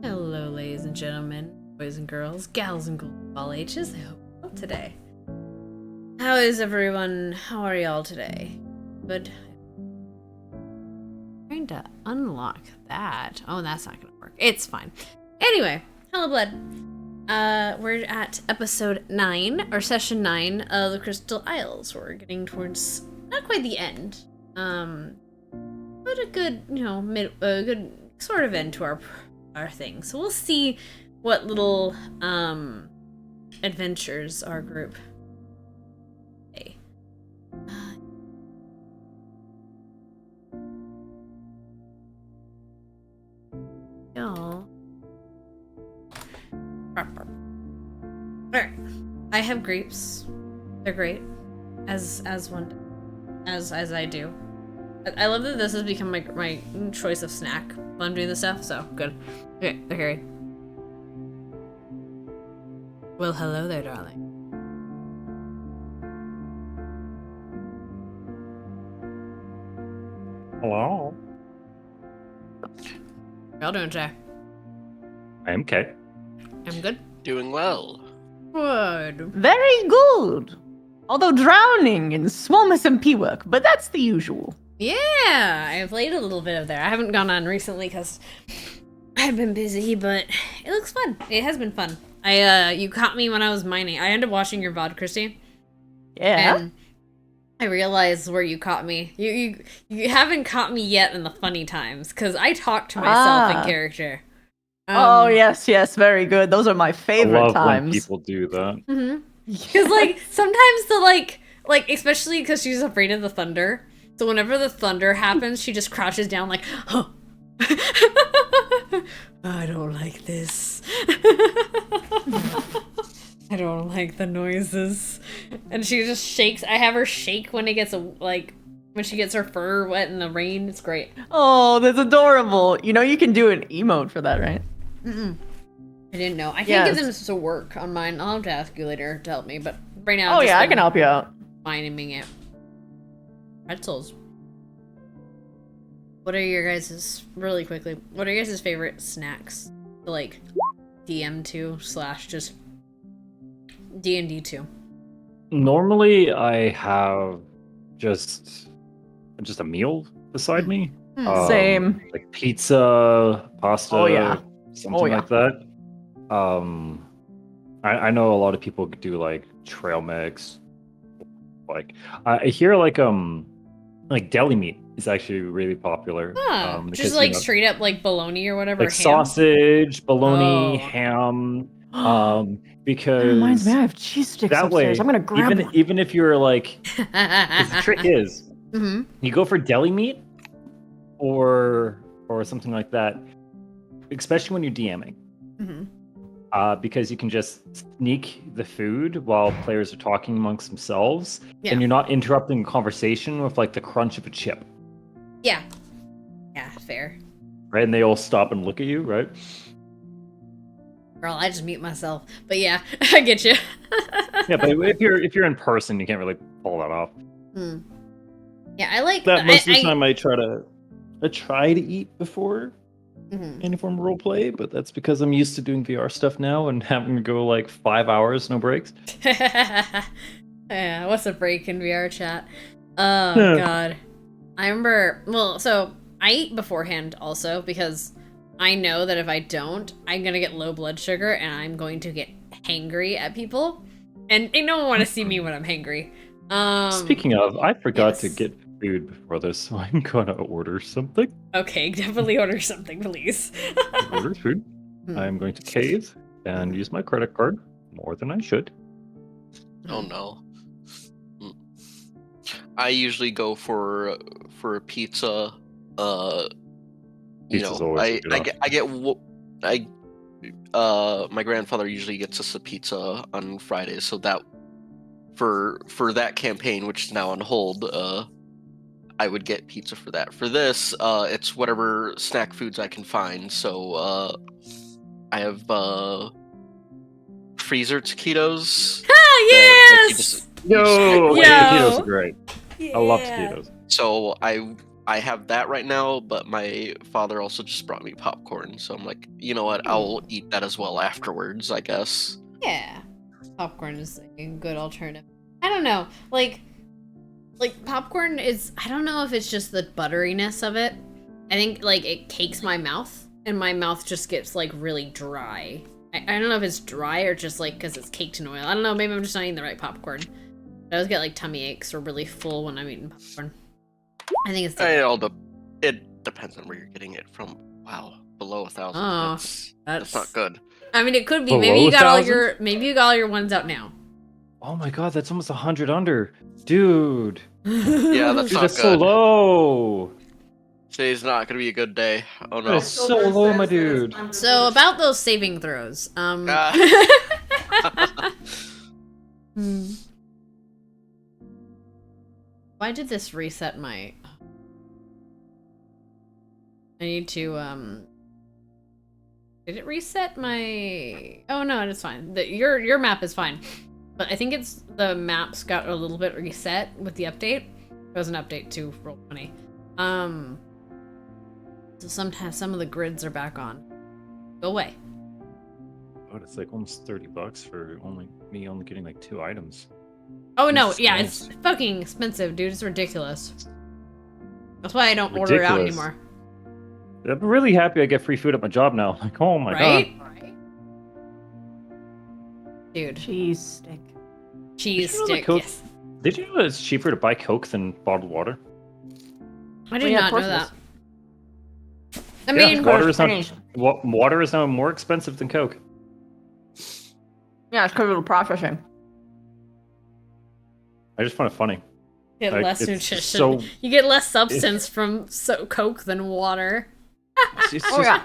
Hello, ladies and gentlemen, boys and girls, gals and ghouls of all ages. I hope you're well today. How is everyone? How are y'all today? Good. Trying to unlock that. Oh, that's not gonna work. It's fine. Anyway, hello, blood. We're at episode 9, or session 9 of the Crystal Isles. We're getting towards not quite the end, but a good, a good sort of end to our thing. So we'll see what little adventures our group. Y'all. Alright. I have grapes. They're great. As I do. I love that this has become my choice of snack while I'm doing this stuff, so good. Okay, they're carried. Well, hello there, darling. Hello. Y'all doing, Jay? I am okay. I'm good. Doing well. Good. Very good. Although drowning in small SMP work, but that's the usual. Yeah, I played a little bit of there. I haven't gone on recently because I've been busy, but it looks fun. It has been fun. You caught me when I was mining. I ended up watching your VOD, Christy. Yeah. And I realized where you caught me. You haven't caught me yet in the funny times, because I talk to myself in character. Oh, yes, very good. Those are my I favorite love times. when people do that. Because, like, sometimes the, like, especially because she's afraid of the thunder. So whenever the thunder happens, she just crouches down like, oh. I don't like this. I don't like the noises. And she just shakes. I have her shake when it gets, when she gets her fur wet in the rain. It's great. Oh, that's adorable. You know you can do an emote for that, right? I didn't know. I can't get them to work on mine. I'll have to ask you later to help me, but right now... Oh, yeah, I can help you out. Mining it. Pretzels. What are your guys' really quickly? What are your guys' favorite snacks to like DM to / just D&D 2? Normally, I have just a meal beside me. Same. Like pizza, pasta, Oh, yeah. something like that. I know a lot of people do like trail mix. Like I hear like deli meat is actually really popular. Just because, like straight up like bologna or whatever. like ham? sausage, bologna, Oh. ham. Because That reminds me, I have cheese sticks that way, upstairs. I'm gonna grab one. even if you're like, because the trick is, you go for deli meat or something like that, especially when you're DMing. Because you can just sneak the food while players are talking amongst themselves, and you're not interrupting a conversation with like the crunch of a chip. Yeah, fair. Right, and they all stop and look at you, right? Girl, I just mute myself. But yeah, I get you. Yeah, but if you're in person, you can't really pull that off. Yeah, I like that. Most of the time, I try to eat before any form of role play, but that's because I'm used to doing VR stuff now and having to go like 5 hours, no breaks. Yeah, what's a break in VR chat? Oh god. I remember, well, so I eat beforehand also because I know that if I don't, I'm gonna get low blood sugar and I'm going to get hangry at people. And they don't want to see me when I'm hangry. Speaking of, I forgot to get food before this, so I'm gonna order something. Okay, definitely order something, please. Order food. I'm going to cave and use my credit card more than I should. Oh no. I usually go for a pizza. Pizza's always my grandfather usually gets us a pizza on Fridays, so that for that campaign, which is now on hold, I would get pizza for that. For this, it's whatever snack foods I can find. So I have freezer taquitos. Yes! Taquitos are great. Yeah. I love taquitos. So I have that right now, but my father also just brought me popcorn. So I'm like, you know what? I'll eat that as well afterwards, I guess. Yeah. Popcorn is a good alternative. I don't know. Like popcorn is, I don't know if it's just the butteriness of it. I think like it cakes my mouth and my mouth just gets like really dry. I don't know if it's dry or just like because it's caked in oil. I don't know. Maybe I'm just not eating the right popcorn. I always get like tummy aches or really full when I'm eating popcorn. I think it's it depends on where you're getting it from. Wow, below 1,000. Oh, that's not good. I mean, it could be. Below Maybe you got 1,000? maybe you got all your ones out now. Oh my god, that's almost 100 under, dude. Yeah, that's not that's good. so low. Today's not gonna be a good day. Oh no. That's so low, my dude. So about those saving throws. Why did this reset my... I need to, Did it reset my... Oh, no, it's fine. Your map is fine. But I think it's... The maps got a little bit reset with the update. There was an update to Roll20. So sometimes some of the grids are back on. Go away. God, it's like almost $30 for only getting like 2 items. Oh no, Jesus yeah, Christ. it's fucking expensive, dude. It's ridiculous. That's why I don't order it out Ridiculous. anymore. I'm really happy I get free food at my job now. Like, oh my Right? god. Dude, Cheese stick. cheese Did you know that stick. Coke- Yes. Did you know it's cheaper to buy Coke than bottled water? I did Yeah, of not know course it that. is. I mean, yeah, water is, not, Chinese. water is now more expensive than Coke. Yeah, it's because of the processing. I just find it funny. get like, less it's nutrition. so- You get less substance from Coke than water. It's Oh just yeah.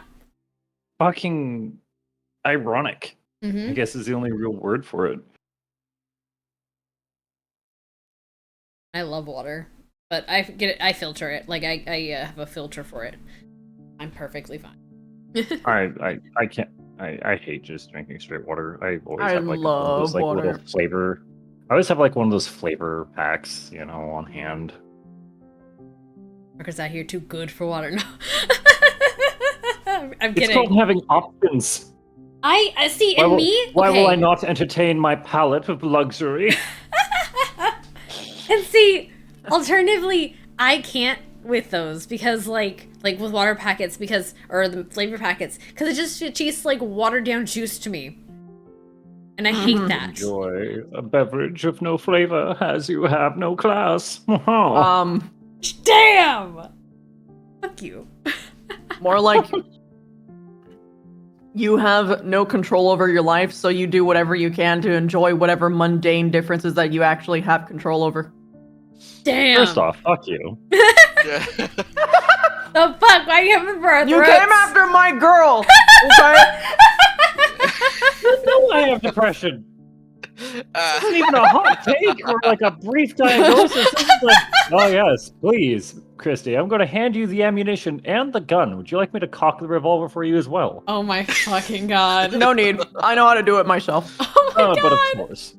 fucking ironic, I Mm-hmm. guess is the only real word for it. I love water, but I get it. I filter it. Like I have a filter for it. I'm perfectly fine. I can't. I hate just drinking straight water. I always I have like one of those love like water. little flavor. I always have like one of those flavor packs, on hand. Because out here too good for water. No. I'm It's kidding. called having options. I see Why in will, me. why will I okay. not entertain my palate of luxury? And see, alternatively, I can't with those because like with water packets or the flavor packets because it tastes like watered down juice to me, and I hate Mhm. that. Enjoy a beverage of no flavor as you have no class. Damn. Fuck you. More like you have no control over your life, so you do whatever you can to enjoy whatever mundane differences that you actually have control over. Damn. First off, fuck you. Yeah. The fuck? Why are you coming for our You throats? came after my girl, okay? You know I have depression. This isn't even a hot take or like a brief diagnosis. This is like, oh yes, please, Christy, I'm going to hand you the ammunition and the gun. Would you like me to cock the revolver for you as well? Oh my fucking god. No need. I know how to do it myself. Oh my But of god. course.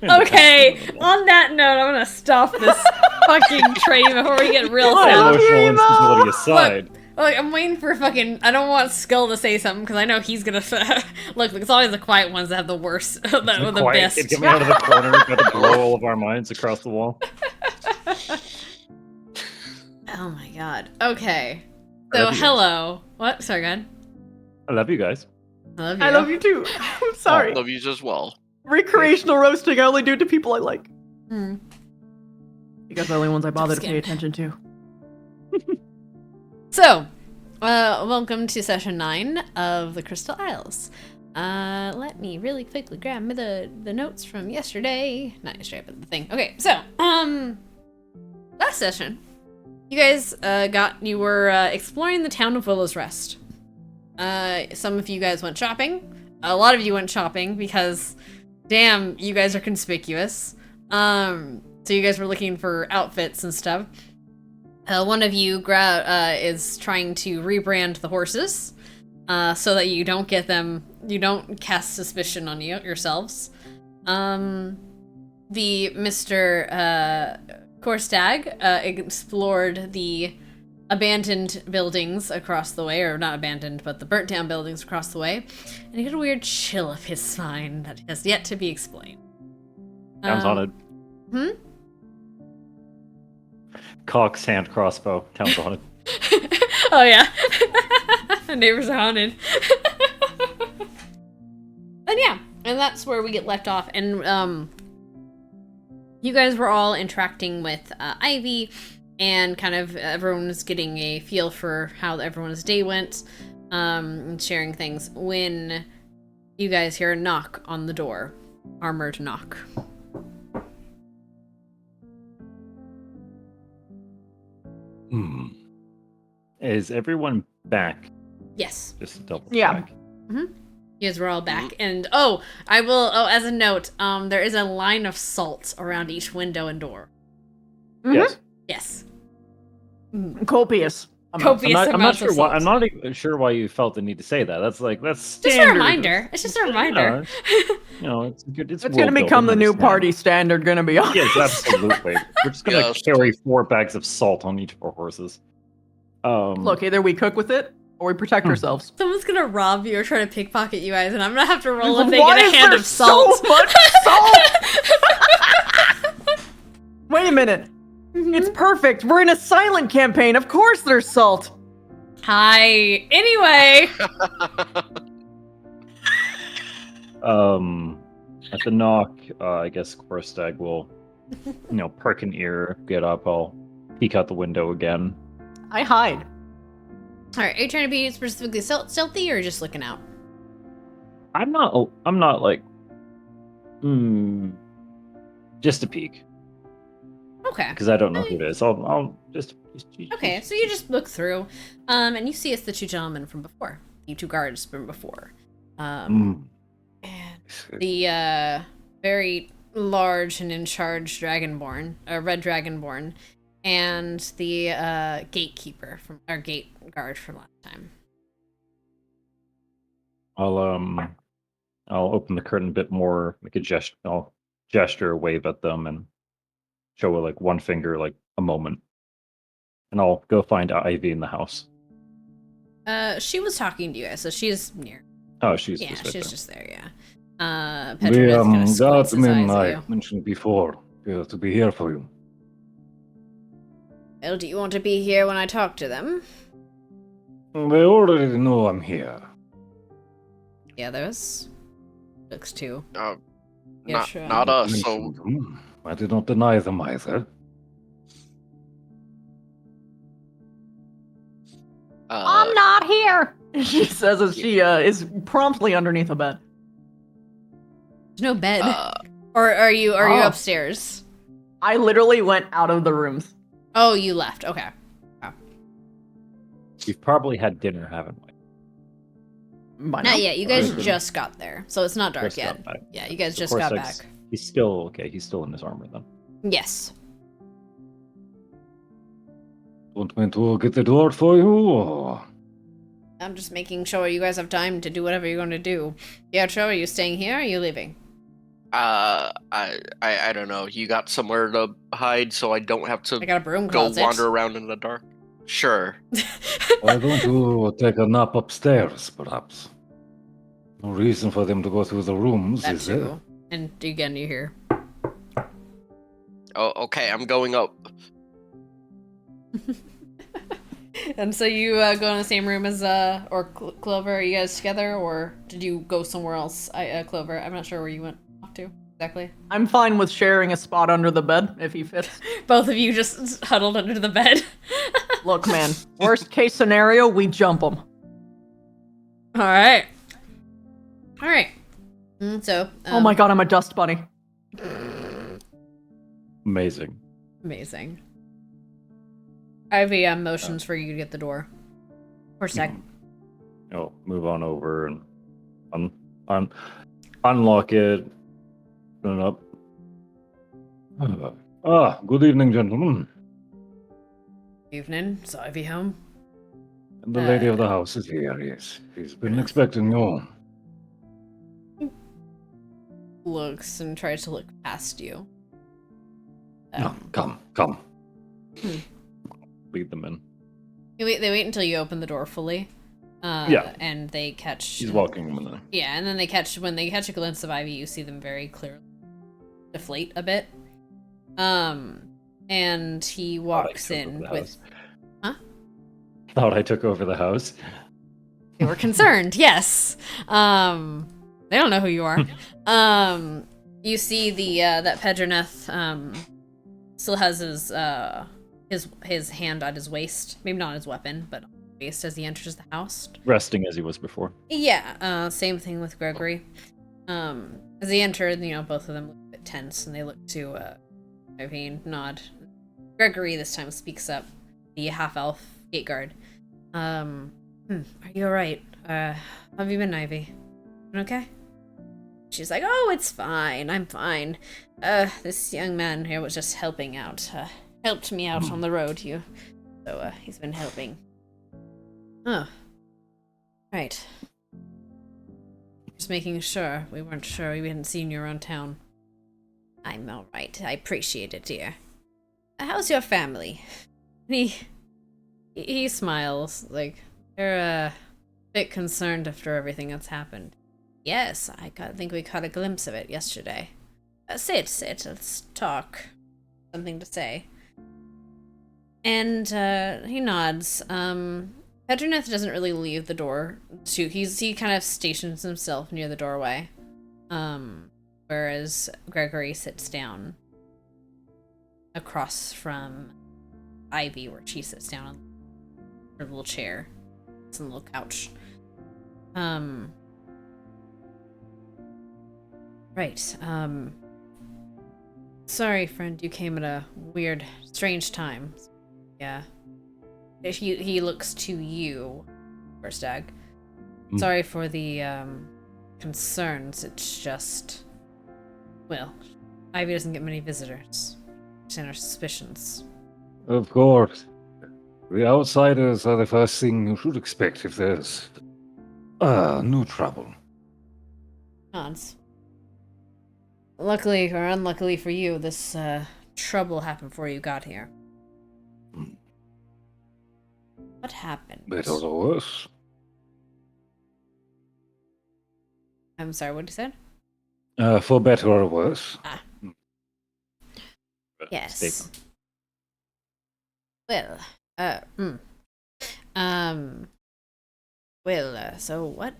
Okay, on that note, I'm gonna stop this fucking train before we get real My sad. emotional instability aside. Look, I'm waiting for fucking. I don't want Skull to say something because I know he's gonna. Look, it's always the quiet ones that have the worst, the Quiet, best. get me out of the corner. Got to blow all of our minds across the wall. Oh my god. Okay. I So love you guys. hello. What? Sorry, go ahead. I love you guys. I love you. I love you too. I'm sorry. Love you as well. Recreational roasting I only do to people I like. Hmm. You guys are the only ones I bother to Just pay kidding. attention to. So, welcome to session 9 of the Crystal Isles. Let me really quickly grab me the notes from yesterday. Not yesterday, but the thing. Okay, so, last session, you guys you were exploring the town of Willow's Rest. Some of you guys went shopping. A lot of you went shopping because, damn, you guys are conspicuous. So you guys were looking for outfits and stuff. One of you is trying to rebrand the horses, so that you don't cast suspicion on yourselves. The Mr. Korstag explored the abandoned buildings across the way, or not abandoned, but the burnt down buildings across the way, and he got a weird chill of his spine that has yet to be explained. Sounds haunted. Hmm? Cock's hand crossbow. Town's haunted. Oh yeah. The neighbors are haunted. And yeah, and that's where we get left off. And you guys were all interacting with Ivy, and kind of everyone was getting a feel for how everyone's day went, and sharing things, when you guys hear a knock on the door. Armored knock. Is everyone back? Yes. Just to double Yeah. check. You guys were all back. And as a note, there is a line of salt around each window and door. Mhm. Yes. Yes. Copious. Copious I'm not amounts sure of why. salt. I'm not even sure why you felt the need to say that. That's Just standard. a reminder. It's just a reminder. It's good. It's It's gonna world become the building, new understand. party standard, gonna be honest. Yes, absolutely. We're just gonna Yes. carry 4 bags of salt on each of our horses. Look, either we cook with it or we protect ourselves. Someone's gonna rob you or try to pickpocket you guys, and I'm gonna have to roll if they Why get a is hand there of salt. so much salt? Wait a minute. It's perfect. We're in a silent campaign. Of course there's salt. Hi. Anyway. At the knock, I guess Korstag will, perk an ear, get up. I'll peek out the window again. I hide. All right. Are you trying to be specifically stealthy or just looking out? I'm not like, just a peek. Okay. Because I don't know who it is. I'll just. Okay, so you just look through, and you see it's the two gentlemen from before, the two guards from before, and the very large and in charge dragonborn, red dragonborn, and the gatekeeper from our gate guard from last time. I'll open the curtain a bit more, make a gesture. I'll gesture, wave at them, and show with like one finger, like a moment. And I'll go find Ivy in the house. She was talking to you guys, so she's near. Oh, she's Yeah, just right she's there. just there. Yeah. Petra kind of squints his eyes at you. Mentioned before to be here for you. Well, do you want to be here when I talk to them? They already know I'm here. The others? Looks too. Not sure. us. So I did not deny them either. I'm not here. She says as she is promptly underneath a bed. There's no bed. Or are you upstairs? I literally went out of the rooms. Oh, you left. Okay. We've probably had dinner, haven't we? Not yet. You guys just got there, so it's not dark yet. Yeah, you guys just got back. He's still okay. He's still in his armor then. Yes. Want me to get the door for you? Or... I'm just making sure you guys have time to do whatever you're going to do. Pietro, are you staying here or are you leaving? I don't know. You got somewhere to hide so I don't have to I got a broom go closet. wander around in the dark? Sure. Why don't you take a nap upstairs, perhaps? No reason for them to go through the rooms, That is too. there? And again, you hear. Oh, okay. I'm going up. And so you go in the same room as Clover. Are you guys together, or did you go somewhere else? Clover, I'm not sure where you went off to exactly. I'm fine with sharing a spot under the bed if he fits. Both of you just huddled under the bed. Look, man. Worst case scenario, we jump him. All right. So. Oh my god, I'm a dust bunny. Amazing. Ivy motions for you to get the door. For a sec. Move on over and unlock it. Open it up. Good evening, gentlemen. Evening. Is Ivy home? And the lady of the house is here, yes. She's been expecting you. Looks and tries to look past you. Come. Lead them in. They wait until you open the door fully. Yeah. And they catch. She's walking them in there. Yeah, and then when they catch a glimpse of Ivy, you see them very clearly deflate a bit. And he walks in with. Huh? Thought I took over the house. They were concerned, yes. They don't know who you are. You see that Pedroneth still has his hand on his waist. Maybe not his weapon, but on his waist as he enters the house. Resting as he was before. Yeah, same thing with Gregory. As they enter, both of them look a bit tense, and they look to Ivy, nod. Gregory this time speaks up, the half-elf gate guard. Are you alright? How have you been, Ivy? Okay? She's like, oh, it's fine. I'm fine. This young man here was just helping out. Helped me out on the road, so he's been helping. Oh. Right. Just making sure. We weren't sure. We hadn't seen you around town. I'm alright. I appreciate it, dear. How's your family? He smiles, like, they're a bit concerned after everything that's happened. Yes, I think we caught a glimpse of it yesterday. Sit, let's talk. something to say. And he nods. Petroneth doesn't really leave the door. He kind of stations himself near the doorway. Whereas Gregory sits down across from Ivy, where she sits down on her little chair. It's a little couch. Right. Sorry, friend, you came at a weird, strange time. Yeah. He looks to you, Verstag. Sorry for the concerns. It's just, well, Ivy doesn't get many visitors. And our suspicions. Of course. The outsiders are the first thing you should expect if there's new trouble. Nods. Luckily or unluckily for you, this trouble happened before you got here. What happened? Better or worse. I'm sorry, what did you say? For better or worse. Yes. Statement. Well, so what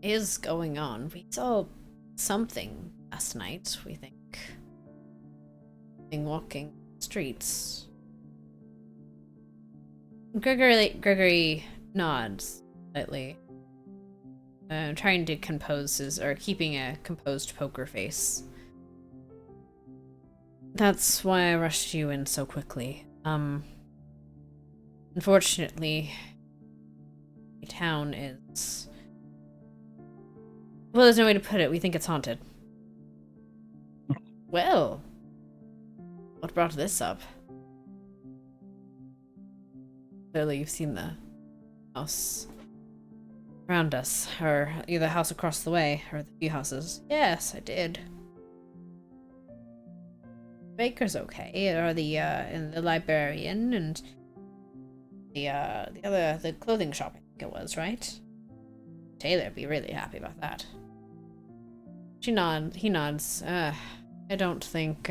is going on? We saw something last night, we think. Walking streets. Gregory nods slightly. Trying to keeping a composed poker face. That's why I rushed you in so quickly. Unfortunately, the town is... Well, there's no way to put it. We think it's haunted. Well, what brought this up? Clearly you've seen the house around us, or either the house across the way, or the few houses. Yes, I did. Baker's okay, or and the librarian, and the clothing shop, I think it was, right? Taylor'd be really happy about that. He nods. I don't think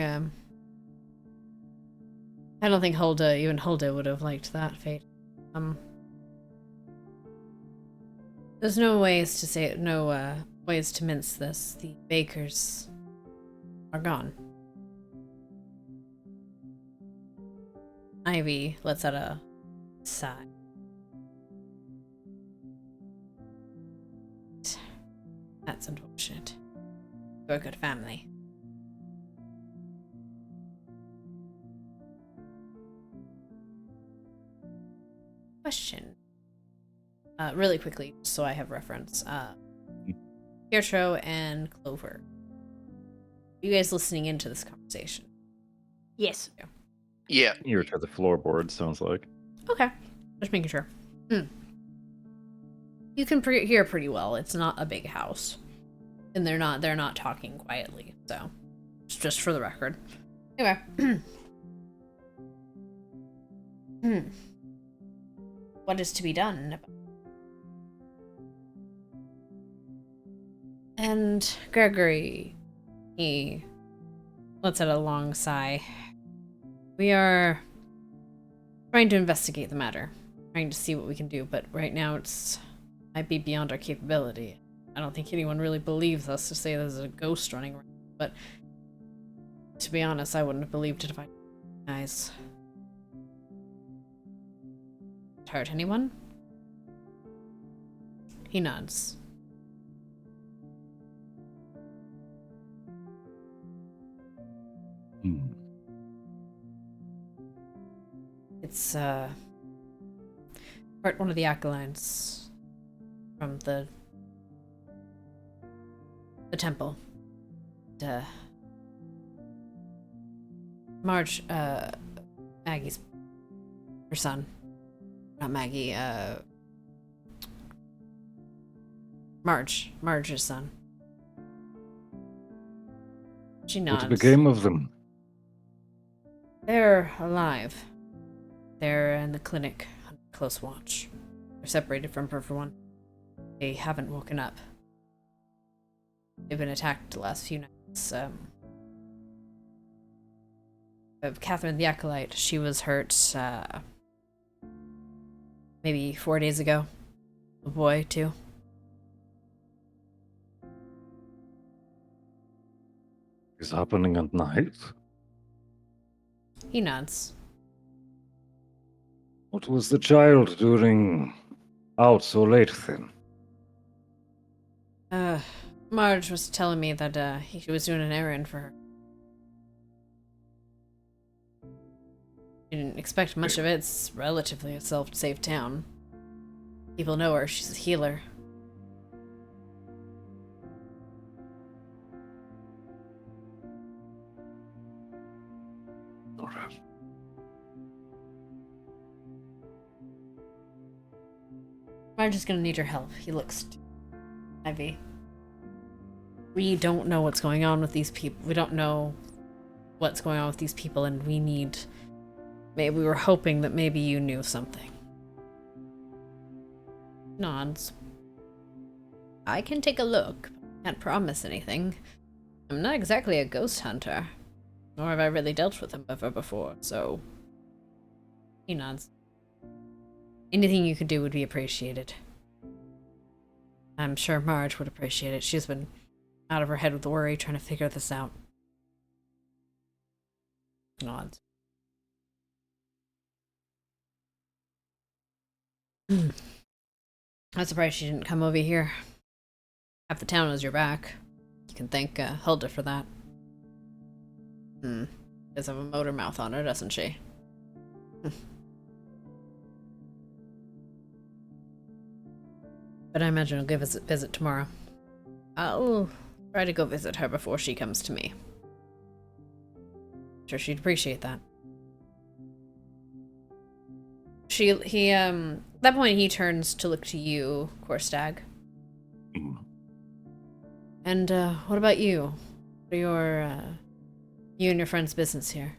Hulda would have liked that fate. There's no ways to mince this. The Bakers are gone. Ivy lets out a sigh. That's unfortunate. You're a good family. Question. Really quickly, so I have reference. Pietro and Clover. Are you guys listening into this conversation? Yes. Yeah. Ear to the floorboard, sounds like. Okay. Just making sure. You can hear pretty well. It's not a big house. And they're not talking quietly, so just for the record. Anyway. What is to be done? And Gregory, he lets out a long sigh. We are trying to investigate the matter, trying to see what we can do, but right now might be beyond our capability. I don't think anyone really believes us to say there's a ghost running around, but to be honest, I wouldn't have believed it if I had my eyes. Hurt anyone? He nods. It's hurt one of the acolytes from the temple. Marge, Maggie's her son. Not Maggie, Marge's son. She nods. What became of them? They're alive. They're in the clinic on close watch. They're separated from her for one. They haven't woken up. They've been attacked the last few nights. of Catherine the Acolyte. She was hurt, maybe 4 days ago. A boy, too. Is happening at night? He nods. What was the child doing out so late then? Marge was telling me that, he was doing an errand for her. She didn't expect much of it. It's relatively a safe town. People know her. She's a healer. All right. Marge is gonna need your help. He looks heavy. We don't know what's going on with these people. We don't know what's going on with these people, and we need... Maybe we were hoping that maybe you knew something. Nods. I can take a look. Can't promise anything. I'm not exactly a ghost hunter. Nor have I really dealt with them ever before, so... He nods. Anything you could do would be appreciated. I'm sure Marge would appreciate it. She's been out of her head with worry trying to figure this out. Nods. I'm surprised she didn't come over here. Half the town knows your back. You can thank Hulda for that. Does have a motor mouth on her, doesn't she? But I imagine I'll give a visit tomorrow. I'll try to go visit her before she comes to me. Sure she'd appreciate that. At that point he turns to look to you, Korstag. And, what about you? What are you and your friend's business here?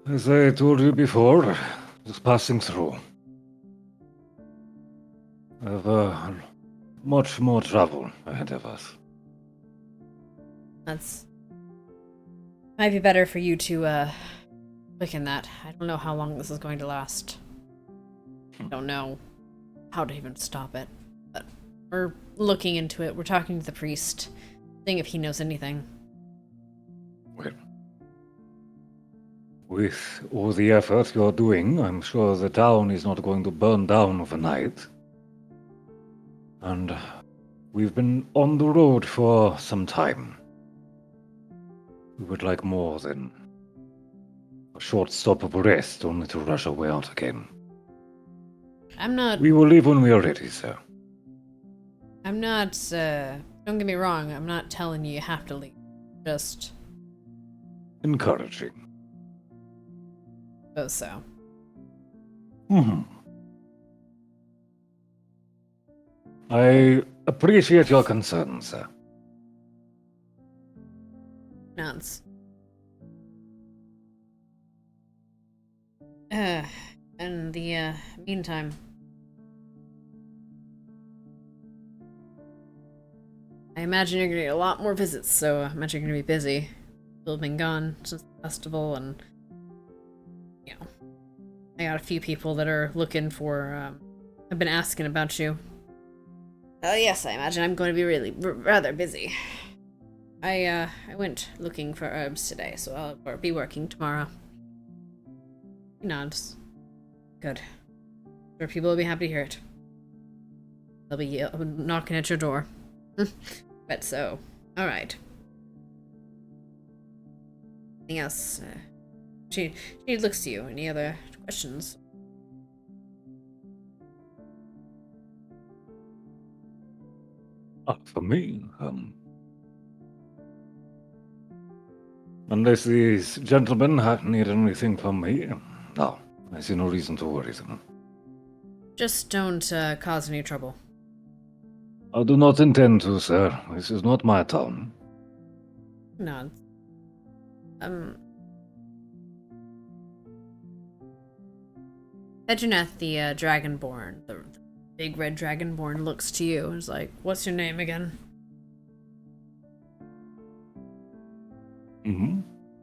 As I told you before, just passing through. I have much more travel ahead of us. That's... Might be better for you to, look in that. I don't know how long this is going to last. I don't know how to even stop it. But we're looking into it. We're talking to the priest, seeing if he knows anything. Well, with all the effort you're doing, I'm sure the town is not going to burn down overnight. And we've been on the road for some time. We would like more than a short stop of rest only to rush away out again. I'm not... We will leave when we are ready, sir. I'm not, don't get me wrong, I'm not telling you have to leave. Just... Encouraging. Suppose so. I appreciate your concern, sir. Nods. In the, meantime... I imagine you're gonna get a lot more visits, so I imagine you're gonna be busy. People have been gone since the festival, and... You know... I got a few people that are looking for, have been asking about you. Yes, I imagine I'm going to be really rather busy. I went looking for herbs today, so I'll be working tomorrow. He nods. Good. Sure, people will be happy to hear it. They'll be knocking at your door. But so, alright. Anything else? She looks to you. Any other questions? For me, unless these gentlemen need anything from me, no, I see no reason to worry them. Just don't cause any trouble. I do not intend to, sir. This is not my town. Nods. Edgeneth, the Dragonborn, the big red Dragonborn, looks to you and is like, "What's your name again?"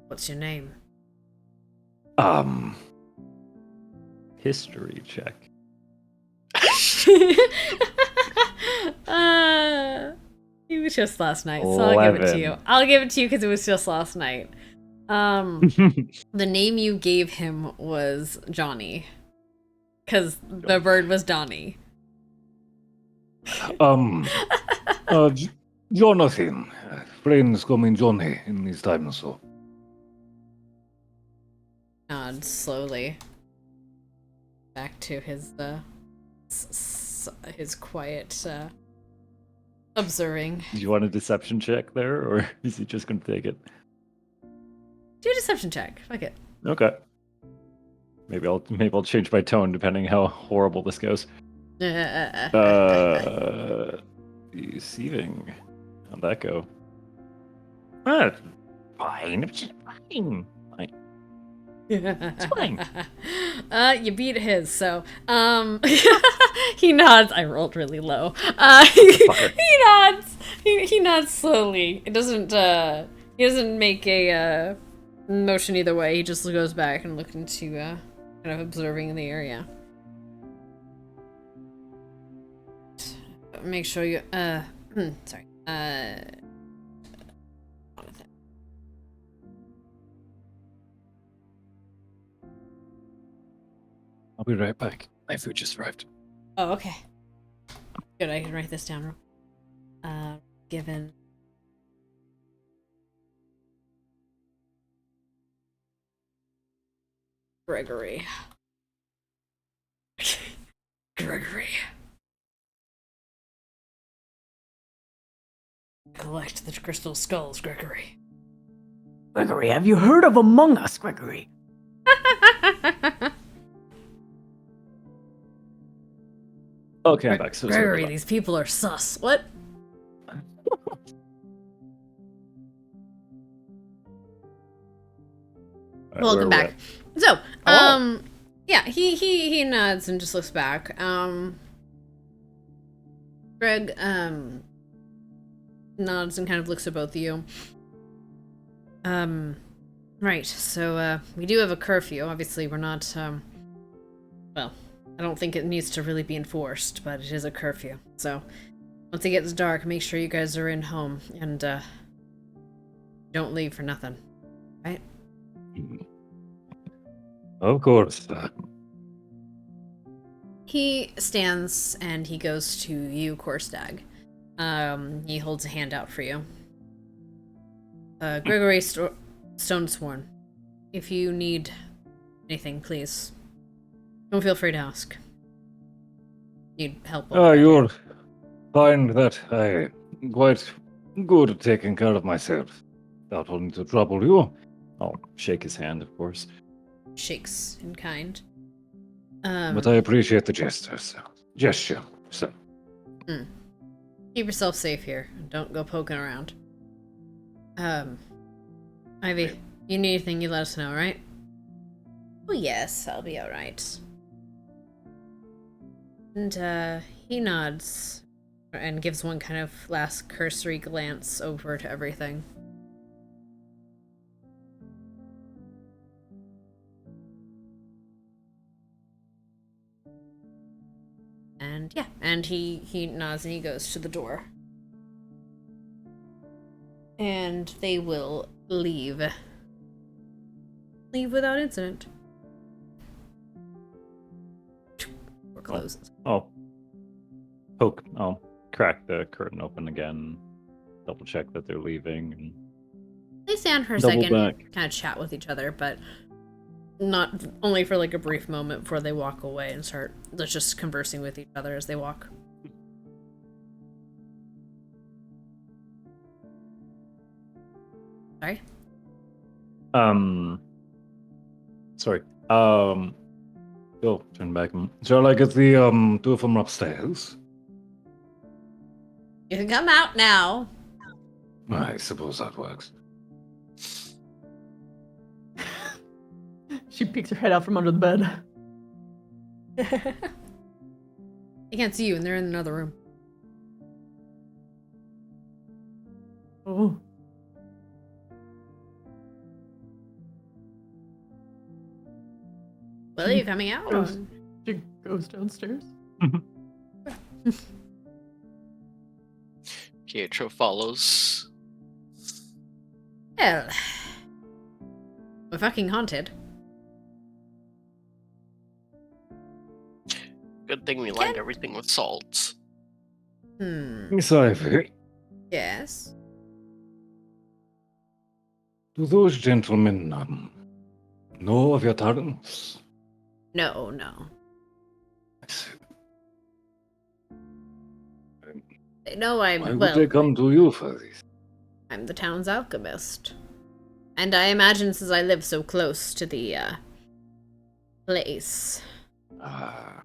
What's your name? History check. It was just last night, so I'll give it to you. 11. I'll give it to you because it was just last night. The name you gave him was Johnny. Because the bird was Donnie. Jonathan. Friends call me Johnny in these times, so. Nods slowly. Back to his quiet, observing. Do you want a deception check there, or is he just going to take it? Do a deception check. Fuck it. Okay. Maybe I'll change my tone depending how horrible this goes. Deceiving. How'd that go? Fine. It's fine. It's fine. You beat his, so he nods. I rolled really low. He nods. He nods slowly. It doesn't he doesn't make a motion either way. He just goes back and looks into kind of observing the area. Make sure you sorry. I'll be right back. My food just arrived. Oh, okay. Good, I can write this down. Given Gregory. Gregory. Collect the crystal skulls, Gregory. Gregory, have you heard of Among Us, Gregory? Okay, I'm back. So sorry Gregory, about these people are sus. What? that. Welcome Where back. So, Oh. yeah, he nods and just looks back. Greg, nods and kind of looks at both of you. Right, so, we do have a curfew. Obviously, we're not, well, I don't think it needs to really be enforced, but it is a curfew. So, once it gets dark, make sure you guys are in home, and, don't leave for nothing. Right? Of course. He stands and he goes to you, Korstag. He holds a hand out for you. Gregory Stonesworn, if you need anything, please don't feel free to ask. Need help? You'll find that I'm quite good at taking care of myself. Without wanting to trouble you. I'll shake his hand, of course. Shakes in kind. But I appreciate the gesture. So. Keep yourself safe here. Don't go poking around. Ivy, you need anything, you let us know, right? Oh yes, I'll be alright. And, he nods and gives one kind of last cursory glance over to everything. And yeah, and he nods and he goes to the door. And they will leave. Leave without incident. Door closes. I'll crack the curtain open again, double check that they're leaving, and They stand for a double second, back. kind of chat with each other, but not only for like a brief moment before they walk away and start just conversing with each other as they walk. Sorry? Sorry. Turn back. Shall I get the two of them upstairs? You can come out now. I suppose that works. She peeks her head out from under the bed. They can't see you and they're in another room. Oh. Willow, you coming out? Or? She goes downstairs. Pietro follows. Well, we're fucking haunted. Good thing we lined everything with salt. Miss Ivy, Yes. do those gentlemen know of your talents? No. I see. They know Why would they come to you for this? I'm the town's alchemist. And I imagine since I live so close to the, place, Ah,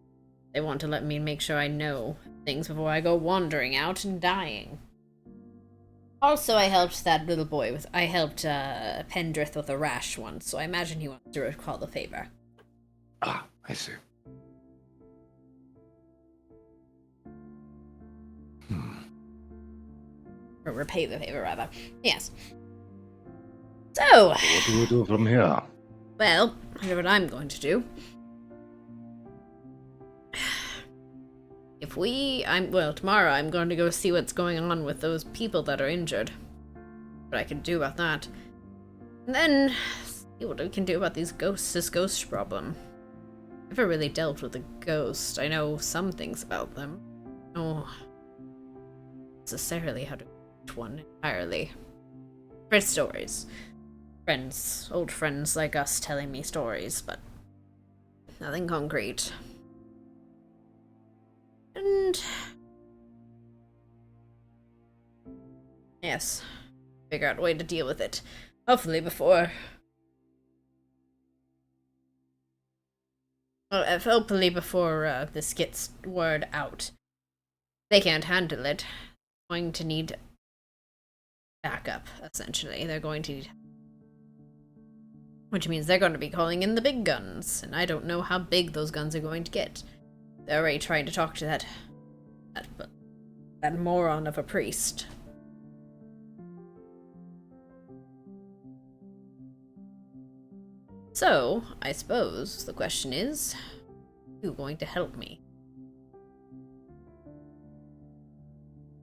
they want to let me make sure I know things before I go wandering out and dying. Also, I helped that little boy with. I helped Pendrith with a rash once, so I imagine he wants to recall the favor. I see. Or repay the favor, rather. Yes. So, What do we do from here? well, here's what I'm going to do. Tomorrow I'm going to go see what's going on with those people that are injured. What I can do about that. And then, see what we can do about this ghost problem. Never really dealt with a ghost. I know some things about them. No, necessarily how to reach one entirely. Read stories. Friends, old friends like us telling me stories, but nothing concrete. And yes, figure out a way to deal with it. Hopefully before this gets word out. They can't handle it. Going to need backup, essentially. They're going to need, which means they're going to be calling in the big guns, and I don't know how big those guns are going to get. They're already trying to talk to that moron of a priest. So, I suppose the question is, who's going to help me?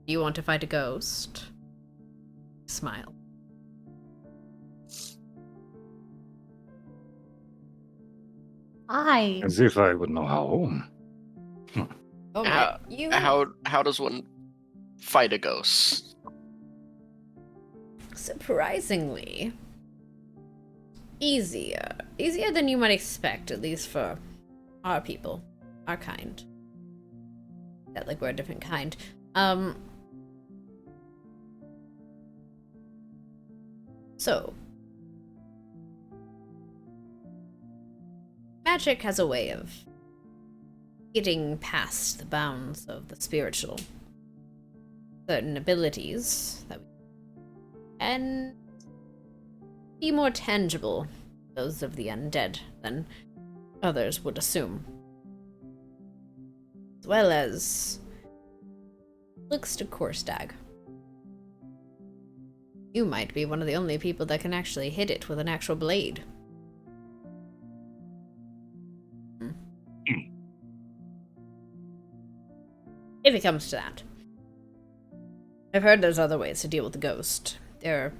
Do you want to fight a ghost? Smile. As if I would know how. Oh my, you... How does one fight a ghost? Surprisingly easier than you might expect, at least for our people, our kind. That like we're a different kind. So magic has a way of getting past the bounds of the spiritual. Certain abilities that and be more tangible, those of the undead, than others would assume. As well as looks to Korstag. You might be one of the only people that can actually hit it with an actual blade. If it comes to that. I've heard there's other ways to deal with the ghost. There's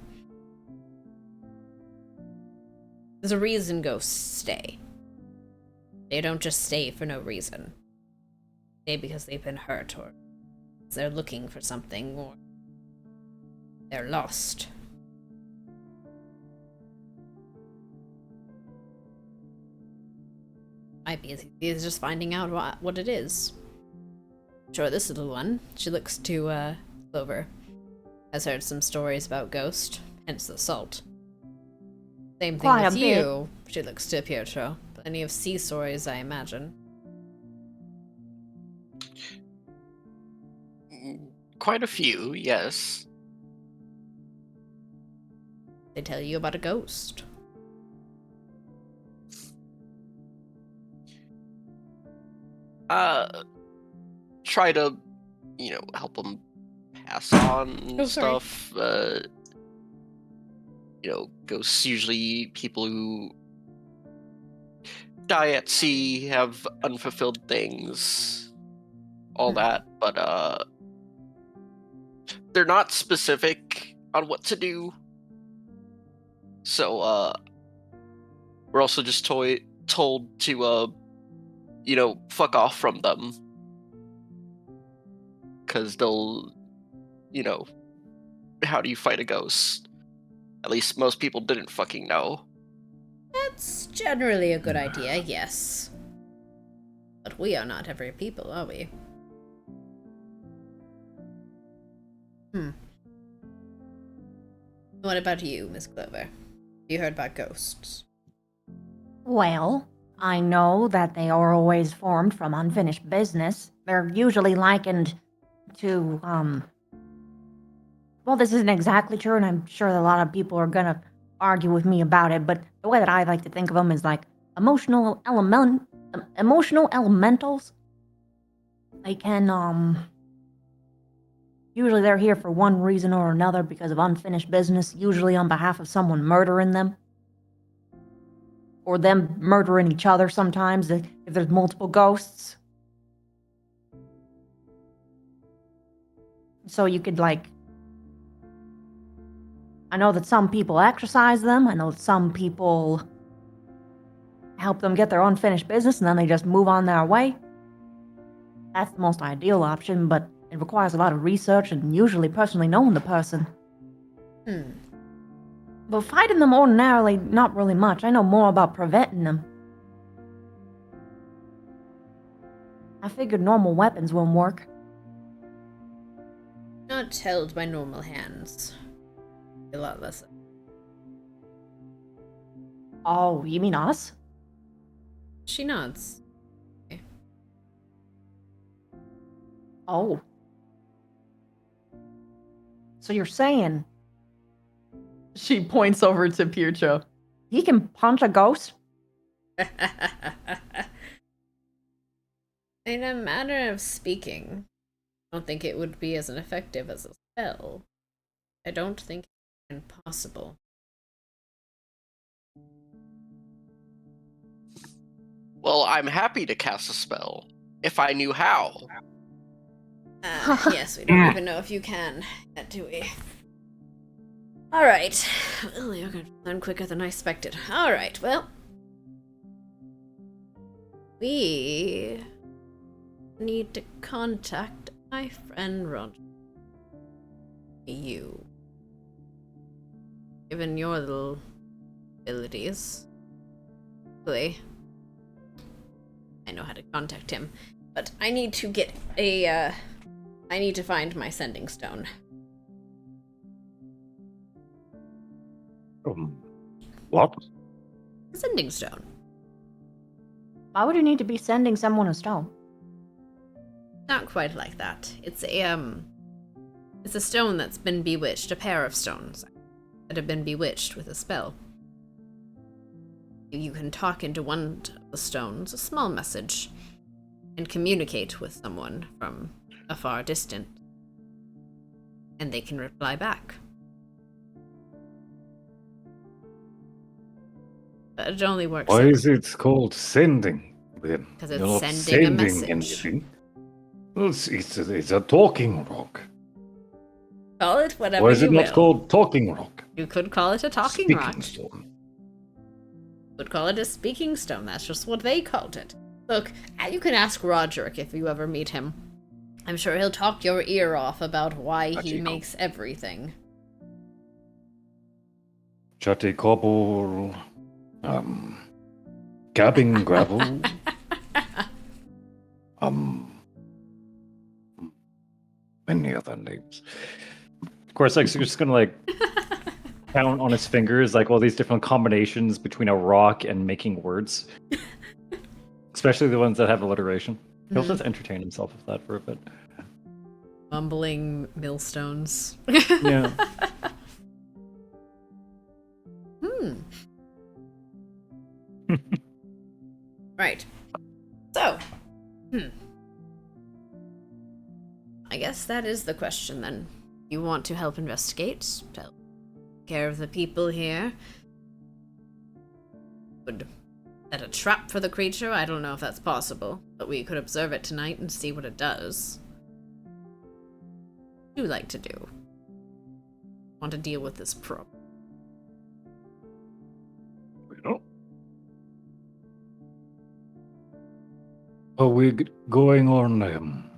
a reason ghosts stay. They don't just stay for no reason. They stay because they've been hurt, or they're looking for something, or they're lost. Might be as easy as just finding out what it is. Sure, this little one, she looks to Clover, has heard some stories about Ghost, hence the salt. Same thing with you, she looks to Pietro. Plenty of sea stories, I imagine. Quite a few, yes. They tell you about a ghost. Try to, help them pass on stuff. Ghosts usually people who die at sea, have unfulfilled things, all that, but they're not specific on what to do. So we're also just told to fuck off from them, because they'll, how do you fight a ghost? At least most people didn't fucking know. That's generally a good idea, yes. But we are not every people, are we? What about you, Miss Clover? You heard about ghosts? Well, I know that they are always formed from unfinished business. They're usually likened to, well, this isn't exactly true, and I'm sure a lot of people are gonna argue with me about it, but the way that I like to think of them is like emotional elementals. They can, usually they're here for one reason or another because of unfinished business, usually on behalf of someone murdering them. Or them murdering each other sometimes, if there's multiple ghosts. So you could, like... I know that some people exercise them, I know that some people help them get their unfinished business and then they just move on their way. That's the most ideal option, but it requires a lot of research and usually personally knowing the person. But fighting them ordinarily, not really much. I know more about preventing them. I figured normal weapons won't work. Not held by normal hands. A lot less. Oh, you mean us? She nods. Okay. Oh. So you're saying She points over to Pircho. he can punch a ghost? In a manner of speaking, I don't think it would be as effective as a spell. I don't think it's impossible. Well, I'm happy to cast a spell, if I knew how. Yes, we don't even know if you can yet, do we? Alright. Well, you're going to learn quicker than I expected. Alright, well. We need to contact my friend Roger. You. Given your little abilities. Hopefully, I know how to contact him. But I need to get a, I need to find my sending stone. What? A sending stone. Why would you need to be sending someone a stone? Not quite like that. It's a stone that's been bewitched, a pair of stones that have been bewitched with a spell. You can talk into one of the stones, a small message, and communicate with someone from a far distance. And they can reply back. But it only works. Why is it called sending then? Because it's You're not sending a message. anything. Well, it's a talking rock. Call it whatever Why is you it not will. called talking rock? You could call it a talking Speaking rock. stone. Would call it a speaking stone. That's just what they called it. Look, you can ask Roderick if you ever meet him. I'm sure he'll talk your ear off about why he makes everything. Chatty cobble. Gabbing gravel. Many other names. Of course, like, so you're just gonna like count on his fingers like all these different combinations between a rock and making words. Especially the ones that have alliteration. He'll just entertain himself with that for a bit. Mumbling millstones. Yeah. Right. So, I guess that is the question then. You want to help investigate, to help take care of the people here. Would set a trap for the creature. I don't know if that's possible, but we could observe it tonight and see what it does. What do you like to do? Want to deal with this problem? Are we going on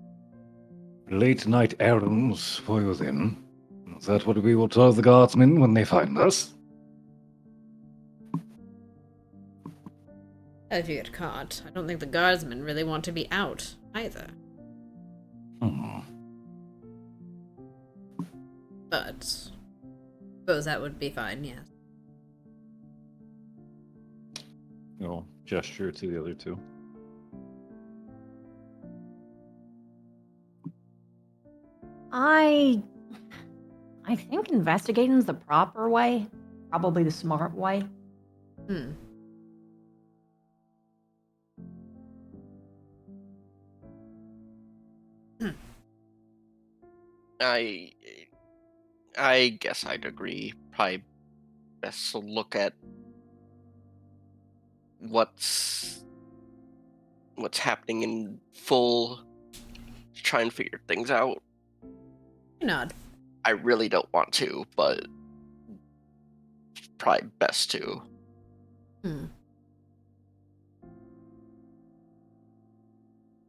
late night errands for you then? Is that what we will tell the guardsmen when they find us? If you get caught, I don't think the guardsmen really want to be out either. But suppose that would be fine, yes. Gesture to the other two. I think investigating's the proper way. Probably the smart way. I guess I'd agree. Probably best to look at what's happening in full, try and figure things out. Nod. I really don't want to, but probably best to.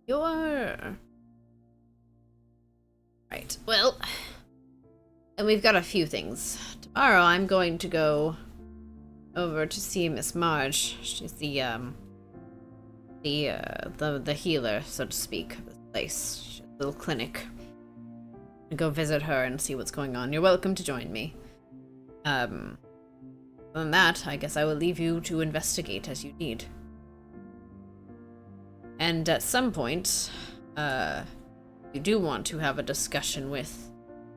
You're right. Well, and we've got a few things. Tomorrow I'm going to go over to see Miss Marge. She's the healer, so to speak, of this place. She has a little clinic. And go visit her and see what's going on. You're welcome to join me. Other than that, I guess I will leave you to investigate as you need. And at some point, you do want to have a discussion with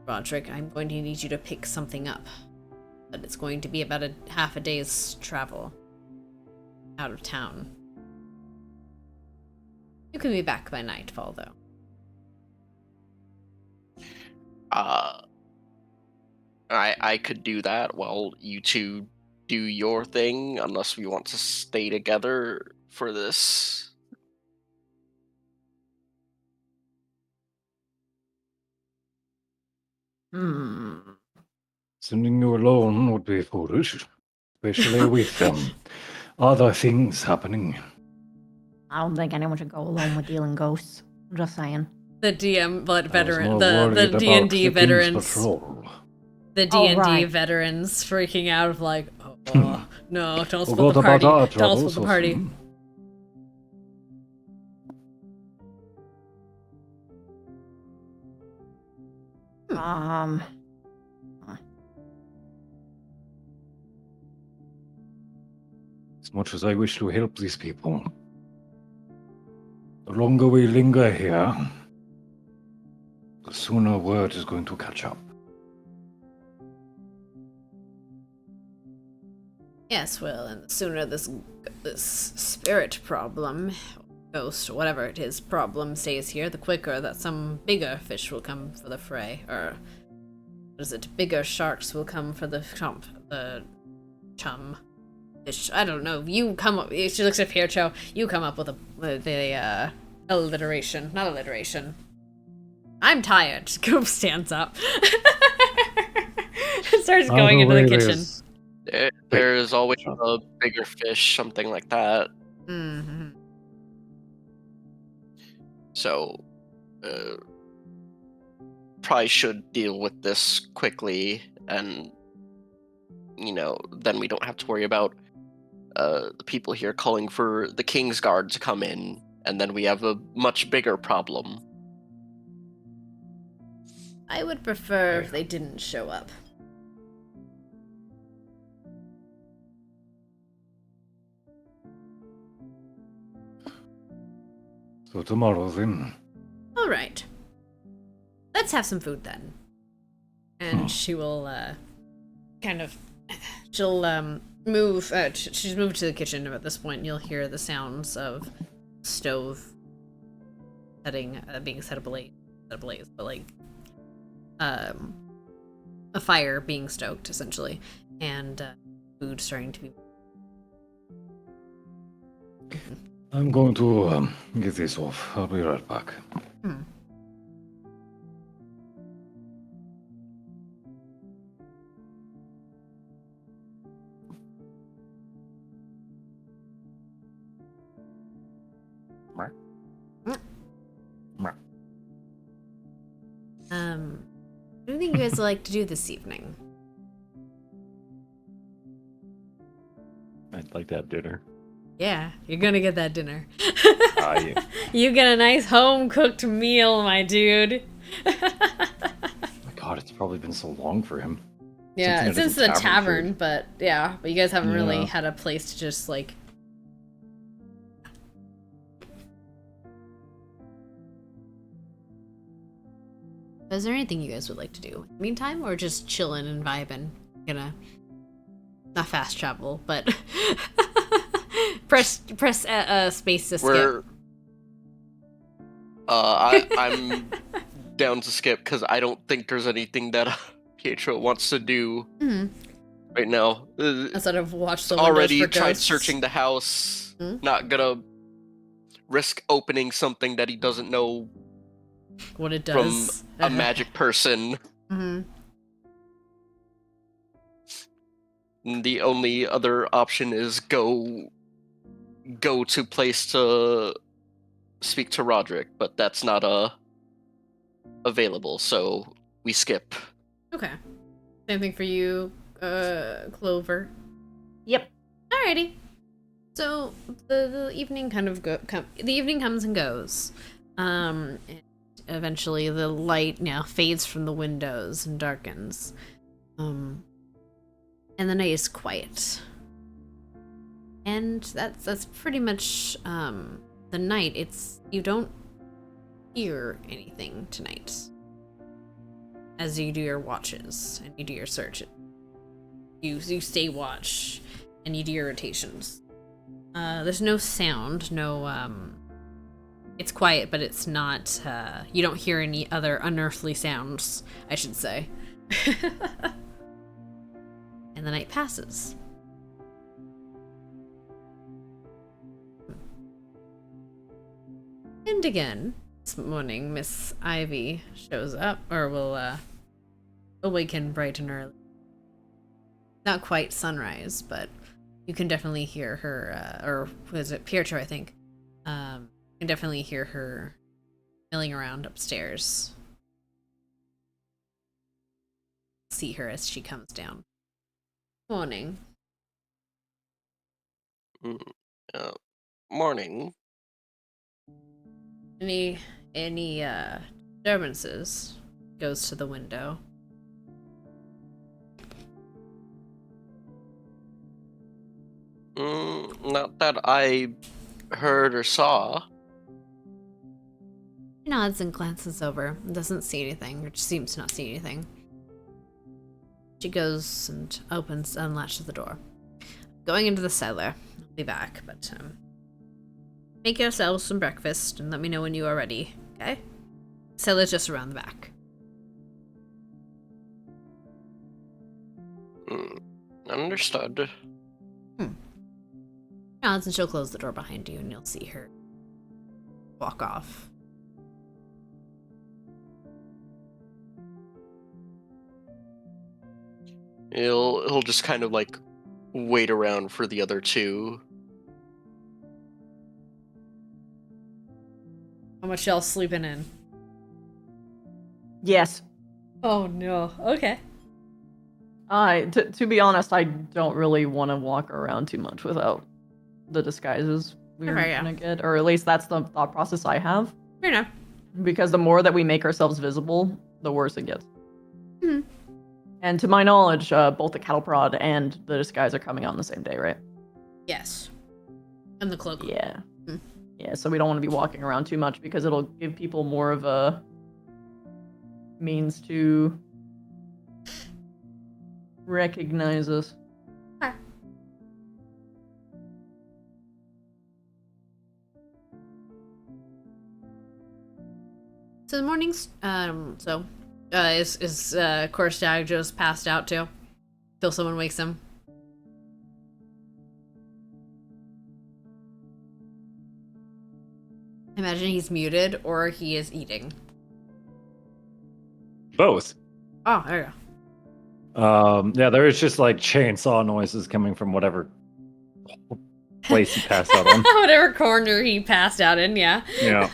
Roderick, I'm going to need you to pick something up. But it's going to be about half a day's travel out of town. You can be back by nightfall, though. I could do that while you two do your thing, unless we want to stay together for this. Sending you alone would be foolish, especially with other things happening. I don't think anyone should go alone with dealing ghosts. I'm just saying. The DM veteran, I was more the worried D&D about the King's veterans, Patrol. the D&D right. veterans freaking out of like, oh no, don't spill Forgot the about party, our don't troubles spill the or party. something. As much as I wish to help these people, the longer we linger here, the sooner word is going to catch up. Yes, well, and the sooner this spirit problem, ghost, whatever it is, problem stays here, the quicker that some bigger fish will come for the fray, or what is it? Bigger sharks will come for the chum. Fish. I don't know. You come up. She looks at Piercho. You come up with the alliteration, not alliteration. I'm tired. Scoop stands up. Starts going into the kitchen. There's always a bigger fish, something like that. Mm-hmm. So, probably should deal with this quickly, and then we don't have to worry about the people here calling for the King's Guard to come in, and then we have a much bigger problem. I would prefer if they didn't show up. So tomorrow then. All right. Let's have some food then. And she will she'll move. She's moved to the kitchen. At this point, you'll hear the sounds of stove being set ablaze, but like a fire being stoked essentially, and food starting to be. I'm going to get this off. I'll be right back. What do you think you guys would like to do this evening? I'd like to have dinner. Yeah, you're gonna get that dinner. I You get a nice home-cooked meal, my dude. my God, it's probably been so long for him. Yeah, Something it's out since of the the tavern tavern, but yeah, but you guys haven't really Yeah. had a place to just like. Is there anything you guys would like to do in the meantime, or just chilling and vibing? Gonna not fast travel, but press space to skip. We're I'm down to skip because I don't think there's anything that Pietro wants to do Mhm. right now. Instead of watch the windows Already for tried ghosts. searching the house. Hmm? Not gonna risk opening something that he doesn't know What it from does. a magic person. Hmm. The only other option is go to place to speak to Roderick, but that's not available, so we skip. Okay. Same thing for you, Clover. Yep. Alrighty. So the evening kind of the evening comes and goes. And eventually the light fades from the windows and darkens. And the night is quiet. And that's pretty much the night. You don't hear anything tonight. As you do your watches and you do your search. You stay watch and you do your rotations. There's no sound, it's quiet, but it's not, you don't hear any other unearthly sounds, I should say. And the night passes. And again, this morning, Miss Ivy shows up, or will awaken bright and early. Not quite sunrise, but you can definitely hear her, or was it Pietro, I think? You can definitely hear her milling around upstairs. See her as she comes down. Morning. Morning. Any disturbances? Goes to the window. Not that I heard or saw. She nods and glances over. Doesn't see anything, or seems to not see anything. She goes and unlatches the door. Going into the cellar. I'll be back, but make yourselves some breakfast and let me know when you are ready, okay? Cellar's just around the back. Understood. Nods and she'll close the door behind you and you'll see her walk off. He'll just kind of like wait around for the other two. How much y'all sleeping in? Yes. Oh no. Okay. To be honest, I don't really want to walk around too much without the disguises we're Okay, yeah. gonna get, or at least that's the thought process I have. Fair enough. Because the more that we make ourselves visible, the worse it gets. Mhm. And to my knowledge, both the cattle prod and the disguise are coming on the same day, right? Yes. And the cloak. Yeah. Mm. Yeah, so we don't want to be walking around too much because it'll give people more of a means to recognize us. Okay. So the morning's is Korstag just passed out too? Till someone wakes him. Imagine he's muted or he is eating. Both. Oh, there you Yeah, there is just like chainsaw noises coming from whatever place he passed out on. go. Whatever corner he passed out in, yeah. Yeah.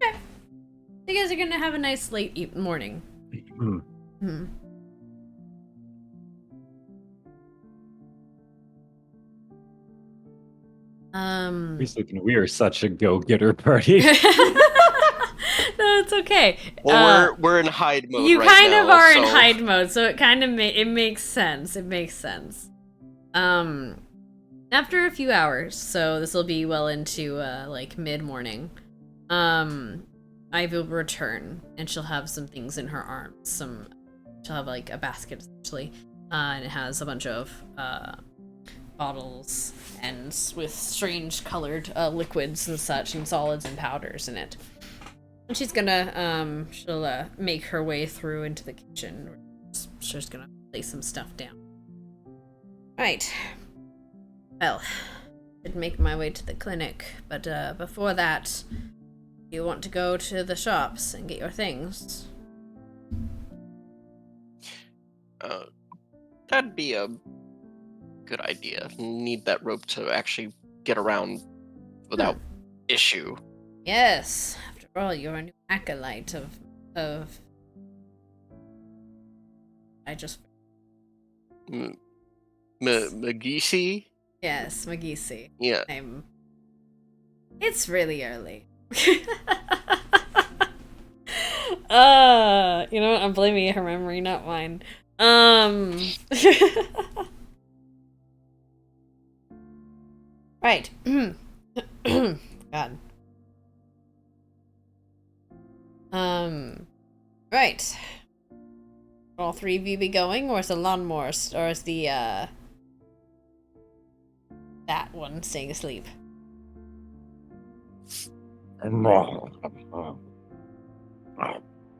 Okay. You guys are gonna have a nice late morning. Hmm. We are such a go-getter party. No, it's okay. Well, we're in hide mode. You right kind now, of are in so- hide mode, so it kind of it makes sense. It makes sense. After a few hours, so this will be well into like mid-morning. Ivy will return, and she'll have some things in her arms. She'll have like a basket essentially, and it has a bunch of bottles and with strange colored liquids and such, and solids and powders in it. And she's gonna she'll make her way through into the kitchen. She's gonna place some stuff down. Right. Well, should make my way to the clinic, but before that, you want to go to the shops and get your things. That'd be a good idea. Need that rope to actually get around without issue. Yes. After all, you're a new acolyte of. I just. Magisi? Yes, Magisi. Yeah. It's really early. You know what? I'm blaming her memory, not mine. Right. God. Right. All three of you be going, or is the lawnmower, or is the, that one staying asleep?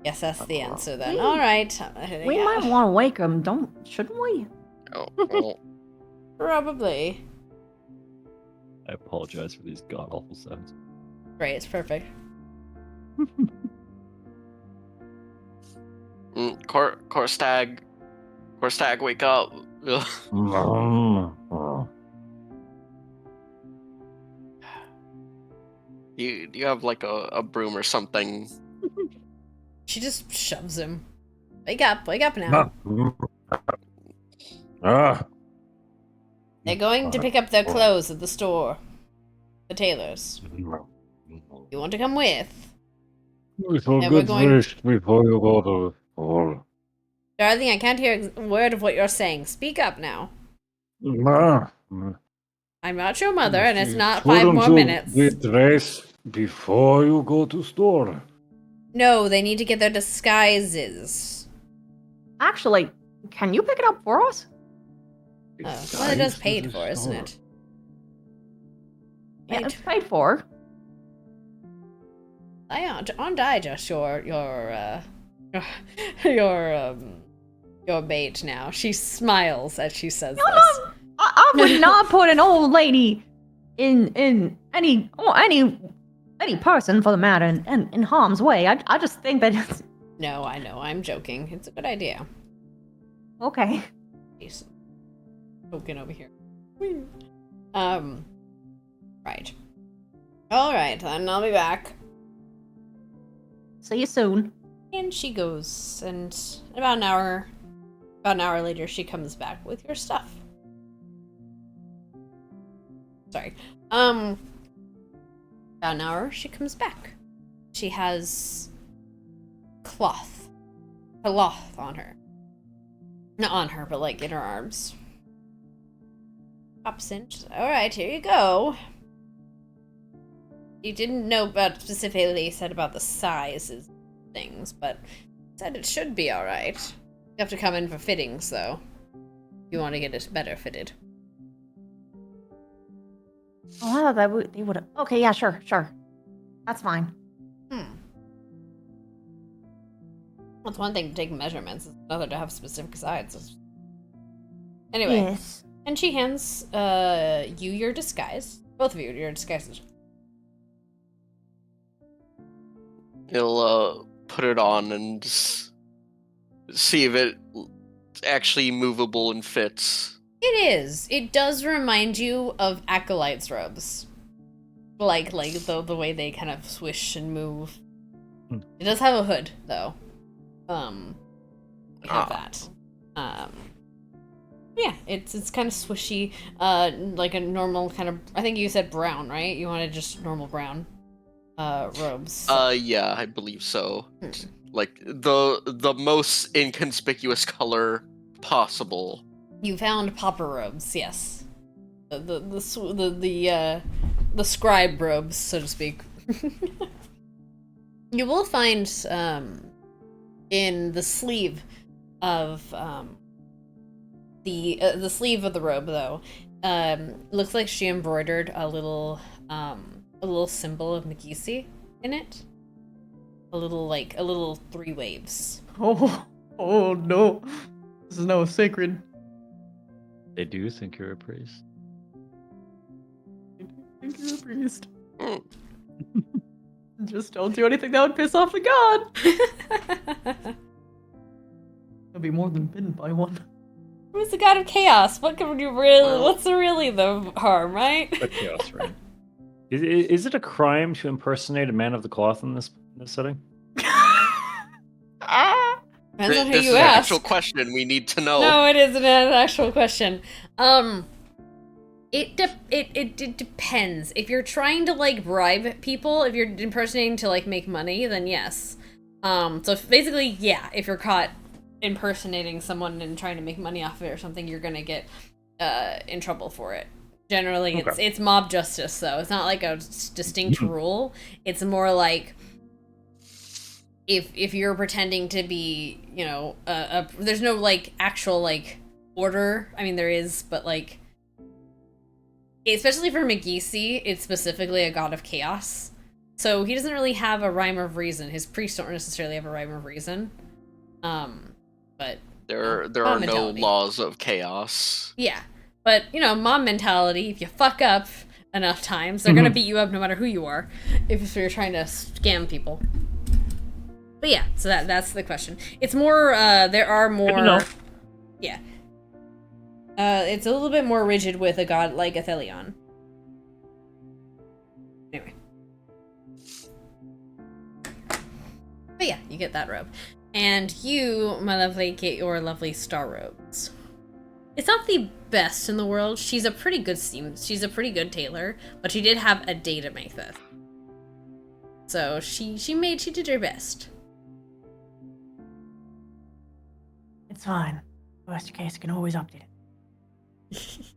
Guess that's the answer then. Alright. We might want to wake him, shouldn't we? Oh, well, Probably. I apologize for these god awful sounds. Great, it's perfect. Korstag, wake up. Ugh. Do you have like a broom or something? She just shoves him. Wake up now. They're going to pick up their clothes at the store. The tailors. You want to come with? We shall And we're get going- dressed before you go to school. Darling, I can't hear a word of what you're saying. Speak up now. I'm not your mother, and it's not 5 more minutes. Get dressed before you go to store. No, they need to get their disguises. Actually, can you pick it up for us? Well, it is paid for, isn't it? Yeah, it's paid for. Aren't I just your bait now? She smiles as she says this. I would not put an old lady in any person for the matter in harm's way. I just think that it's No, I know. I'm joking. It's a good idea. okay. He's poking over here. Right. All right, then I'll be back. See you soon. And she goes, and about an hour later, she comes back with your stuff. Sorry. About an hour, she comes back. She has cloth on her. Not on her, but like in her arms. Pops in. She's like, all right, here you go. You didn't know about specifically said about the sizes things, but said it should be all right. You have to come in for fittings, though. If you want to get it better fitted. Oh, I thought that they would have. Okay, yeah, sure. That's fine. It's one thing to take measurements, it's another to have specific sizes. Anyway, Yes. and she hands you your disguise. Both of you your disguises. He'll put it on and see if it's actually movable and fits. It is. It does remind you of acolytes' robes, like the way they kind of swish and move. It does have a hood though. We have that. Yeah, it's kind of swishy, like a normal kind of. I think you said brown, right? You wanted just normal brown, robes. Yeah, I believe so. Like the most inconspicuous color possible. You found pauper robes, yes. The scribe robes, so to speak. You will find in the sleeve of the sleeve of the robe, though, looks like she embroidered a little symbol of Magisi in it. A little 3 waves. Oh no. This is no sacred. They do think you're a priest. I think you're a priest. Just don't do anything that would piss off the god. I'll be more than bitten by one. Who's the god of chaos? What can you really? What's really the harm, right? The chaos, right? Is it a crime to impersonate a man of the cloth in this setting? Depends on who This you is an ask. actual question we need to know. No, it isn't an actual question. It depends. If you're trying to like bribe people, if you're impersonating to like make money, then yes. So basically, yeah, if you're caught impersonating someone and trying to make money off of it or something, you're gonna get in trouble for it. Generally, it's mob justice, though. It's not like a distinct rule. It's more like if you're pretending to be, you know, there's no like actual like order. I mean, there is, but like, especially for Magisi, it's specifically a god of chaos. So he doesn't really have a rhyme of reason. His priests don't necessarily have a rhyme of reason. But there are no laws of chaos. Yeah. But, you know, mom mentality, if you fuck up enough times, they're gonna beat you up no matter who you are, if you're trying to scam people. But yeah, so that's the question. It's more, there are more... Yeah. It's a little bit more rigid with a god like Athelion. Anyway. But yeah, you get that robe. And you, my lovely, get your lovely star robes. It's not the best in the world. She's a pretty good she's a pretty good tailor, but she did have a day to make this. So she did her best. It's fine. Worst case, you can always update it.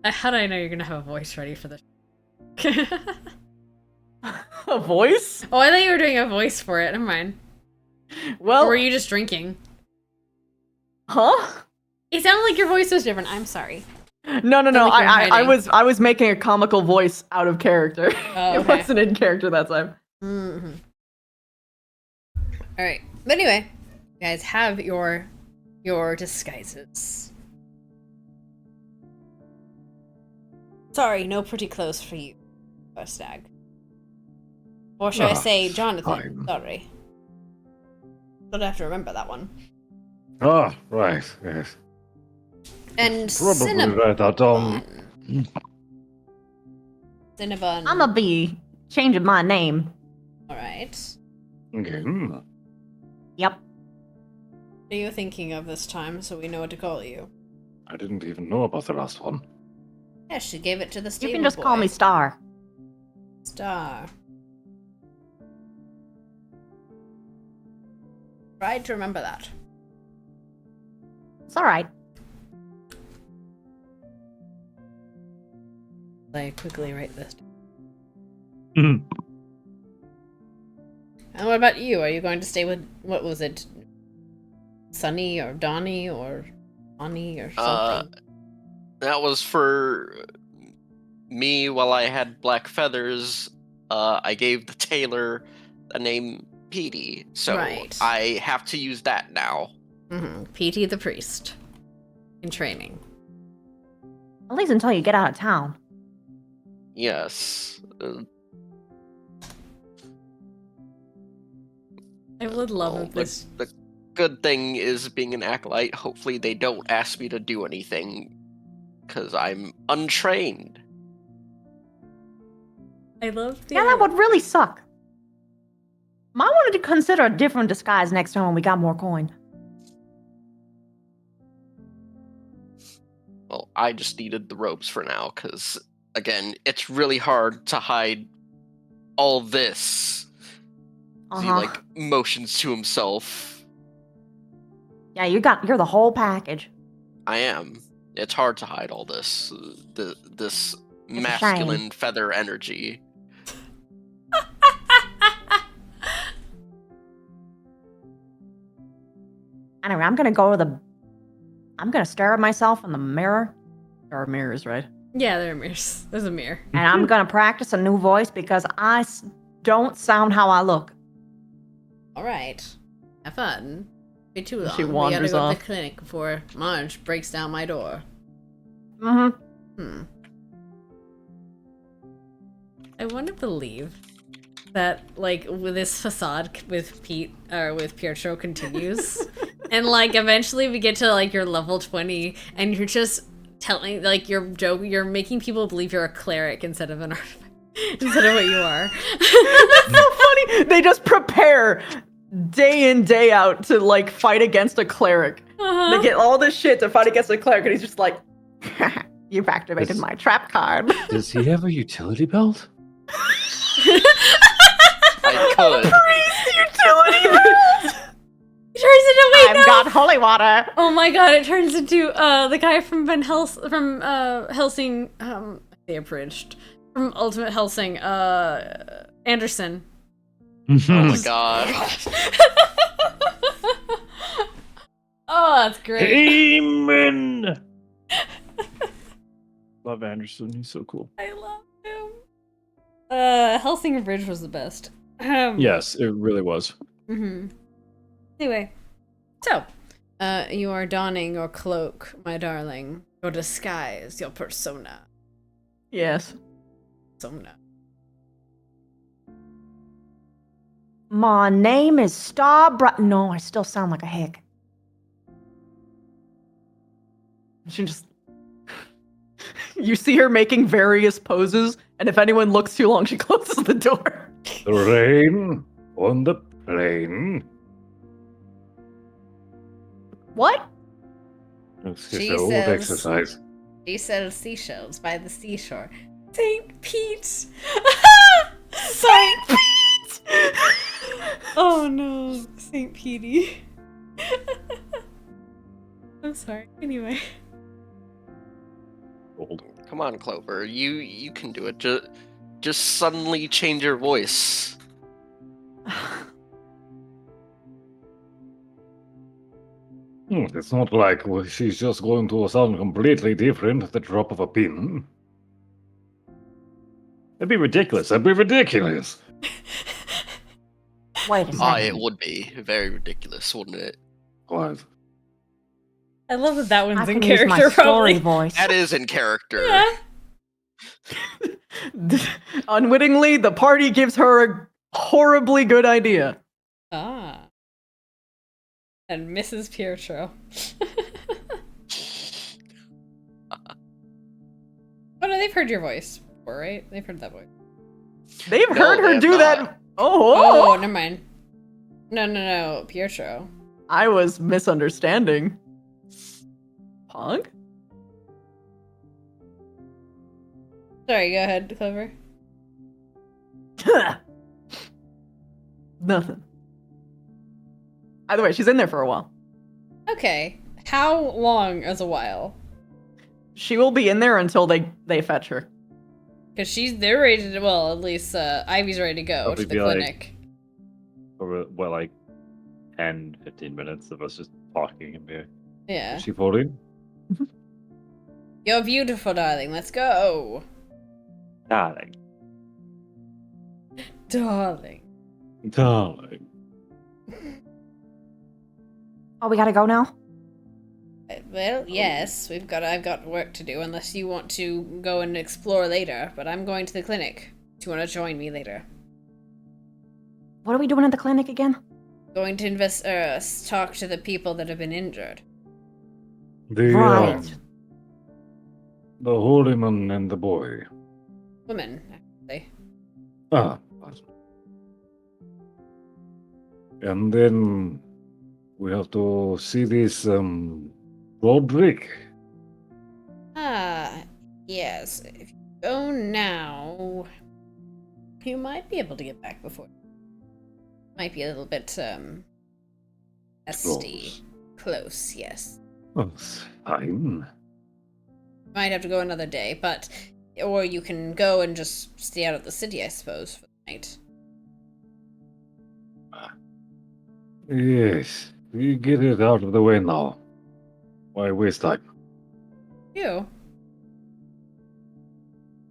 How do I know you're gonna have a voice ready for this? A voice? Oh, I thought you were doing a voice for it. Never mind. Well, Or were you just drinking? huh? It sounded like your voice was different. I'm sorry. No. like you're I was making a comical voice out of character. Oh, It okay. wasn't in character that time. Mm-hmm. All right. But anyway, you guys have your disguises. Sorry, no pretty clothes for you, Stag. Or should I say Jonathan? fine. Sorry. But I have to remember that one. Ah, right, yes. And Probably Cinnabon. right, Cinnabon. I'm gonna be changing my name. All right. Okay. Yep. What are you thinking of this time, so we know what to call you? I didn't even know about the last one. Yeah, she gave it to the You stable can just call boy. me Star. Star. Try to remember that. It's alright. I quickly write this. Mhm. And what about you? Are you going to stay with, what was it? Sunny or Donnie or Bonnie or something? That was for me while I had black feathers. I gave the tailor the name Petey, so Right. I have to use that now. Mm-hmm. Petey the priest. In training. At least until you get out of town. Yes. I would love Well, if this. the good thing is being an acolyte. Hopefully, they don't ask me to do anything because I'm untrained. I love the. Yeah, that would really suck. Might want to consider a different disguise next time when we got more coin. Well, I just needed the robes for now because, again, it's really hard to hide all this. He like motions to himself. Yeah, you're the whole package. I am. It's hard to hide all this. This a masculine shame. feather energy. Anyway, I'm gonna stare at myself in the mirror. There are mirrors, right? Yeah, there are mirrors. There's a mirror. And I'm gonna practice a new voice because don't sound how I look. All right. Have fun. Be too long. She We gotta wanders go to off. the clinic before Marge breaks down my door. Mm-hmm. I want to believe that, like, with this facade with Pietro continues, and like eventually we get to like your level 20, and you're just telling like you're making people believe you're a cleric instead of an artificer. Instead of what you are. That's so funny. They just prepare day in, day out to like fight against a cleric. They get all this shit to fight against a cleric, and he's just like, "You've activated my trap card." Does he have a utility belt? I could. Utility belt. It turns into wait, I've no! got holy water. Oh my god! It turns into the guy from Helsing. They abridged from Ultimate Helsing. Anderson. Oh my god. Oh, that's great. Amen. Love Anderson. He's so cool. I love him. Helsing Bridge was the best. Yes, it really was. Anyway, so, you are donning your cloak, my darling. Your disguise, your persona. Yes. Persona. My name is No, I still sound like a hick. She just. You see her making various poses, and if anyone looks too long, she closes the door. The rain on the plain. What? It's She just old says- exercise. She sells seashells by the seashore. St. Pete! Saint Pete! Oh no, St. Petey. I'm sorry. Anyway. Old. Come on, Clover. You can do it. Just suddenly change your voice. It's not like she's just going to sound completely different at the drop of a pin. That'd be ridiculous. That'd be ridiculous. Wait a second. It would be very ridiculous, wouldn't it? What? I love that that I one's in can use my character, story probably. voice. That is in character. Yeah. Unwittingly, the party gives her a horribly good idea. Ah. And Mrs. Pietro. Oh no, they've heard your voice before, right? They've heard that voice. They've No, heard they her have do not. that. Oh, never mind. No, Pietro. I was misunderstanding. Punk? Sorry, go ahead, Clover. Nothing. Either way, she's in there for a while. Okay. How long is a while? She will be in there until they fetch her. Because they're ready to, well, at least Ivy's ready to go Probably to the be like- clinic. Or well, like 10, 15 minutes of us just talking and being. Yeah. Is she falling? You're beautiful, darling. Let's go. Darling. Darling. Darling. Oh, we gotta go now? Well, yes, I've got work to do unless you want to go and explore later, but I'm going to the clinic. Do you want to join me later? What are we doing at the clinic again? going to talk to the people that have been injured. Right. The holy man and the boy. Women, actually. Ah. And then we have to see this Roderick. Yes. If you go now, you might be able to get back before. Might be a little bit, testy. Close, yes. That's fine. Might have to go another day, but... Or you can go and just stay out of the city, I suppose, for the night. Yes, we get it out of the way now. Why waste time? You.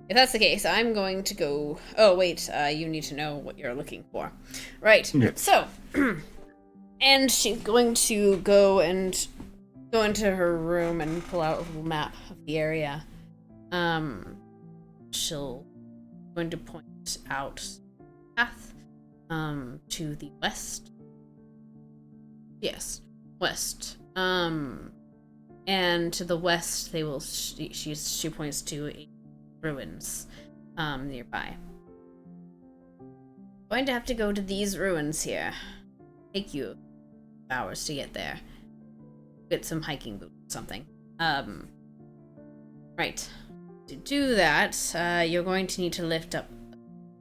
If that's the case, I'm going to go... Oh, wait, you need to know what you're looking for. Right, Yeah. so... and she's going to go into her room and pull out a little map of the area. She'll going to point out path to the west. Yes, west. And to the west they will she points to ruins nearby. Going to have to go to these ruins here. Take you hours to get there. Get some hiking boots or something. Right. To do that, you're going to need to lift up a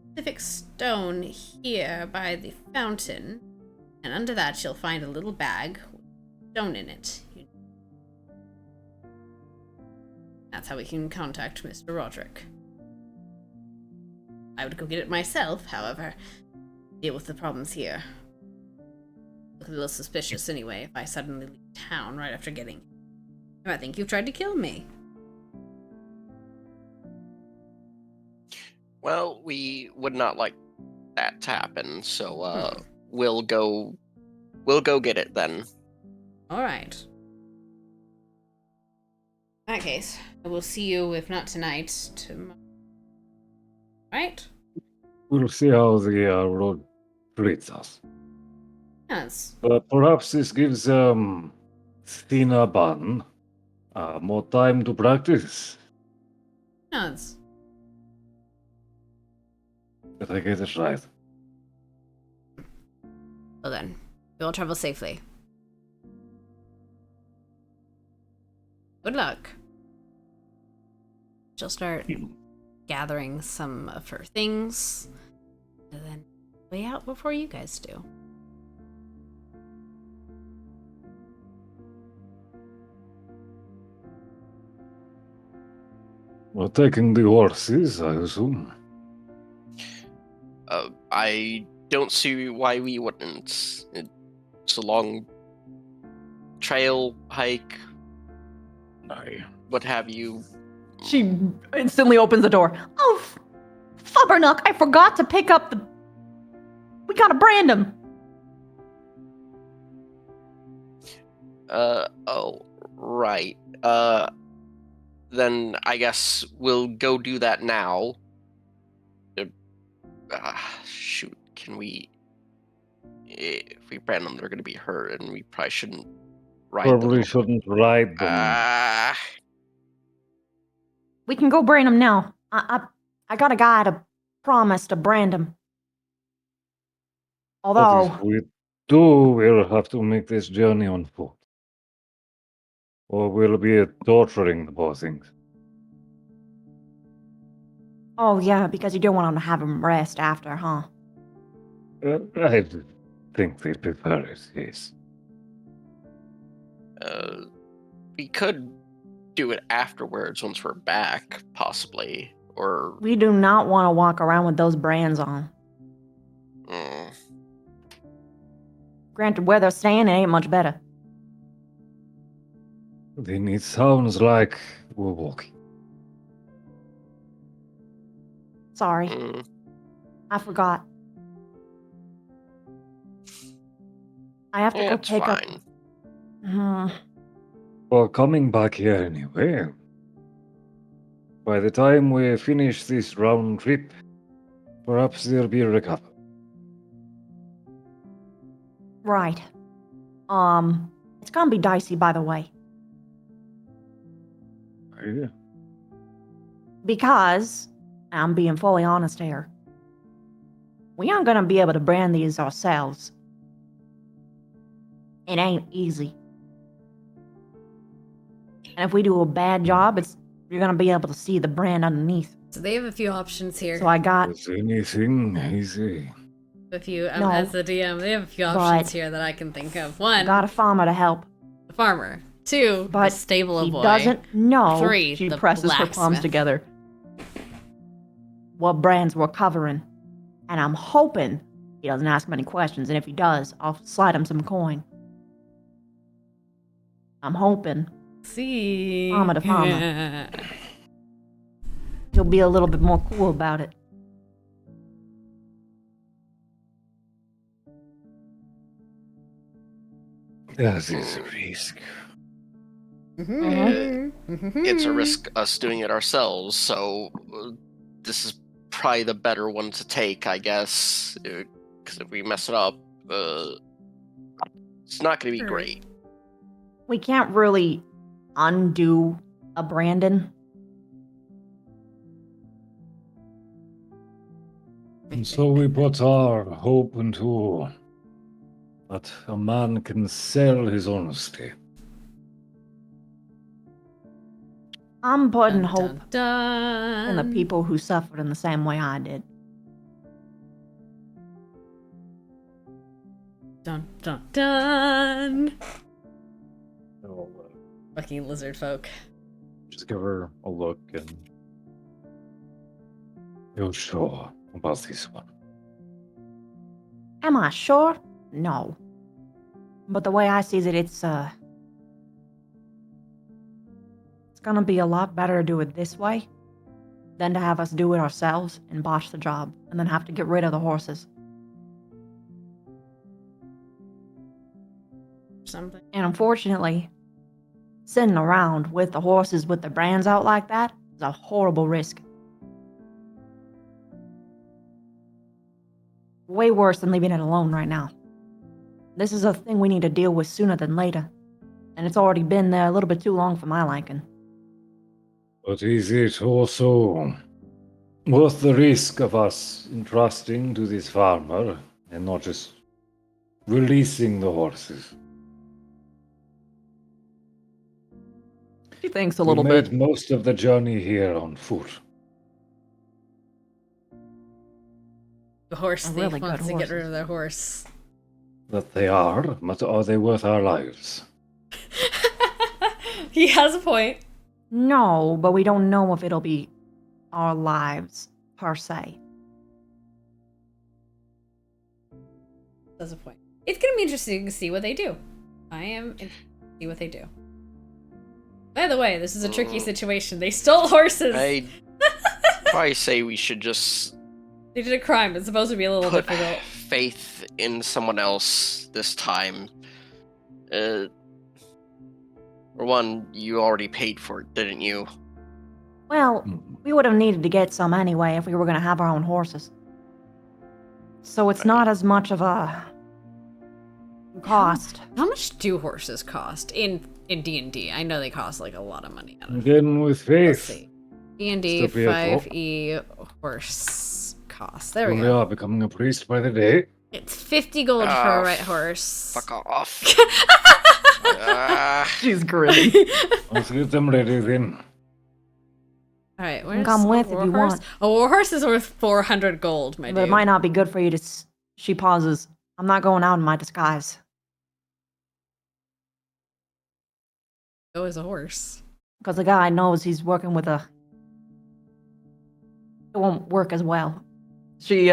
specific stone here by the fountain, and under that you'll find a little bag with a stone in it. That's how we can contact Mr. Roderick. I would go get it myself, however, deal with the problems here. Look a little suspicious anyway if I suddenly leave town right after getting... I might think you've tried to kill me. Well, we would not like that to happen, so we'll go get it then. All right. In that case, I will see you, if not tonight, tomorrow. Right? We'll see how the road treats us. Yes. But perhaps this gives Stina Ban more time to practice. Yes. If I get it right. Well then, you all travel safely. Good luck. She'll start gathering some of her things, and then way out before you guys do. We're taking the horses, I assume. I don't see why we wouldn't. It's a long trail, hike, what have you. She instantly opens the door. Oh, Flubbernuck, I forgot to pick up the... We gotta brand him. Oh, right. Then I guess we'll go do that now. Shoot, can we... If we brand them, they're going to be hurt, and we probably shouldn't ride Probably them. shouldn't ride them. We can go brand him now. I got a guy to promise to brand him. But Although, if we do, we'll have to make this journey on foot. Or we'll be torturing the poor things. oh yeah, because you don't want to have him rest after, huh? I think they prefer it, yes. We could do it afterwards once we're back, possibly. Or... We do not want to walk around with those brands on. Granted, where they're staying, it ain't much better. Then it sounds like we're walking. Sorry, Mm. I forgot. I have to go It's pick fine. up... Well, coming back here anyway. By the time we finish this round trip, perhaps there'll be a recovery. Right. It's gonna be dicey, by the way. Yeah. Because, I'm being fully honest here, we aren't gonna be able to brand these ourselves. It ain't easy. And if we do a bad job, you're gonna be able to see the brand underneath. So they have a few options here. So I got Is anything easy? A few, No, as the DM, they have a few but options here that I can think of. One, got a farmer to help. the farmer. Two, But the stable he boy. doesn't know. Three, She the presses her palms blacksmith. together. What brands we're covering. And I'm hoping he doesn't ask many questions, and if he does, I'll slide him some coin. I'm hoping See. Farmer to farmer. he'll be a little bit more cool about it. That is a risk. It's a risk us doing it ourselves, so this is probably the better one to take, I guess. Because if we mess it up, it's not going to be great. We can't really undo a Brandon. And so we put our hope into that a man can sell his honesty. I'm putting Dun, hope dun, in the dun. people who suffered in the same way I did. Dun dun dun. I'll Fucking lizard folk. just give her a look and You're sure about this one? Am I sure? No. But the way I see it, it's gonna be a lot better to do it this way than to have us do it ourselves and botch the job and then have to get rid of the horses. Something. And unfortunately, sitting around with the horses with the brands out like that is a horrible risk. Way worse than leaving it alone right now. This is a thing we need to deal with sooner than later. And it's already been there a little bit too long for my liking. But is it also worth the risk of us entrusting to this farmer and not just releasing the horses? She thinks a little we made bit. most of the journey here on foot. The horse A thief really good wants to get rid horses. of their horse. That they are, but are they worth our lives? He has a point. No, but we don't know if it'll be our lives, per se. That's a point. It's gonna be interesting to see what they do. I am interested to see what they do. By the way, this is a tricky situation. They stole horses. I'd probably say we should just They did a crime. It's supposed to be a little put difficult. faith in someone else this time. For one, you already paid for it, didn't you? Well, we would have needed to get some anyway if we were going to have our own horses. So it's not as much of a cost. How much do horses cost in D&D? I know they cost like a lot of money. I don't know. Again with Let's faith. see. D&D Still be a 5e horse cost. There we We go. are becoming a priest by the day. It's 50 gold for Ah, a right horse. Fuck off. Ah, She's grinning. Let's get them ready then. All right, where's come a with if you warhorse? want. A warhorse is worth 400 gold, my But it dude. might not be good for you to. She pauses. I'm not going out in my disguise. Go as a horse. Because the guy knows he's working with a. It won't work as well. She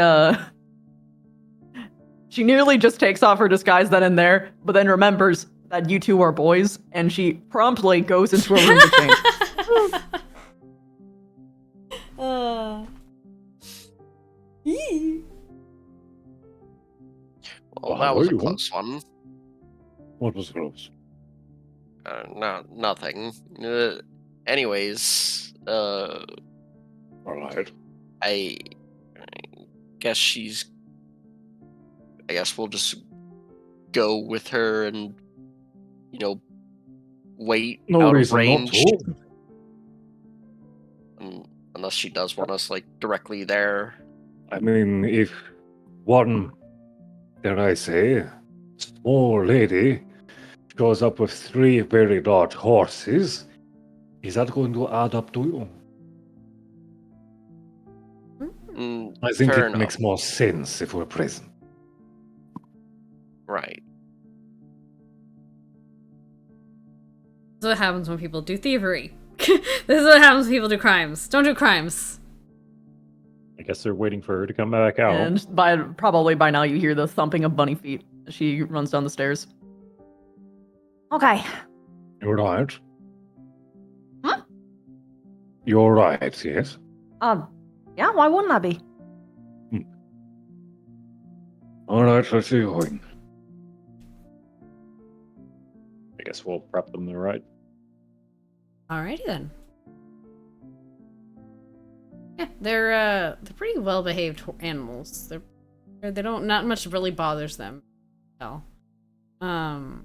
nearly just takes off her disguise then and there, but then remembers that you two are boys, and she promptly goes into a room to change. well, How that was are a you? close one. What was close? No, nothing. Anyways, All right. I guess she's. I guess we'll just go with her and, wait No out of reason not range? to. Unless she does want us, directly there. I mean, if one, dare I say, small lady shows up with 3 very large horses, is that going to add up to you? I think Fair it enough. makes more sense if we're present. Right. This is what happens when people do thievery. This is what happens when people do crimes. Don't do crimes. I guess they're waiting for her to come back out. And probably by now you hear the thumping of bunny feet as she runs down the stairs. Okay. You're right. Huh? You're right, yes. Yeah, why wouldn't I be? All right, let's see going. I guess we'll prep them the right. Alrighty then. Yeah, they're pretty well behaved animals. They don't, not much really bothers them. So, and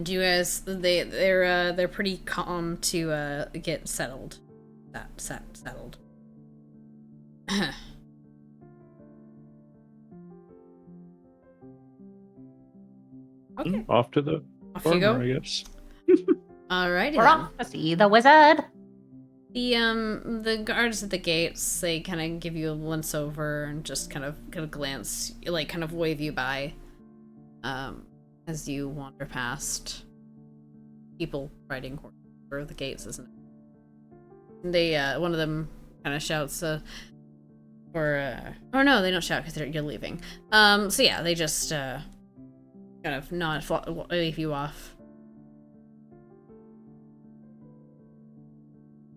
you guys, they're pretty calm to get settled. Settled. Okay. Off to the Off you go. farmer, I guess. Alrighty We're then. off to see the wizard. The guards at the gates, they kind of give you a once over and just kind of glance, kind of wave you by, as you wander past people riding horses over the gates, isn't it? And they, one of them kind of shouts, or no, they don't shout because you're leaving. So yeah, they just, kind of nod, wave you off.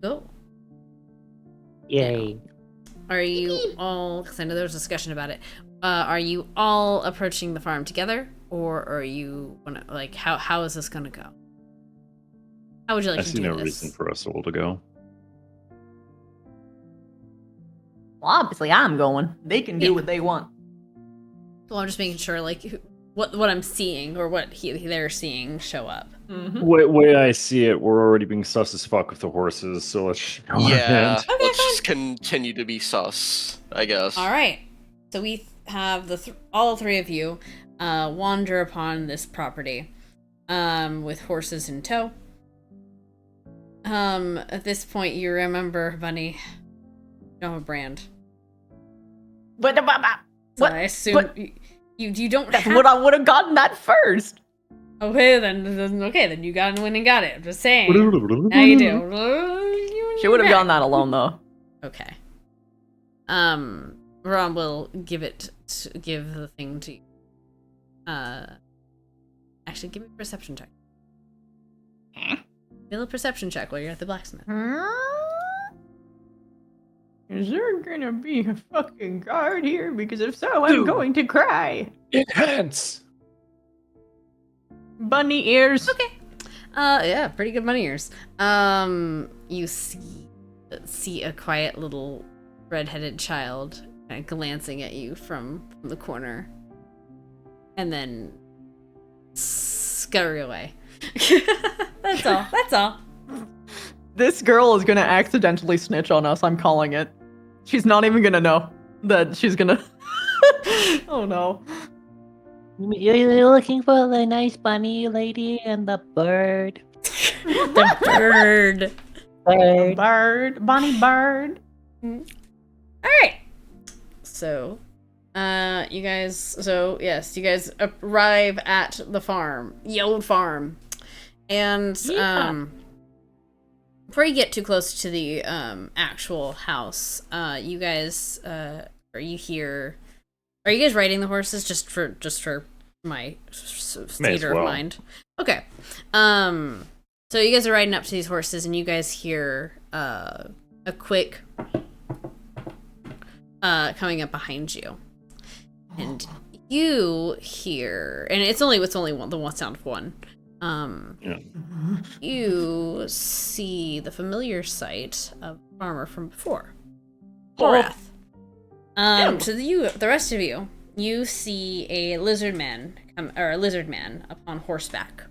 Go. Yay. Are you all, because I know there was discussion about it, are you all approaching the farm together, or are you, how is this gonna go? How would you like I to see do no this? reason for us all to go. Well, obviously I'm going. They can do Yeah. what they want. Well, I'm just making sure, what I'm seeing, or what they're seeing show up. Mm-hmm. Way I see it, we're already being sus as fuck with the horses, so let's go Yeah. ahead. Okay, Let's just continue to be sus, I guess. Alright, so we have all three of you wander upon this property with horses in tow. At this point, you remember, Bunny, you don't have a brand. But So what? I assume But- you don't That's have... what I would have gotten that first. Okay, then you got went and got it. I'm just saying. Now you do. She would have gotten that alone though. Okay. Ron will give the thing to you. Actually, give me a perception check. Give a perception check while you're at the blacksmith. Is there gonna be a fucking guard here? Because if so, I'm going to cry. Enhance! Bunny ears. Okay. Yeah, pretty good money ears. You see a quiet little red-headed child kind of glancing at you from the corner, and then scurry away. That's all. That's all. This girl is gonna accidentally snitch on us. I'm calling it. She's not even gonna know that she's gonna. Oh no. You're looking for the nice bunny lady and the bird. The bird. Bird. Bird. Bunny bird. All right. So, you guys arrive at the farm, the old farm, and before you get too close to the actual house, you guys are you guys riding the horses just for my theater of mind? Okay. So you guys are riding up to these horses, and you guys hear a quick coming up behind you, and you hear, and it's only the one sound of one. You see the familiar sight of the farmer from before, Horath. To the rest of you, you see a lizard man upon horseback.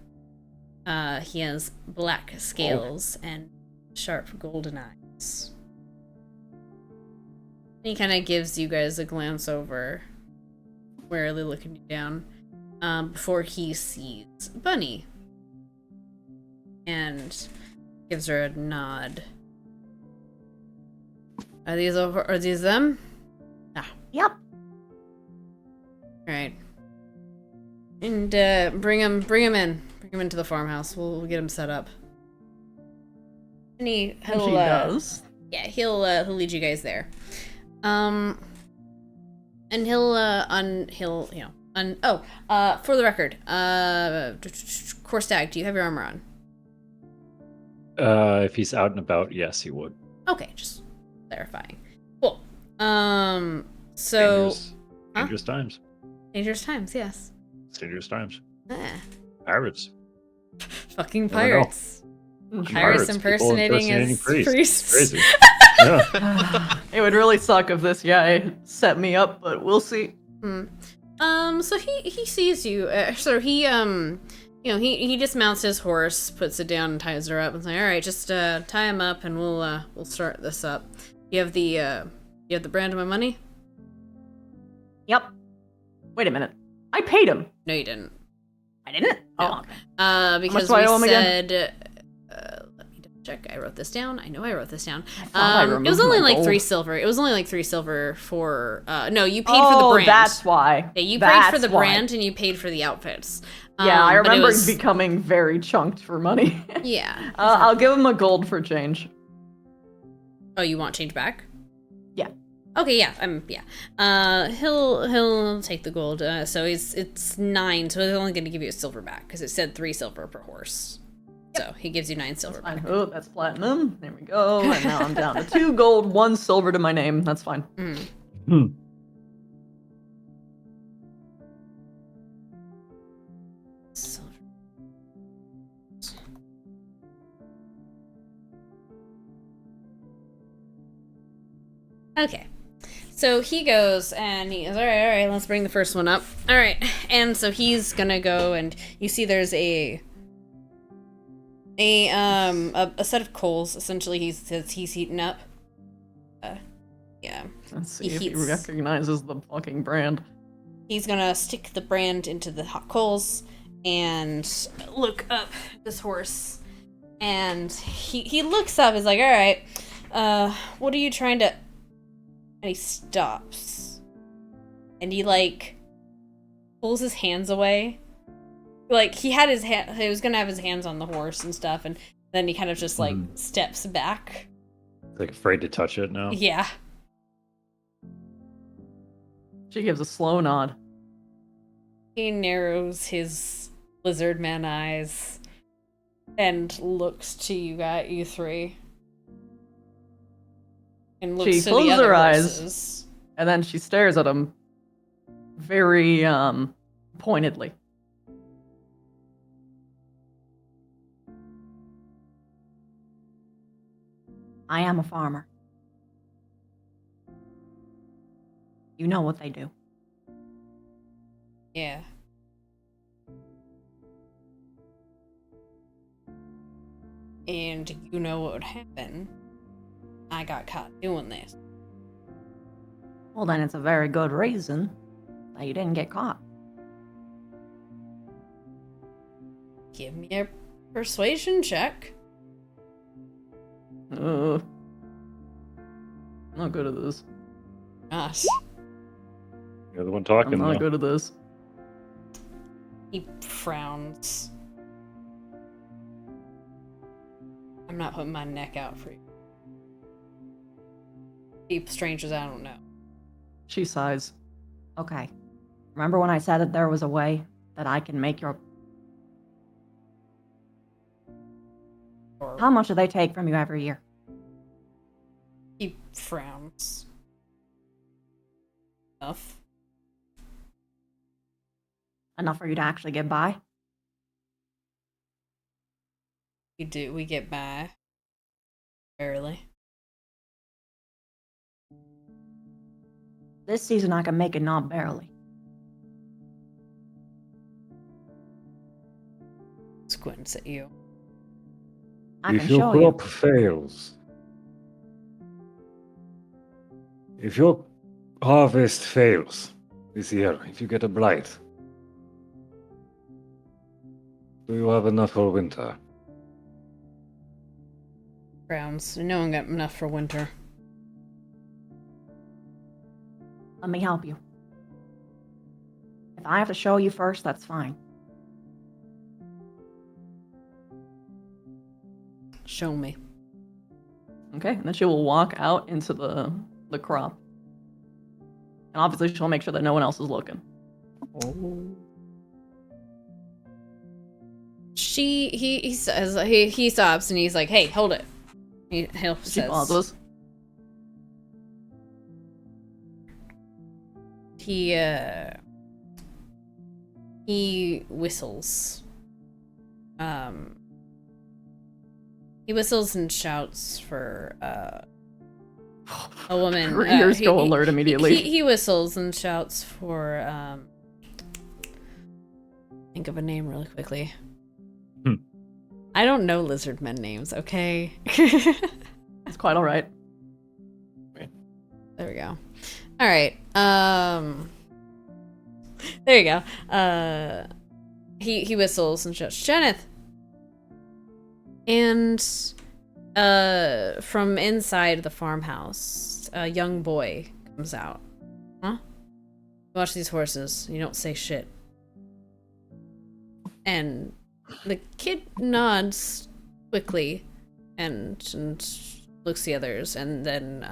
He has black scales and sharp golden eyes. He kind of gives you guys a glance over, warily looking you down, before he sees Bunny. And gives her a nod. Are these them? Ah. Yep. Alright. And bring him in. Bring him into the farmhouse. We'll get him set up. And She does. Yeah, he'll lead you guys there. And he'll for the record, Korstag, do you have your armor on? If he's out and about, yes, he would. Okay, just clarifying. Cool. So Dangerous times. Dangerous times, yes. It's dangerous times. Ah. Pirates. Fucking Never know. pirates. Pirates impersonating as priests. Crazy. Yeah. It would really suck if this guy set me up, but we'll see. So he sees you. He dismounts his horse, puts it down, and ties her up, and says, "All right, just tie him up, and we'll start this up. You have the brand of my money?" Yep. Wait a minute. I paid him. No, you didn't. I didn't? No. Oh. Because do I we owe him again? said. Let me double check. I wrote this down. I know I wrote this down. I It was removed only my like gold. 3 silver. It was only like 3 silver for. No, you paid for the brand. That's why. Yeah, you paid That's for the why. brand and you paid for the outfits. Yeah, I but it remember was- becoming very chunked for money. Yeah. I'll give him a gold for change. Oh, you want change back? Yeah. Okay, yeah. He'll take the gold. So it's 9. So he's only going to give you a silver back because it said 3 silver per horse. So he gives you 9 silver back. Oh, that's platinum. There we go. And now I'm down to 2 gold, 1 silver to my name. That's fine. Silver. Okay. So he goes and he goes, all right, let's bring the first one up. All right. And so he's gonna go and you see there's a set of coals. Essentially, he's heating up. Yeah. Let's see He if he heats. recognizes the fucking brand. He's gonna stick the brand into the hot coals and look up this horse. And he looks up. He's like, all right, what are you trying to? And he stops. And he like pulls his hands away. Like he had he was gonna have his hands on the horse and stuff, and then he kind of just like steps back. Like afraid to touch it now. Yeah. She gives a slow nod. He narrows his lizard man eyes and looks to you 3. And looks She to closes the other her eyes. horses. And then she stares at him very pointedly. I am a farmer. You know what they do. Yeah. And you know what would happen. I got caught doing this. Well, then it's a very good reason that you didn't get caught. Give me a persuasion check. I'm not good at this. Gosh. You're the one I'm talking. not though. good at this. He frowns. I'm not putting my neck out for you. Deep strangers I don't know. She sighs. Okay. Remember when I said that there was a way that I can make your... Or How much do they take from you every year? he frowns. Enough. Enough for you to actually get by? We get by. Barely. This season I can make it not barely. squints at you. I can If your show you. crop fails, if your harvest fails this year, if you get a blight, do you have enough for winter? Browns. No one got enough for winter. Let me help you. If I have to show you first, that's fine. Show me. Okay, and then she will walk out into the crop. And obviously she'll make sure that no one else is looking. He says he stops and he's like, "Hey, hold it." He She says pauses. he whistles. He whistles and shouts for a woman. Her ears go alert immediately. He whistles and shouts for think of a name really quickly. I don't know lizard men names, okay? It's quite alright. There we go. Alright. There you go. He whistles and shouts, "Jeneth!" And from inside the farmhouse, a young boy comes out. Huh? Watch these horses. You don't say shit. And the kid nods quickly and looks the others, and then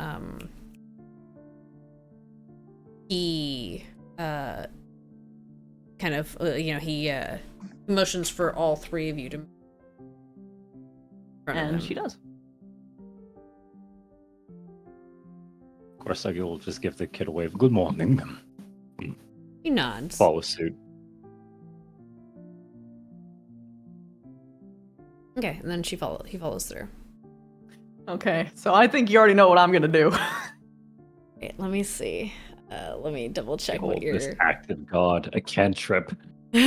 he kind of he motions for all three of you to. And she does. Of course, I will just give the kid a wave. Good morning. He nods. Follow suit. Okay, and then he follows through. Okay, so I think you already know what I'm gonna do. Wait, let me see. Let me double check Behold what you're. this active god, a cantrip. Oh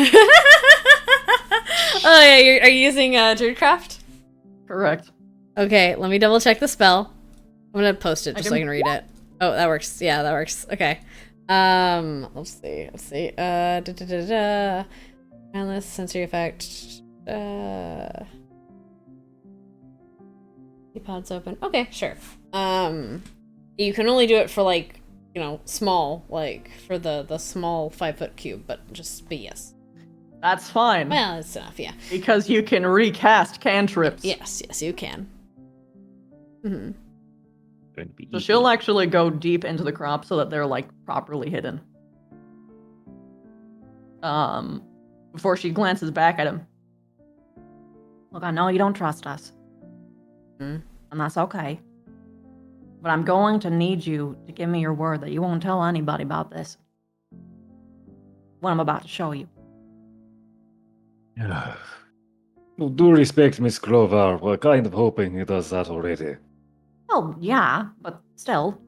yeah, are you using Druidcraft? Correct. Okay, let me double check the spell. I'm gonna post it just so I can- can read it. Oh, that works. Yeah, that works. Okay. Let's see. Endless sensory effect. The pod's open. Okay, sure. You can only do it for like, small, like for the small 5-foot cube, but yes. That's fine. Well, it's enough, yeah. Because you can recast cantrips. Yes, you can. Mm-hmm. Going to be So easy. she'll actually go deep into the crop so that they're like properly hidden. Before she glances back at him. Look, I know you don't trust us. Hmm? And that's okay. But I'm going to need you to give me your word that you won't tell anybody about this. What I'm about to show you. Well, do respect, Miss Clover. We're kind of hoping he does that already. Oh, yeah, but still.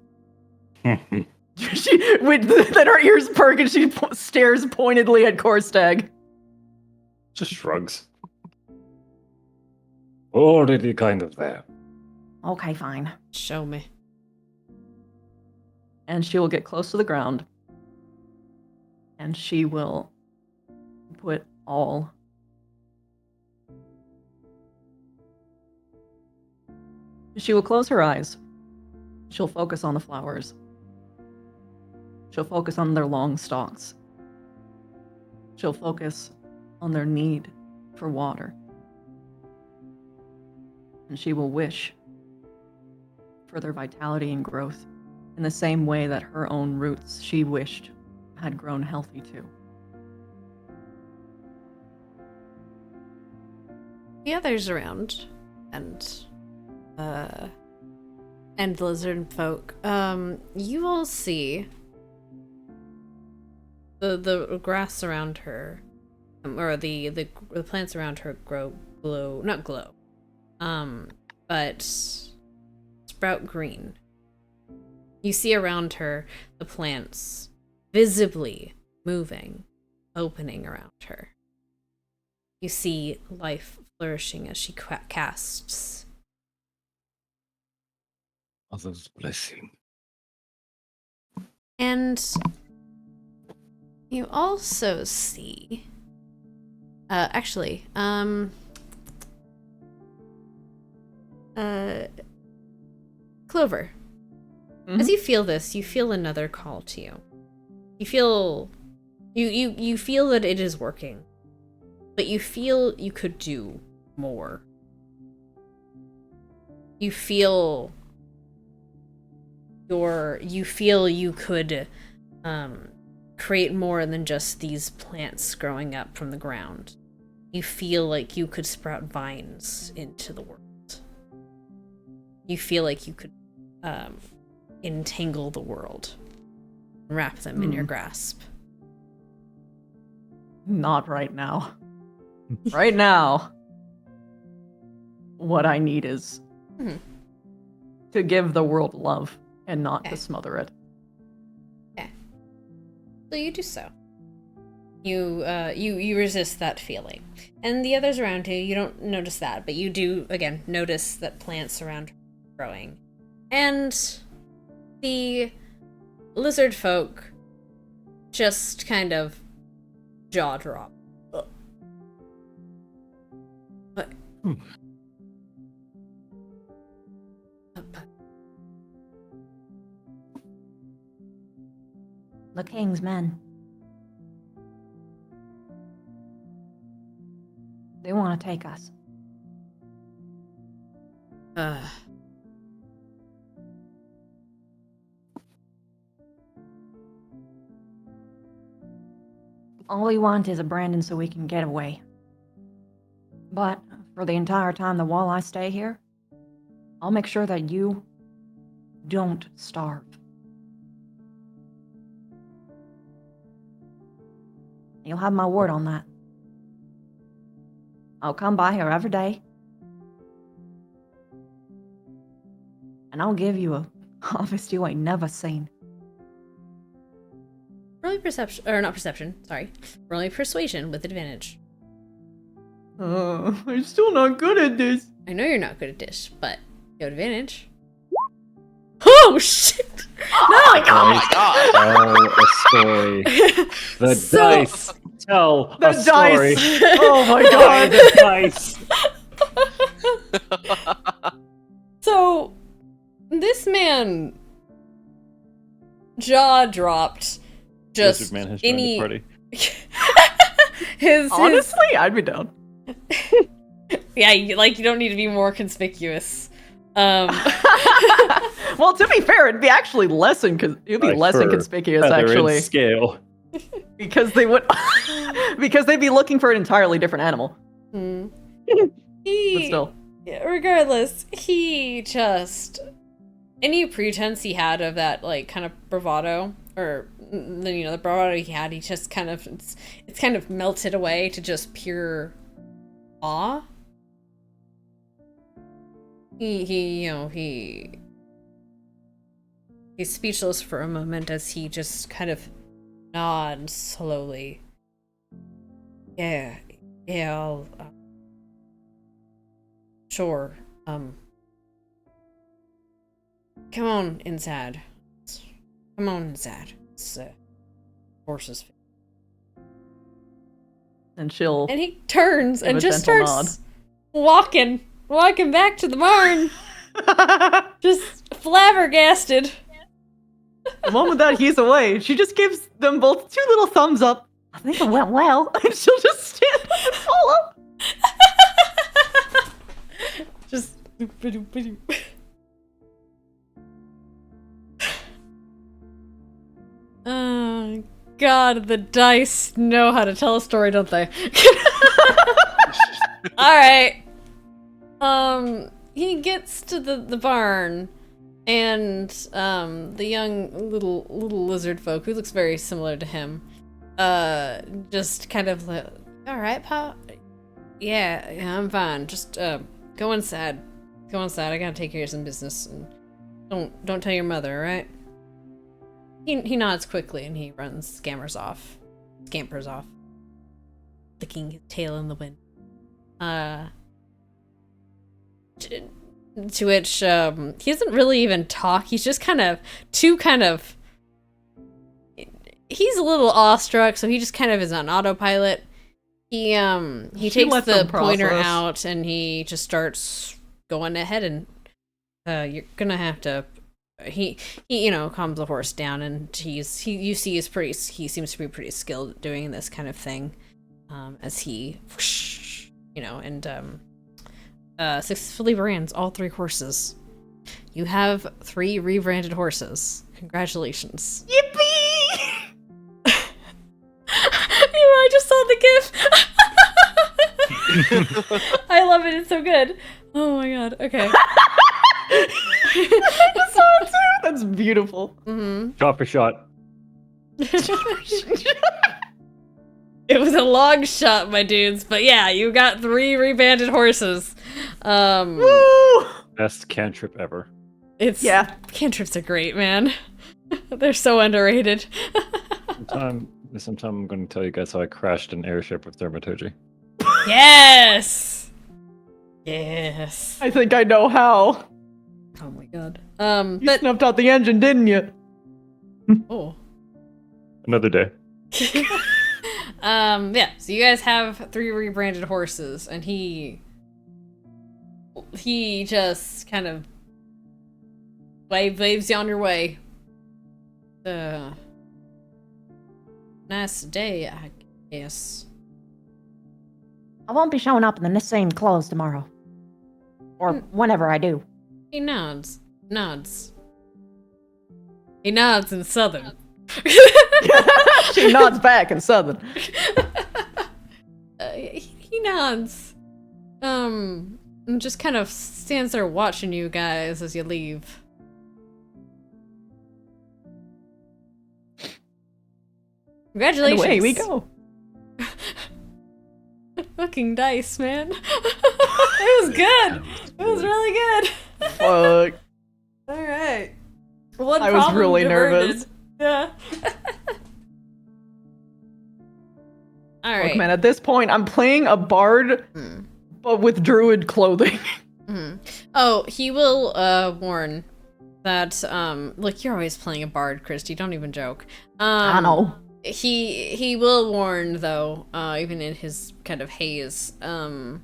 Then her ears perk and she stares pointedly at Korstag. Just shrugs. Already kind of there. Okay, fine. Show me. And she will get close to the ground. And she will put all. She will close her eyes. She'll focus on the flowers. She'll focus on their long stalks. She'll focus on their need for water. And she will wish for their vitality and growth in the same way that her own roots, she wished, had grown healthy too. The others around, and lizard folk, you all see the grass around her, or the plants around her not glow, but sprout green. You see around her the plants visibly moving, opening around her. you see life flourishing as she casts. Mother's blessing. And you also see, Clover. Mhm. As you feel this, you feel another call to you. You feel, you feel that it is working, but you feel you could do more. You feel you could create more than just these plants growing up from the ground. You feel like you could sprout vines into the world. You feel like you could entangle the world, wrap them in your grasp. Not right now. Right now, what I need is to give the world love and not to smother it. Okay. So you do so. You resist that feeling. And the others around you don't notice that, but you do, again, notice that plants around her are growing. And the lizard folk just kind of jaw drop. But The king's men. They want to take us. All we want is a Brandon so we can get away. But for the entire time the walleye stay here, I'll make sure that you don't starve. You'll have my word on that. I'll come by here every day. And I'll give you a harvest you ain't never seen. Roll perception, or not perception, sorry. Roll persuasion with advantage. I'm still not good at this. I know you're not good at this, but you have advantage. Oh shit! Oh my god! Tell a story. The dice tell The a story. dice! Oh my god! The dice. So, this man jaw dropped. Just Lizard man has joined the party. his Honestly, I'd be down. yeah, you don't need to be more conspicuous. Well, to be fair, it'd be actually less inconspicuous actually, Scale. because they would because they'd be looking for an entirely different animal. But still, Yeah, regardless, he just any pretense he had of that kind of bravado, or the bravado he had, he just kind of it's kind of melted away to just pure awe. He's speechless for a moment as he just kind of nods slowly. Yeah, I'll sure. Come on inside. Come on inside. It's horse's feet. and she'll. And he turns Give and a just gentle starts walking back to the barn, just flabbergasted. The moment that he's away, she just gives them both 2 little thumbs up. I think it went well. And she'll just stand and follow. Just. Oh, God, the dice know how to tell a story, don't they? Alright. He gets to the barn, and the young little lizard folk, who looks very similar to him, just kind of like, alright, pal? Yeah, I'm fine. Just go inside. Go inside. I gotta take care of some business, and don't tell your mother, alright? He nods quickly and he scampers off, licking his tail in the wind. To which he doesn't really even talk. He's just he's a little awestruck, so he just kind of is on autopilot. He takes the pointer out and he just starts going ahead, and you're gonna have to. He calms the horse down, and he seems to be pretty skilled at doing this kind of thing, as he, successfully brands all 3 horses. You have 3 rebranded horses. Congratulations. Yippee! I just saw the GIF. I love it. It's so good. Oh my god. Okay. I saw it too. That's beautiful. Mm-hmm. Shot for shot. It was a long shot, my dudes, but yeah, you got 3 rebanded horses. Woo! Best cantrip ever. Cantrips are great, man. They're so underrated. Sometime I'm going to tell you guys how I crashed an airship with thaumaturgy. Yes. Yes. I think I know how. Oh my god. You snuffed out the engine, didn't you? Oh. Another day. Yeah, so you guys have 3 rebranded horses, and he just kind of waves you on your way. Nice day, I guess. I won't be showing up in the same clothes tomorrow. Or whenever I do. He nods. He nods in Southern. She nods back in Southern. He nods. And just kind of stands there watching you guys as you leave. Congratulations. And away we go. Fucking dice, man. It was good. It was really good. Fuck. Alright. I was really nervous. Yeah. Alright. Look, man, at this point, I'm playing a bard, but with druid clothing. Oh, he will warn that, look, you're always playing a bard, Christy, don't even joke. I know. He will warn, though, even in his kind of haze, not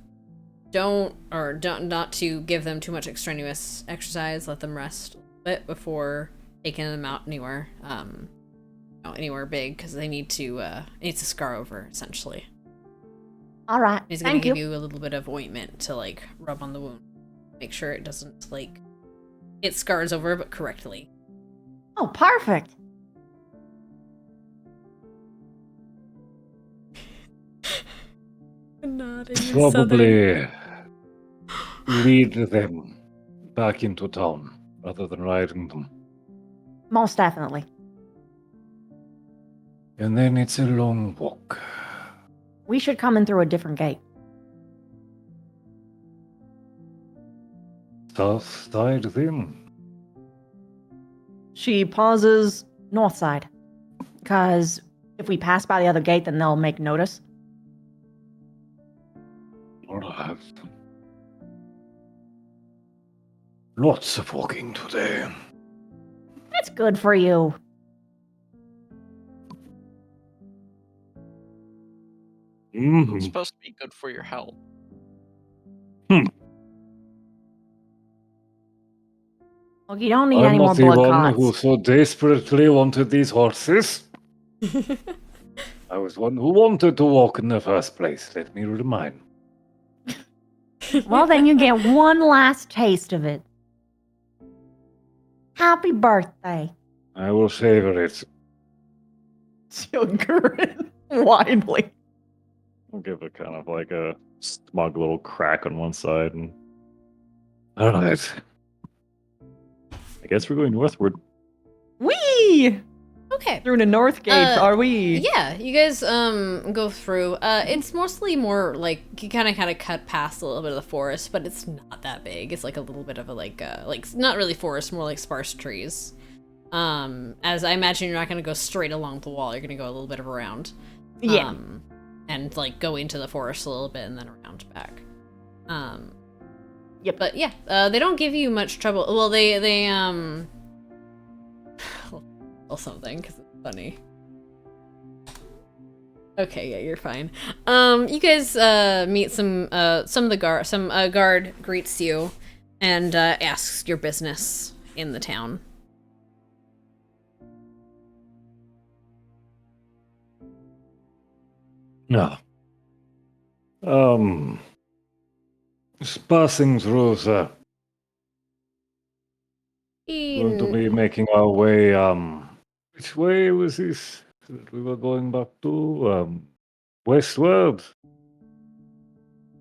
to give them too much extraneous exercise, let them rest a bit before taking them out anywhere, anywhere big, because they need to scar over, essentially. All right, He's gonna give you a little bit of ointment to, like, rub on the wound. Make sure it doesn't, like, it scars over, but correctly. Oh, perfect. Probably lead them back into town rather than riding them. Most definitely. And then it's a long walk. We should come in through a different gate. South side then. She pauses. North side. Because if we pass by the other gate, then they'll make notice. Alright. Lots of walking today. That's good for you. Mm-hmm. It's supposed to be good for your health. Look, you don't need I'm any more not the blood one clots. who so desperately wanted these horses. I was one who wanted to walk in the first place, let me remind. Well, then you get one last taste of it. Happy birthday. I will savor it. She'll grin widely. I'll give it kind of like a smug little crack on one side, and Alright. I guess we're going northward. Whee! Okay. Through the north gate, are we? Yeah, you guys go through. It's mostly more like you kind of cut past a little bit of the forest, but it's not that big. It's like a little bit of a like not really forest, more like sparse trees. As I imagine you're not going to go straight along the wall. You're going to go a little bit around. Yeah. and like go into the forest a little bit and then around back. Yep. But yeah, they don't give you much trouble. Well, they well, something because it's funny. Okay, yeah, you're fine. You guys meet some of the guard. Some guard greets you and asks your business in the town. No. Just passing through, sir. Going to be making our way, which way was this that we were going back to? Westward?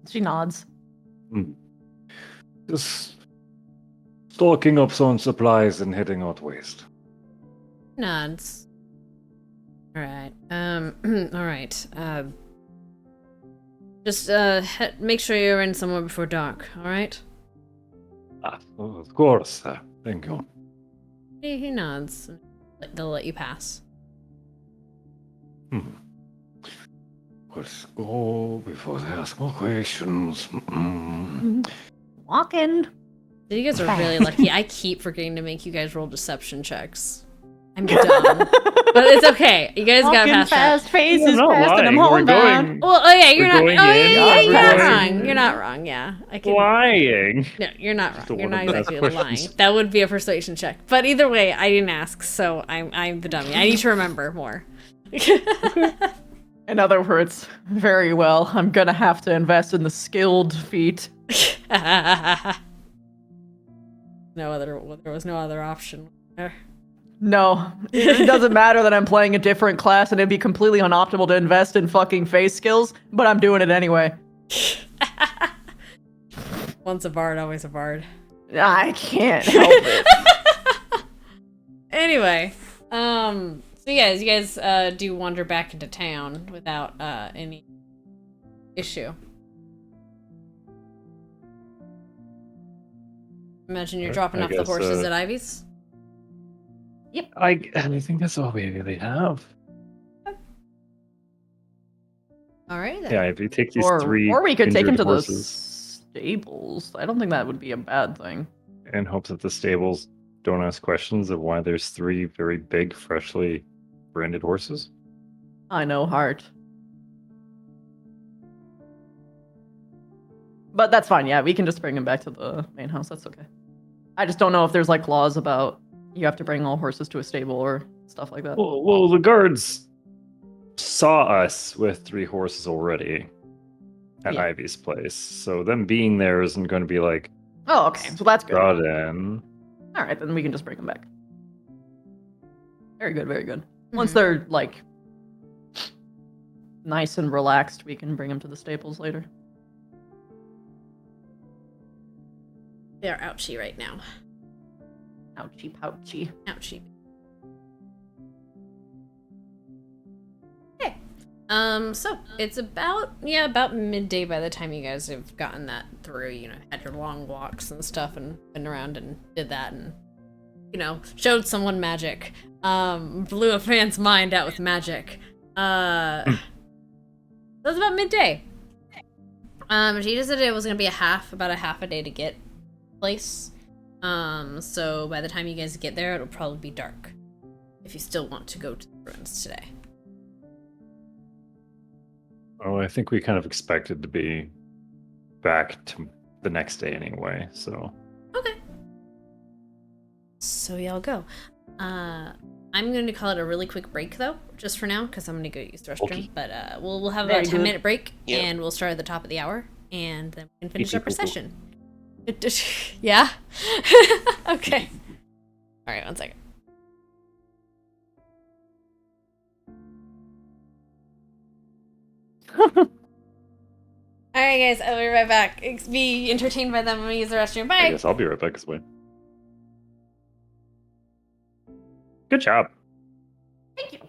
She nods. Just stocking up some supplies and heading out west. Nods. All right. All right. Just make sure you're in somewhere before dark. All right. Of course, sir. Thank you. He nods. They'll let you pass. Let's go before they ask more questions. Walking. You guys are really lucky. I keep forgetting to make you guys roll deception checks. I'm dumb. But it's okay. You guys got past fast, that. faces not fast, and I'm lying. We're homebound. going- Well, oh yeah, you're We're not. going Oh in. yeah, We're you're not going wrong. in. You're not wrong. Yeah, I can. Lying. No, you're not Just wrong. You're one not of those exactly lying. questions. That would be a persuasion check. But either way, I didn't ask, so I'm the dummy. I need to remember more. In other words, very well. I'm gonna have to invest in the skilled feat. There was no other option. No, it doesn't matter that I'm playing a different class and it'd be completely unoptimal to invest in fucking face skills, but I'm doing it anyway. Once a bard, always a bard. I can't help it. Anyway, so yeah, you guys do wander back into town without any issue. Imagine you're dropping I off the guess, horses at Ivy's. I think that's all we really have. All right then. Yeah, if you take these or three we could take him injured to horses the stables. I don't think that would be a bad thing. in hopes that the stables don't ask questions of why there's three very big, freshly branded horses. I know, heart. But that's fine, yeah, we can just bring him back to the main house, that's okay. I just don't know if there's like laws about you have to bring all horses to a stable or stuff like that. Well, the guards saw us with three horses already at Yeah. Ivy's place, so them being there isn't going to be like, Oh, okay, so that's good. brought in. Alright, then we can just bring him back. Very good, very good. Once they're like nice and relaxed, we can bring him to the stables later. They're ouchy right now. Ouchie pouchy. Ouchie. Okay. So it's about midday by the time you guys have gotten that through, you know, had your long walks and stuff and been around and did that and, you know, showed someone magic. Blew a fan's mind out with magic. That was about midday. She just said it was gonna be about a half a day to get place. So by the time you guys get there, it'll probably be dark. If you still want to go to the ruins today. Oh, I think we kind of expected to be back to the next day anyway, so. Okay. So y'all go. I'm going to call it a really quick break though, just for now, because I'm going to go use the restroom. Okay. But we'll have Very about a good. 10-minute break, Yeah. and we'll start at the top of the hour, and then we can finish our Cool. procession. Yeah? Okay. Alright, one second. Alright guys, I'll be right back. Be entertained by them when we use the restroom. I Bye! guess I'll be right back this way. Good job. Thank you.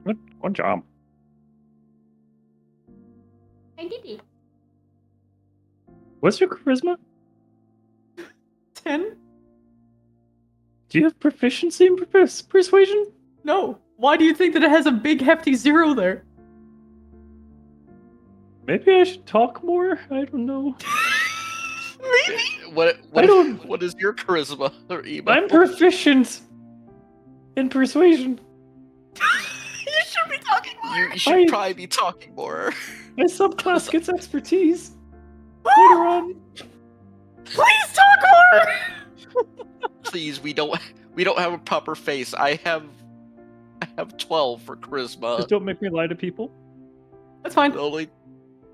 Good job. I did it. What's your charisma? 10? Do you have proficiency in persuasion? No. Why do you think that it has a big hefty 0 there? Maybe I should talk more. I don't know. What is your charisma or emo? I'm proficient in persuasion. You should be talking more. You should probably be talking more. My subclass gets expertise later on. Please talk more. Please, we don't have a proper face. I have 12 for charisma. Just don't make me lie to people. That's fine. The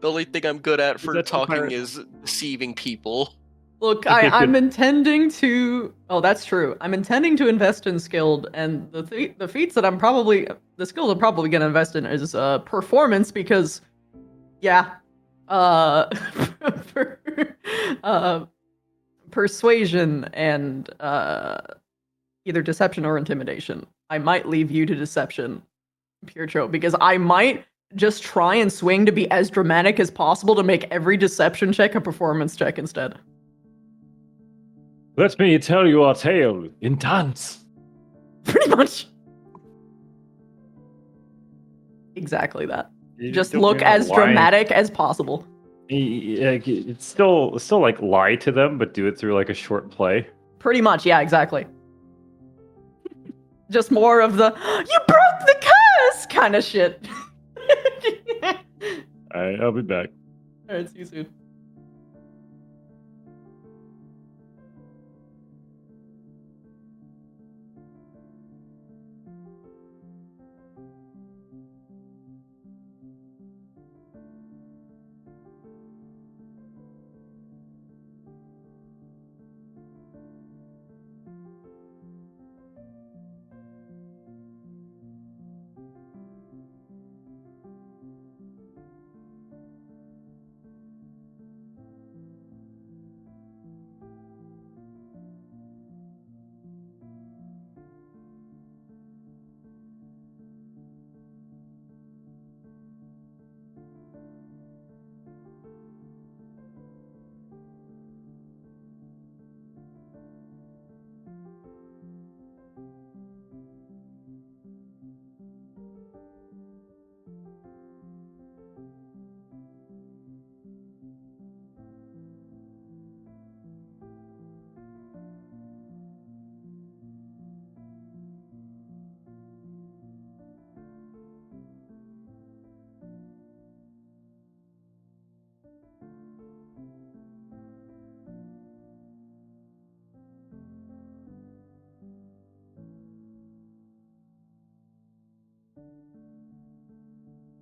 only thing I'm good at for that the talking pirate? is deceiving people. Look, Okay, I'm good. intending to. Oh, that's true. I'm intending to invest in skilled, and the feats that the skills I'm probably gonna invest in is performance because, yeah, persuasion and either deception or intimidation. I might leave you to deception, Pietro, because I might just try and swing to be as dramatic as possible to make every deception check a performance check instead. Let me tell you a tale in dance. Pretty much. Exactly that. You Just don't look really as lie. dramatic as possible. It's still like lie to them, but do it through like a short play. Pretty much, yeah, exactly. Just more of the "you broke the curse" kind of shit. All right, I'll be back. Alright, see you soon.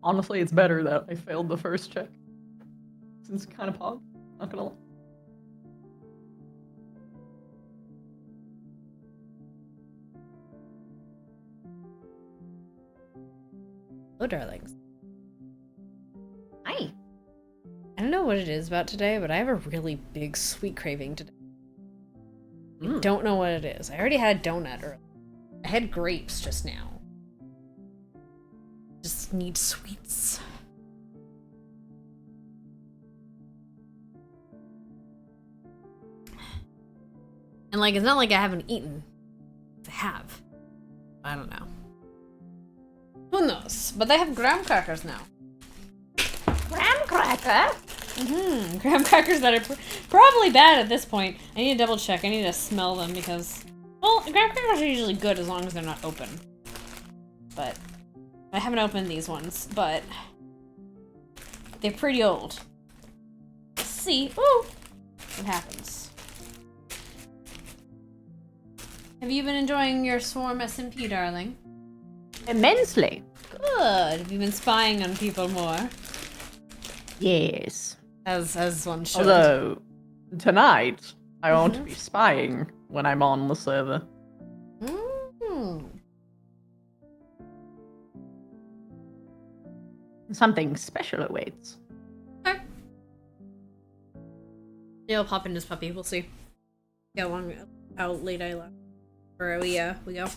Honestly, it's better that I failed the first check. Since it's kind of pog. Not gonna lie. Hello, darlings. Hi. I don't know what it is about today, but I have a really big sweet craving today. I don't know what it is. I already had a donut earlier. I had grapes just now. Just need sweets. And like, it's not like I haven't eaten. I have. I don't know. Who knows? But they have graham crackers now. Graham cracker? Graham crackers that are probably bad at this point. I need to double check. I need to smell them because, well, graham crackers are usually good as long as they're not open. But I haven't opened these ones, but they're pretty old. Let's see. Ooh, what happens? Have you been enjoying your Swarm SMP, darling? Immensely. Good. Have you been spying on people more? Yes. As one should. Although, tonight, I won't be spying when I'm on the server. Something special awaits. Okay. He'll pop in his puppy. We'll see. How late I left. Or we go.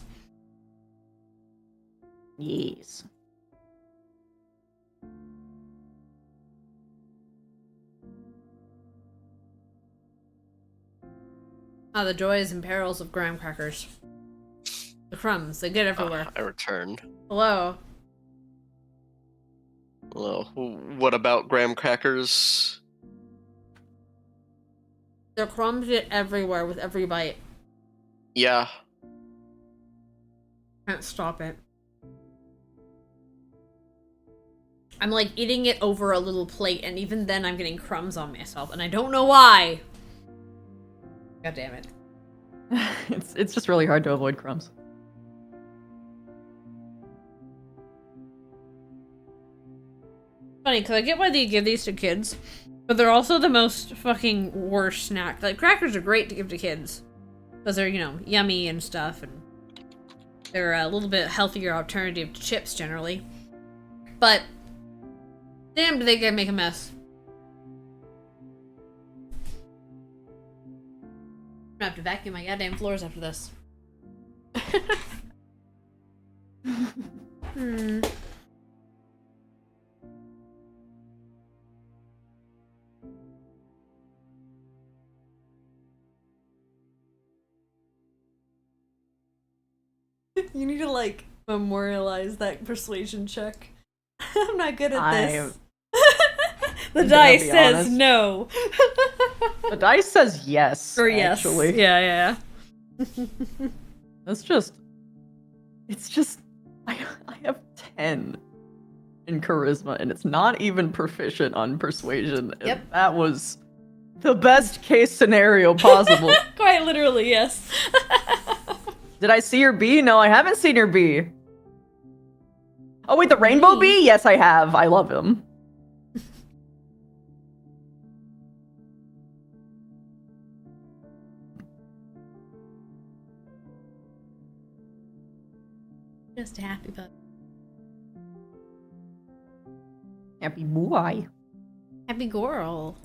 Yes. Ah, the joys and perils of graham crackers. The crumbs, they get everywhere. I returned. Hello. Well, what about graham crackers? There are crumbs everywhere with every bite. Yeah. Can't stop it. I'm like eating it over a little plate, and even then I'm getting crumbs on myself, and I don't know why. God damn it. It's just really hard to avoid crumbs. Funny, because I get why they give these to kids, but they're also the most fucking worst snack. Like, crackers are great to give to kids, because they're, you know, yummy and stuff, and they're a little bit healthier alternative to chips, generally. But, damn, do they get make a mess. I'm gonna have to vacuum my goddamn floors after this. You need to, like, memorialize that persuasion check. I'm not good at this. The dice says honest. No. The dice says yes. Or yes. Actually. Yeah. It's just I have 10 in charisma, and it's not even proficient on persuasion. Yep. That was the best case scenario possible. Quite literally, yes. Did I see your bee? No, I haven't seen your bee. Oh wait, the rainbow bee? Yes, I have. I love him. Just a happy pup. Happy boy. Happy girl.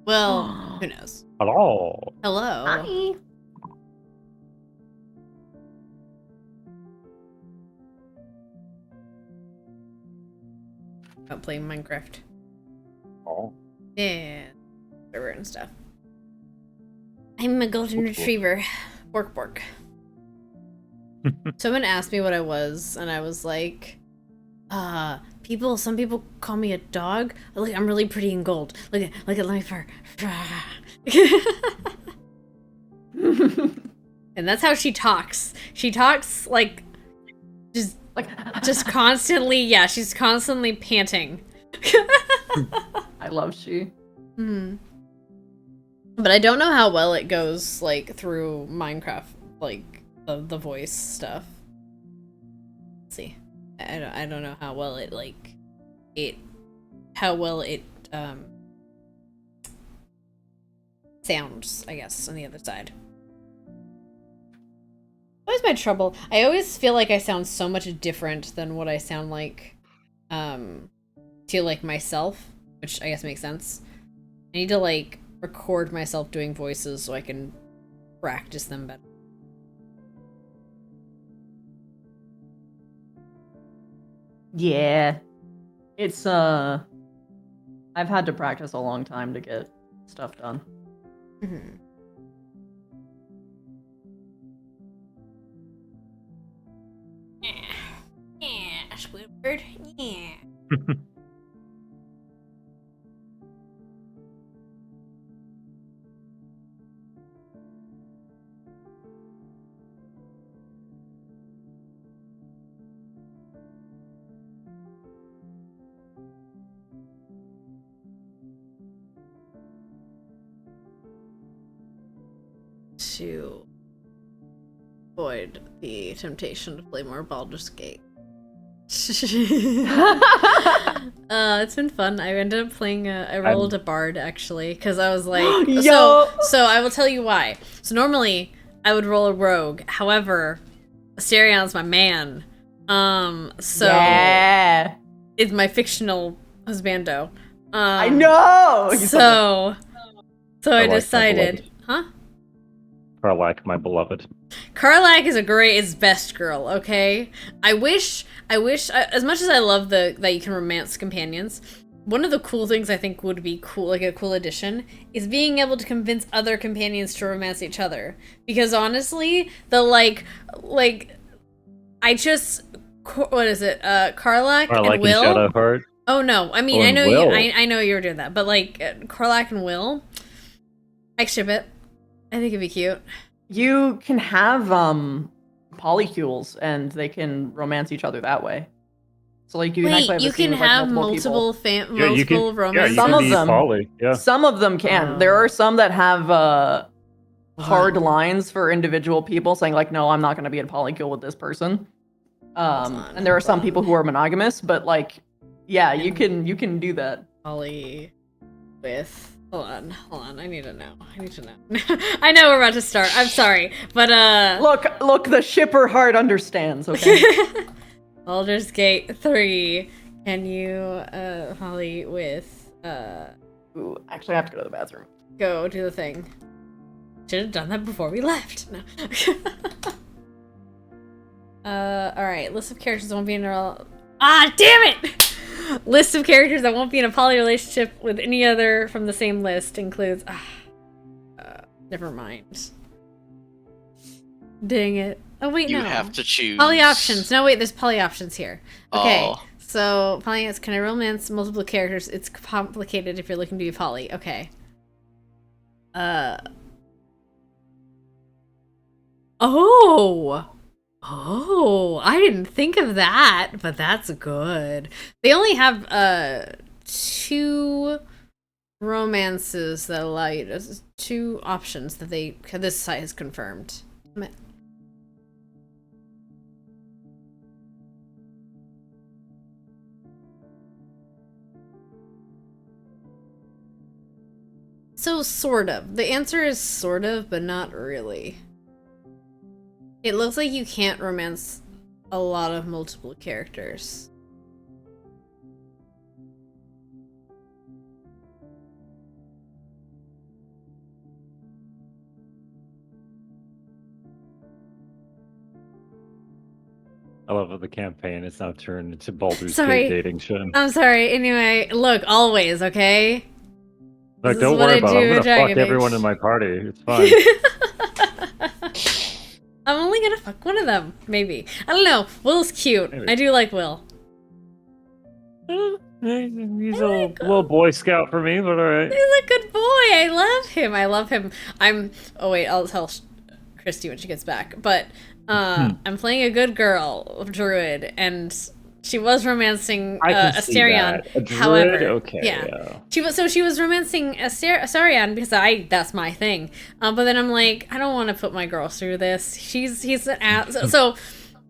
Well, who knows? Hello. Hello. Hi. About playing Minecraft. Oh. Yeah. Server and stuff. I'm a golden retriever. Bork bork. Someone asked me what I was, and I was like, some people call me a dog. Look, I'm really pretty in gold. Look at my fur. And that's how she talks. She talks like just constantly, yeah, she's constantly panting. I love she. Mm. But I don't know how well it goes, like, through Minecraft, like, the voice stuff. Let's see. I don't know how well it, like, sounds, I guess, on the other side. Always my trouble. I always feel like I sound so much different than what I sound like, to, like, myself, which I guess makes sense. I need to, like, record myself doing voices so I can practice them better. Yeah. It's, I've had to practice a long time to get stuff done. Mm-hmm. Yeah, Squidward. Yeah. To avoid the temptation to play more Baldur's Gate. It's been fun. I ended up playing I rolled a bard, actually, because I was like, so I will tell you why. So normally I would roll a rogue, however, Asterian's my man, so yeah. It's my fictional husbando. I know. So I decided, huh? Karlak, my beloved. Karlak is best girl, okay? I wish, as much as I love that you can romance companions, one of the cool things I think would be cool, like a cool addition, is being able to convince other companions to romance each other. Because honestly, the what is it? Karlak and Will? And Shadowheart. Oh no, I mean, Oh, I and know Will. I know you were doing that, but like Corlac and Will, I ship it. I think it'd be cute. You can have polycules, and they can romance each other that way. So like you can actually Wait, have a you scene can with, like, have multiple multiple people. Yeah, you can. romances. Some of be them- poly. Yeah. Some of them can. There are some that have hard on. lines for individual people, saying like, "No, I'm not going to be in polycule with this person." on, And there are some hold people on. who are monogamous, but like, yeah, you And- can do that. Poly with. Hold on. I need to know. I know we're about to start. I'm sorry, but Look, the shipper heart understands. Okay. Baldur's Gate 3. Can you poly with Ooh, actually, I have to go to the bathroom. go do the thing? Should have done that before we left. No. All right. List of characters that won't be in a. Ah, damn it! List of characters that won't be in a poly relationship with any other from the same list includes. Never mind. Dang it! Oh wait, You no. have to choose. Poly options. No wait, there's poly options here. Okay. Oh. So poly is can I romance multiple characters? It's complicated if you're looking to be poly. Okay. Oh, I didn't think of that, but that's good. They only have 2 romances that allow you to 2 options that this site has confirmed. So sort of. The answer is sort of, but not really. It looks like you can't romance a lot of multiple characters. I love how the campaign is now turned into Baldur's Sorry. Gate dating show. I'm sorry. Anyway, look, always, okay? Like, This is don't what worry I about do it. I'm in gonna Dragon fuck everyone Age. in my party. It's fine. I'm only gonna fuck one of them, maybe. I don't know. Will's cute. Maybe. I do like Will. He's a little Boy Scout for me, but alright. He's a good boy. I love him. Oh wait, I'll tell Christy when she gets back. But I'm playing a good girl, druid, and she was romancing I can see Asterion. that. A druid? However, Okay, yeah. yeah. She was romancing Asterion because that's my thing. But then I'm like, I don't want to put my girl through this. He's an ass. So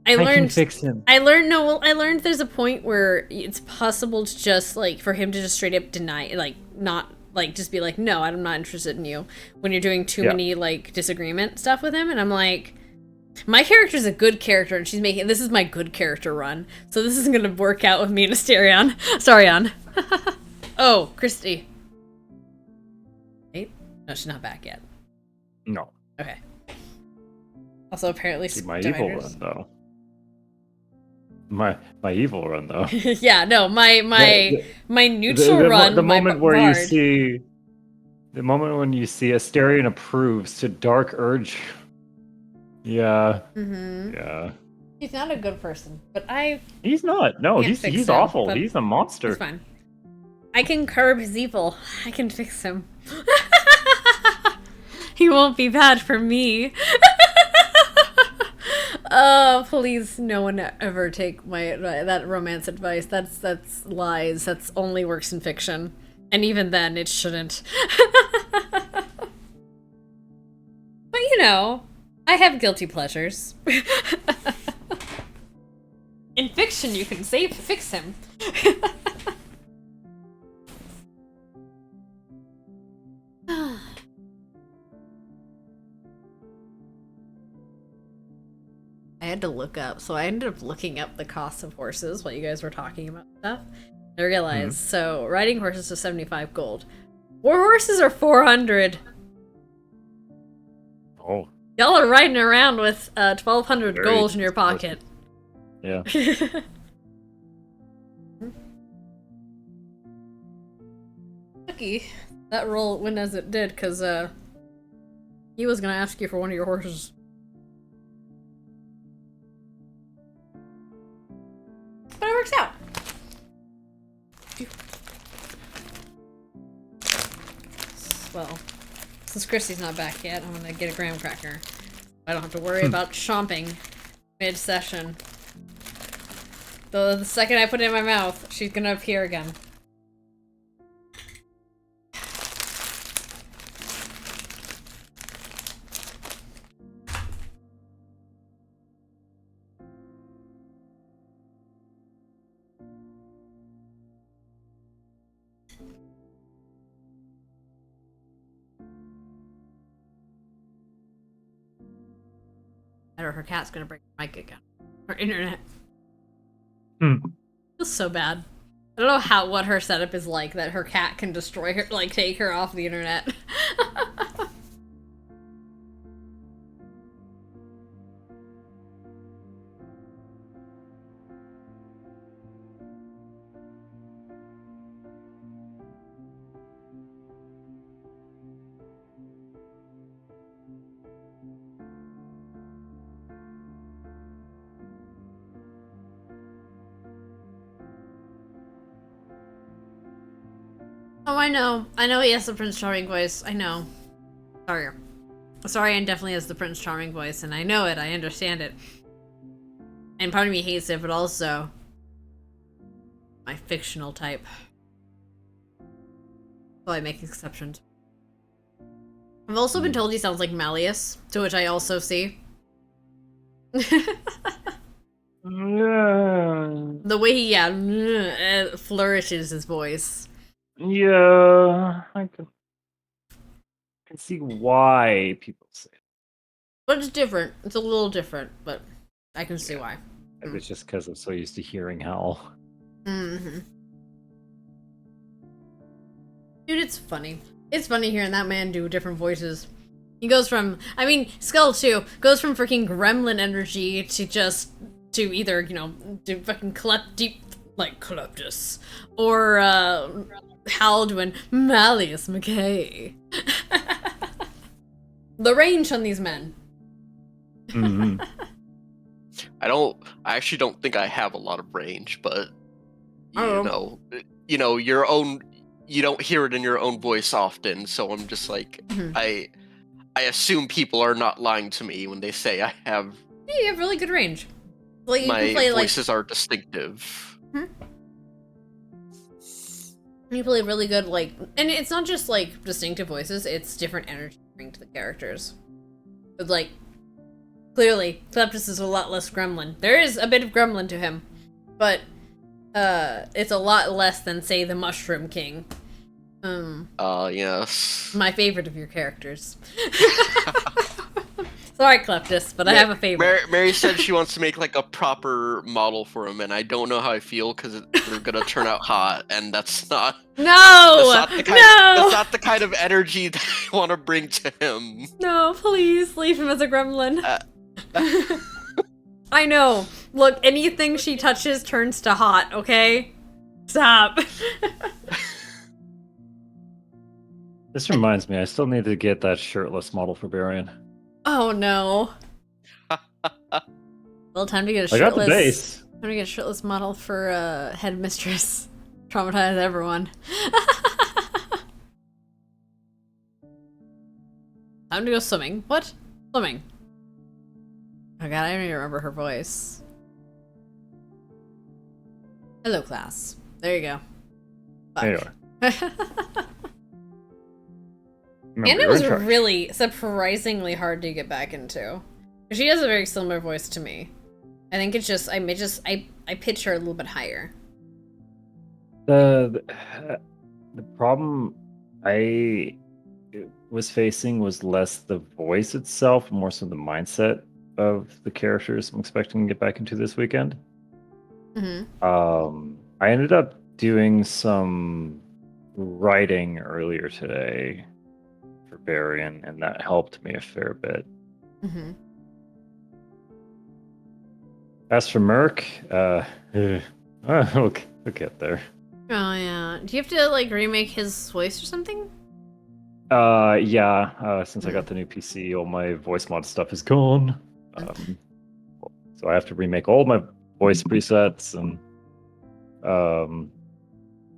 I can learned fix him. I learned there's a point where it's possible to just like for him to just straight up deny, like not like just be like, no, I'm not interested in you when you're doing too many like disagreement stuff with him. And I'm like, my character's a good character, and this is my good character run, so this isn't gonna work out with me and Asterion. Sarion. Oh, Christy. Wait, no, she's not back yet. No. Okay. Also, apparently, See, my evil run though. My evil run though. Yeah, no, my neutral the run. The my moment where bard. you see, the moment when you see Asterion approves to Dark Urge. Yeah. Mm-hmm. Yeah. He's not a good person, but He's not. No, Can't he's fix he's him, awful. but He's a monster. it's fine. I can curb his evil. I can fix him. He won't be bad for me. Oh, please, no one ever take that romance advice. That's lies. That's only works in fiction, and even then, it shouldn't. But you know, I have guilty pleasures. In fiction, you can fix him. I had to look up, so I ended up looking up the cost of horses while you guys were talking about stuff. I realized, so riding horses is 75 gold. War horses are 400. Oh. Y'all are riding around with 1,200 Very gold in your pocket. Yeah. Lucky that roll went as it did, because he was gonna ask you for one of your horses. But it works out. Since Christy's not back yet, I'm gonna get a graham cracker. I don't have to worry about chomping mid-session. The second I put it in my mouth, she's gonna appear again. Or her cat's gonna break the mic again. Her internet. Feels so bad. I don't know what her setup is like that her cat can destroy her, like take her off the internet. Oh, I know. I know he has the Prince Charming voice. I know. Sorry. Sarian definitely has the Prince Charming voice, and I know it. I understand it. And part of me hates it, but also my fictional type. So I make exceptions. I've also been told he sounds like Malleus, to which I also see. The way he, flourishes his voice. Yeah, I can see why people say it. But it's different. It's a little different, but I can see why. Maybe it's just because I'm so used to hearing Hal. Mm-hmm. Dude, it's funny. It's funny hearing that man do different voices. He goes from, I mean, Skull too, goes from freaking gremlin energy to either, you know, do fucking deep, like, Kleptus, or, Hal doing Malleus McKay. The range on these men. Mm-hmm. I actually don't think I have a lot of range, but you know, your own, you don't hear it in your own voice often, so I'm just like, I assume people are not lying to me when they say I have. Yeah, you have really good range. Like, my voices are distinctive. You play really good, like, and it's not just like distinctive voices; it's different energy you bring to the characters. But like, clearly, Kleptus is a lot less gremlin. There is a bit of gremlin to him, but it's a lot less than, say, the Mushroom King. Yes. My favorite of your characters. Sorry, Kleptus, but I have a favorite. Mary said she wants to make like a proper model for him, and I don't know how I feel because they're gonna turn out hot, and that's not. That's not the kind of energy that I want to bring to him. No, please leave him as a gremlin. I know. Look, anything she touches turns to hot. Okay, stop. This reminds me, I still need to get that shirtless model for Barian. Oh no. Well, time to get a shirtless. I got the base. Time to get a shirtless model for headmistress. Traumatize everyone. Time to go swimming. What? Swimming. Oh god, I don't even remember her voice. Hello, class. There you go. Fuck. There you are. Anna was really surprisingly hard to get back into. She has a very similar voice to me. I think it's just I pitch her a little bit higher. The problem I was facing was less the voice itself, more so the mindset of the characters I'm expecting to get back into this weekend. I ended up doing some writing earlier today for Barian, and that helped me a fair bit. As for Merc, we'll get there. Oh yeah. Do you have to like remake his voice or something? Yeah. Since I got the new PC, all my voice mod stuff is gone. So I have to remake all my voice presets and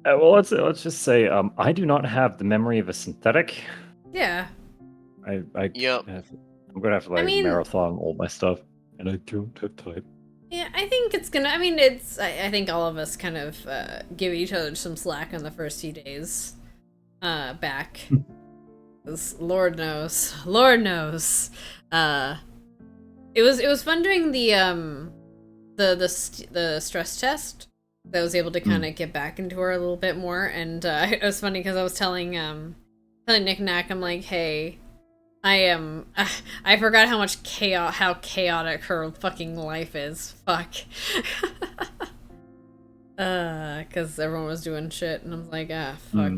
well, let's just say I do not have the memory of a synthetic. Yeah. Yep. I'm gonna have to like marathon all my stuff, and I don't have time. Yeah, I think it's gonna. I mean, it's. I think all of us kind of give each other some slack on the first few days back. 'Cause Lord knows. It was fun doing the stress test. That I was able to kind of get back into her a little bit more, and it was funny because I was telling Nick Knack, I'm like, hey, I forgot how chaotic her fucking life is. Fuck. Because everyone was doing shit, and I was like, fuck.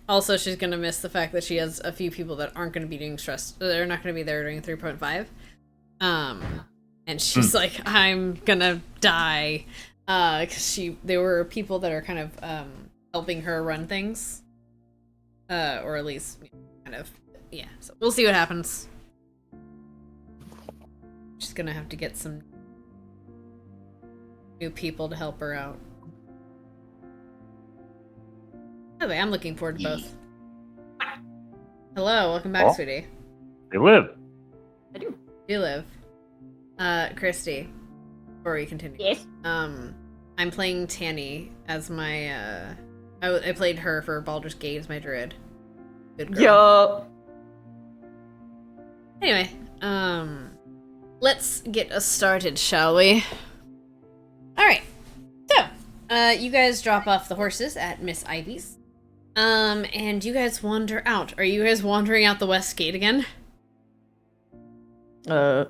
Also, she's gonna miss the fact that she has a few people that aren't gonna be doing stress. They're not gonna be there during 3.5. And she's like, I'm gonna die. Because they were people that are kind of helping her run things, or at least kind of, yeah. So we'll see what happens. She's gonna have to get some new people to help her out. Anyway, I'm looking forward to both. Hello, welcome back, sweetie. They live. I do. You live. Christy, before we continue. Yes. I'm playing Tanny as my, I played her for Baldur's Gate as my druid. Good girl. Yup. Anyway, let's get us started, shall we? Alright. So, you guys drop off the horses at Miss Ivy's. And you guys wander out. Are you guys wandering out the west gate again? I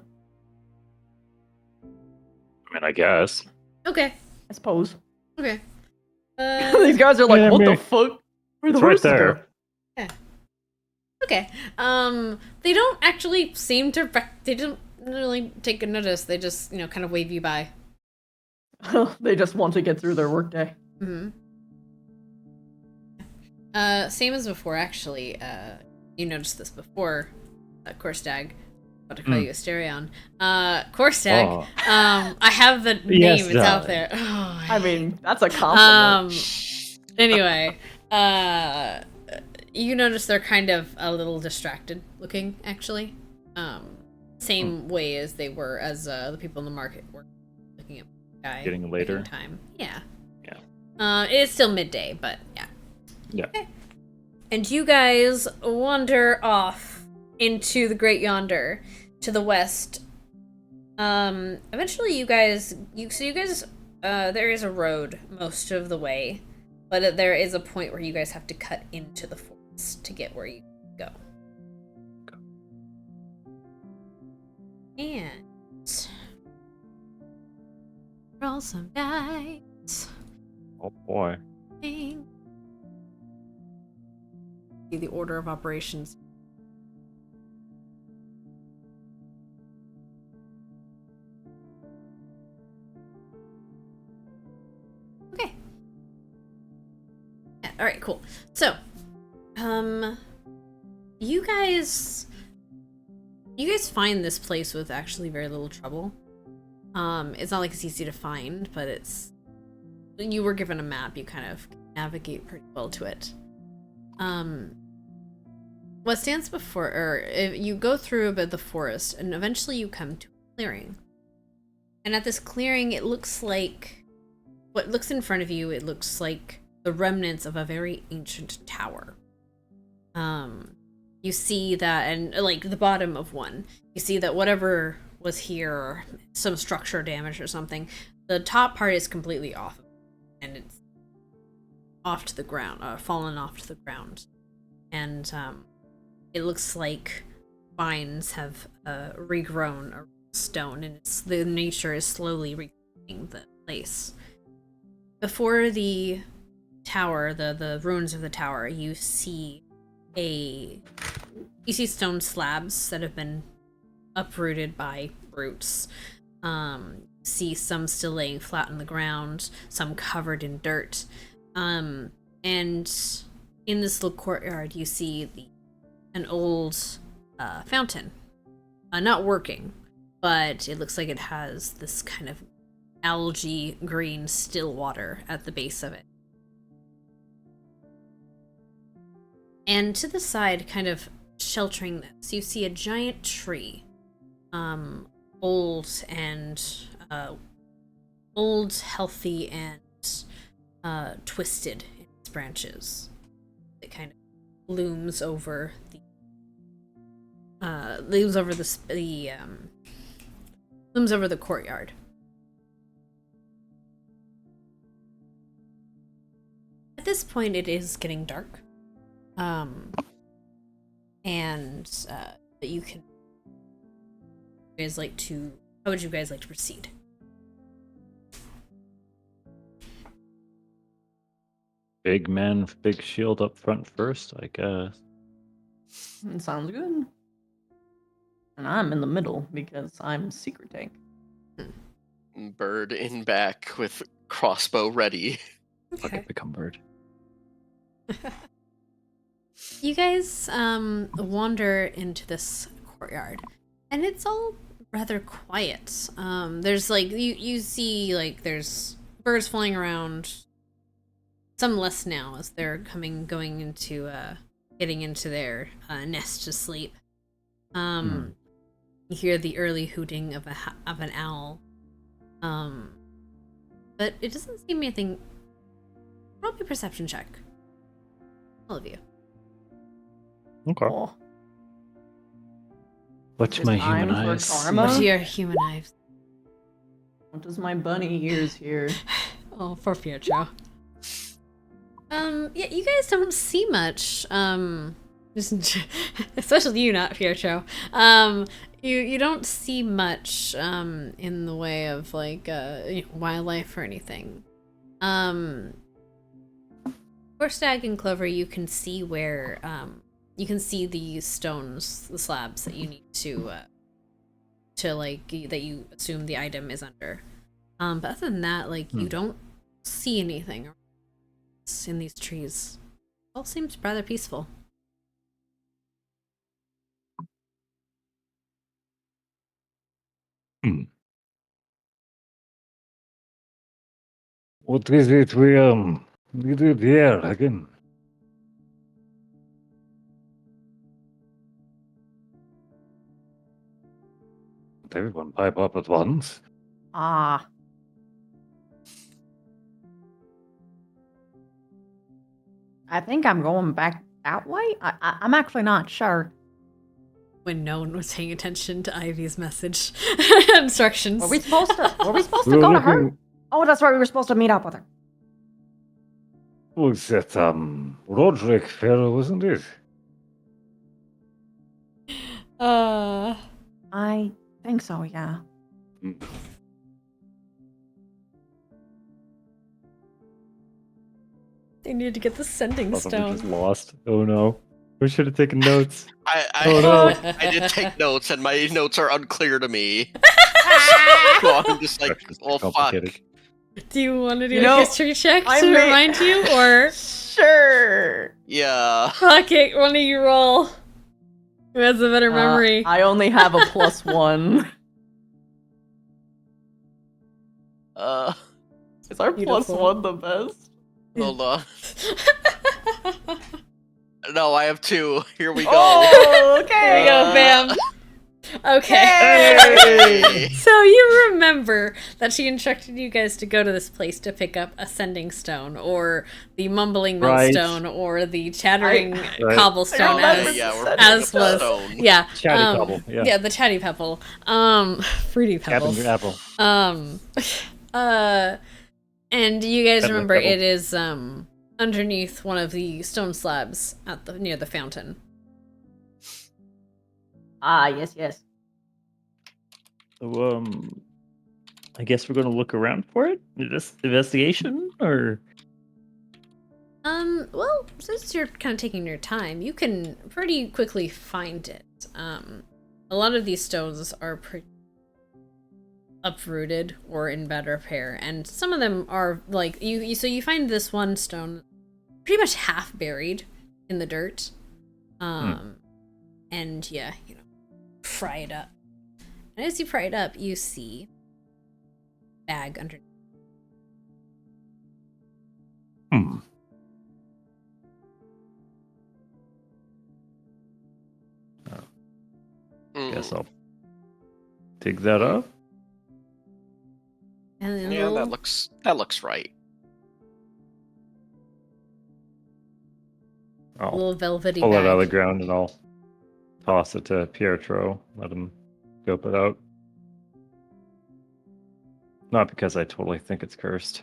mean, I guess. Okay. I suppose. Okay. These guys are like, Yeah, what the me. fuck? Where the It's right horses there. go? Yeah. Okay. They don't actually seem to. They don't really take a notice. They just, kind of wave you by. They just want to get through their workday. Mm-hmm. Same as before, actually. You noticed this before, Korstag. About to call you Asterion. Korstag. Oh. I have the name. Yes, it's out darling. there. Oh, I mean, that's a compliment. Anyway, you notice they're kind of a little distracted looking, actually. Same way as they were as the people in the market were looking at the guy. Getting later. taking time. Yeah. Yeah. It's still midday, but yeah. Yeah. Okay. And you guys wander off into the Great Yonder to the west. Eventually you guys, there is a road most of the way, but there is a point where you guys have to cut into the forest to get where you go. And roll some dice. Oh boy. See the order of operations. Okay. Yeah, all right, cool. So, you guys find this place with actually very little trouble. It's not like it's easy to find, but you were given a map, you kind of navigate pretty well to it. What stands before, or if you go through a bit of the forest, and eventually you come to a clearing. And at this clearing, it looks like, what looks in front of you, it looks like the remnants of a very ancient tower. You see that, and like the bottom of one, you see that whatever was here, some structure damage or something, the top part is completely off, and it's off to the ground, fallen off to the ground. And it looks like vines have regrown around stone, and the nature is slowly reclaiming the place. Before the tower, the ruins of the tower, you see stone slabs that have been uprooted by roots. See some still laying flat on the ground, some covered in dirt. And in this little courtyard, you see an old fountain. Not working, but it looks like it has this kind of algae green still water at the base of it. And to the side, kind of sheltering this, you see a giant tree, old, healthy, and twisted in its branches. It kind of looms over the courtyard. At this point, it is getting dark, and you can. How would you guys like to proceed? Big man, big shield up front first, I guess. Sounds good. And I'm in the middle because I'm secret tank. Bird in back with crossbow ready. Fuck it, become bird. You guys wander into this courtyard, and it's all rather quiet. There's like you see like there's birds flying around. Some less now as they're getting into their nest to sleep. You hear the early hooting of an owl. But it doesn't seem anything. Roll me a perception check. All of you. Okay. Oh, What's Is my time human for eyes? karma? What are your human eyes? what does my bunny ears hear? Oh, for Pietro. Yeah, you guys don't see much. Especially you, not Pietro. You don't see much in the way of like wildlife or anything. For Stag and Clover, you can see where you can see the stones, the slabs that you need to like that you assume the item is under. But other than that, like you don't see anything in these trees. All seems rather peaceful. What is it we did here again? Did everyone pipe up at once? Ah. I think I'm going back that way. I'm actually not sure. When no one was paying attention to Ivy's message instructions. Were we supposed to We were go to her? looking- Oh, that's right. We were supposed to meet up with her. Was that Roderick fellow, wasn't it? I think so, yeah. They need to get the sending Thought we just stone. lost. Oh no. We should have taken notes. I no. I did take notes, and my notes are unclear to me. So I'm just like, Structure's well, fuck. complicated. Do you want to do You a know, history check I to may- remind you, or Sure. Yeah. fuck it, one of you roll? Who has a better memory? I only have a +1. Is our Beautiful. +1 the best? Hold on. No, I have 2. Here we go. Oh, okay. There you go, bam. Okay. Hey! So you remember that she instructed you guys to go to this place to pick up a sending stone, or the mumbling Right. millstone, or the chattering Right. cobblestone, I Yeah, remember as yeah, we're as picking up was- the stone. yeah, Chatty Pebble, yeah. the chatty pebble, fruity Captain pebbles, Apple. and you guys Pebble, remember pebble. it is underneath one of the stone slabs near the fountain. Ah, yes. So, I guess we're gonna look around for it? This investigation? Or Well, since you're kind of taking your time, you can pretty quickly find it. A lot of these stones are pretty uprooted or in bad repair, and some of them are like so you find this one stone pretty much half buried in the dirt. And yeah, fry it up. And as you fry it up, you see a bag underneath. Guess I'll dig that up. And then Yeah, little, that looks right. I'll little velvety pull it out of the bag. ground and I'll toss it to Pietro. Let him scope it out. Not because I totally think it's cursed.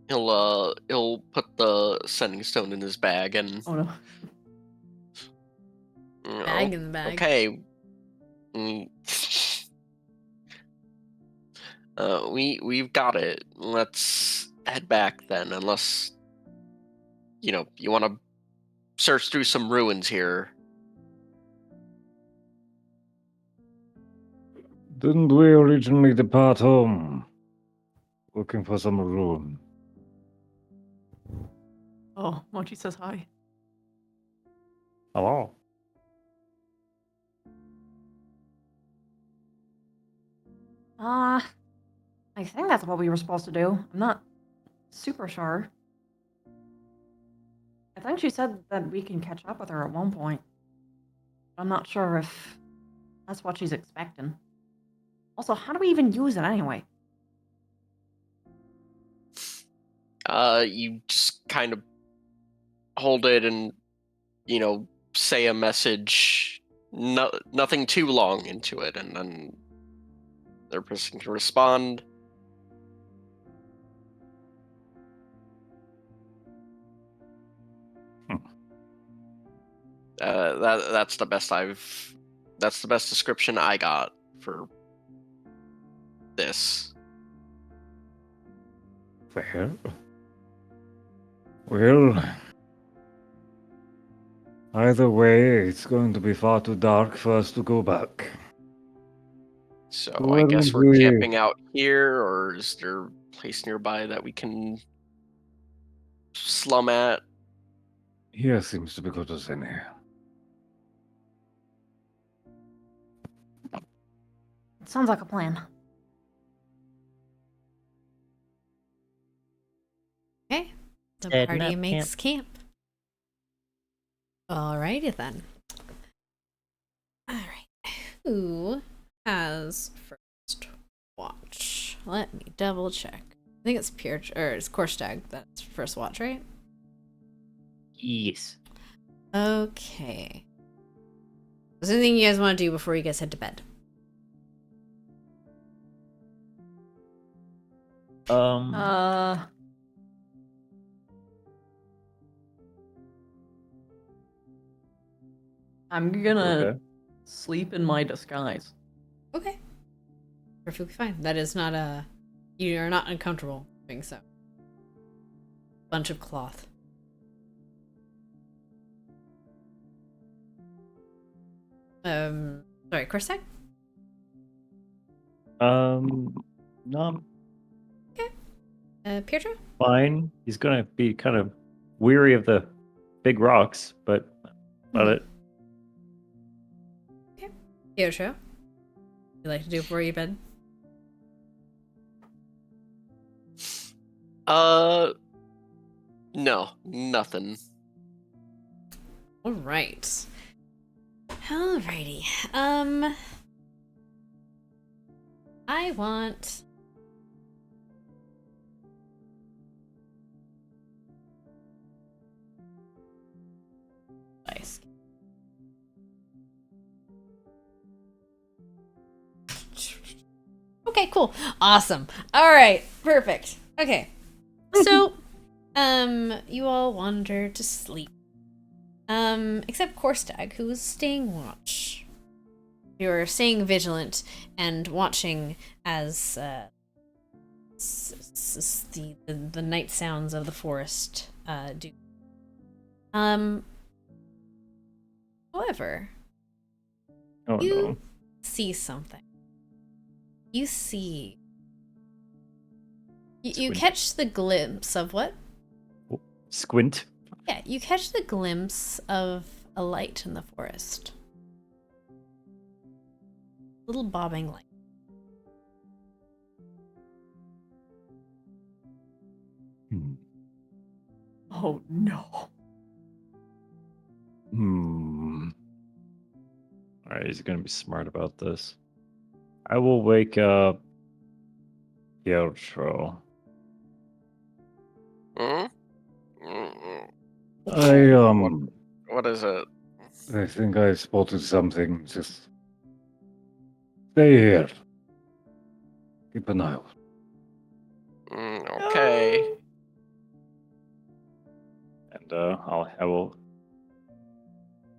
He'll put the sending stone in his bag and Oh no. Bag in the bag. Okay. We've got it. Let's head back then, unless you want to search through some ruins here. Didn't we originally depart home? Looking for some room. Oh, Mochi says hi. Hello. I think that's what we were supposed to do. I'm not super sure. I think she said that we can catch up with her at one point. I'm not sure if that's what she's expecting. Also, how do we even use it anyway? You just kind of hold it and say a message. Nothing too long into it, and then their person can respond. That's the best description I got for this. Well, either way, it's going to be far too dark for us to go back. So Why I guess don't we're we- camping out here, or is there a place nearby that we can slum at? Here seems to be good as any. Sounds like a plan. Okay. The Setting party up makes camp. Alrighty then. Alright. Who has first watch? Let me double check. I think it's it's Korstag that's first watch, right? Yes. Okay. Is there anything you guys want to do before you guys head to bed? I'm gonna Okay. sleep in my disguise. Okay. Perfectly fine. That is not a... You are not uncomfortable doing so. Bunch of cloth. Sorry, Korstag? No, Pietro? fine. He's gonna be kind of weary of the big rocks, but about it. Pietro? You like to do before you bed? No, nothing. Alright. Alrighty. I want... Nice. Okay, cool. Awesome. Alright, perfect. Okay. So, you all wander to sleep. Except Korstag, who is staying watch. You're staying vigilant and watching as the night sounds of the forest do. However, Oh you no. see something. You see. You Squint. catch the glimpse of what? Squint. Yeah, you catch the glimpse of a light in the forest. Little bobbing light. Oh no. he's gonna be smart about this. I will wake up Pietro. Hmm? Mm-mm. I What is it? I think I spotted something. Just stay here. Keep an eye out. Okay. And I will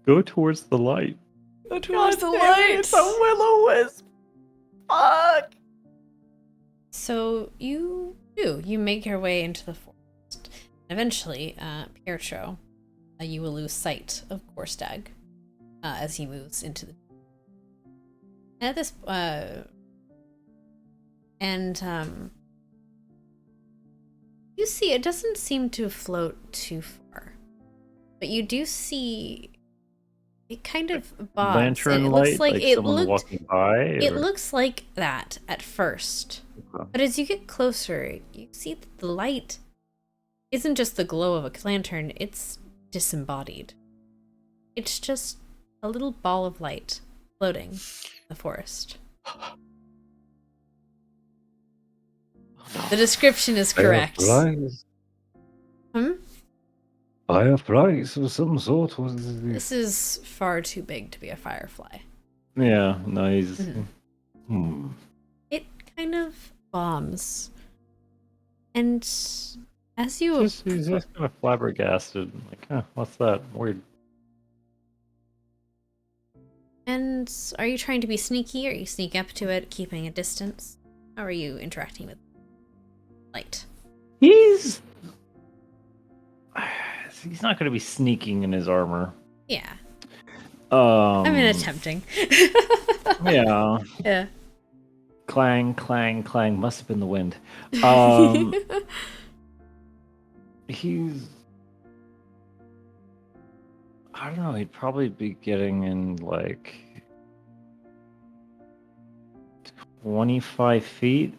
go towards the light. Go God towards the damn it, light. it's a will-o-wisp. Fuck. So you do. You make your way into the forest. Eventually, Pietro, you will lose sight of Gorstag as he moves into the. And at this, you see it doesn't seem to float too far, but you do see it kind of bobs. Lantern and it light, looks like it someone looked. walking by. It or- looks like that at first, Okay. but as you get closer, you see that the light isn't just the glow of a lantern, it's disembodied. It's just a little ball of light floating in the forest. The description is correct. Fireflies? Hmm? Fireflies of some sort? What is this? This is far too big to be a firefly. Yeah, no, he's. Mhm. It kind of bombs. And as you He's just kind of flabbergasted. Like, huh, what's that? Weird. And are you trying to be sneaky? Or you sneak up to it, keeping a distance? How are you interacting with light? He's not going to be sneaking in his armor. Yeah. I mean, attempting. Yeah. Yeah. Clang, clang, clang. Must have been the wind. He's. I don't know. He'd probably be getting in like 25 feet.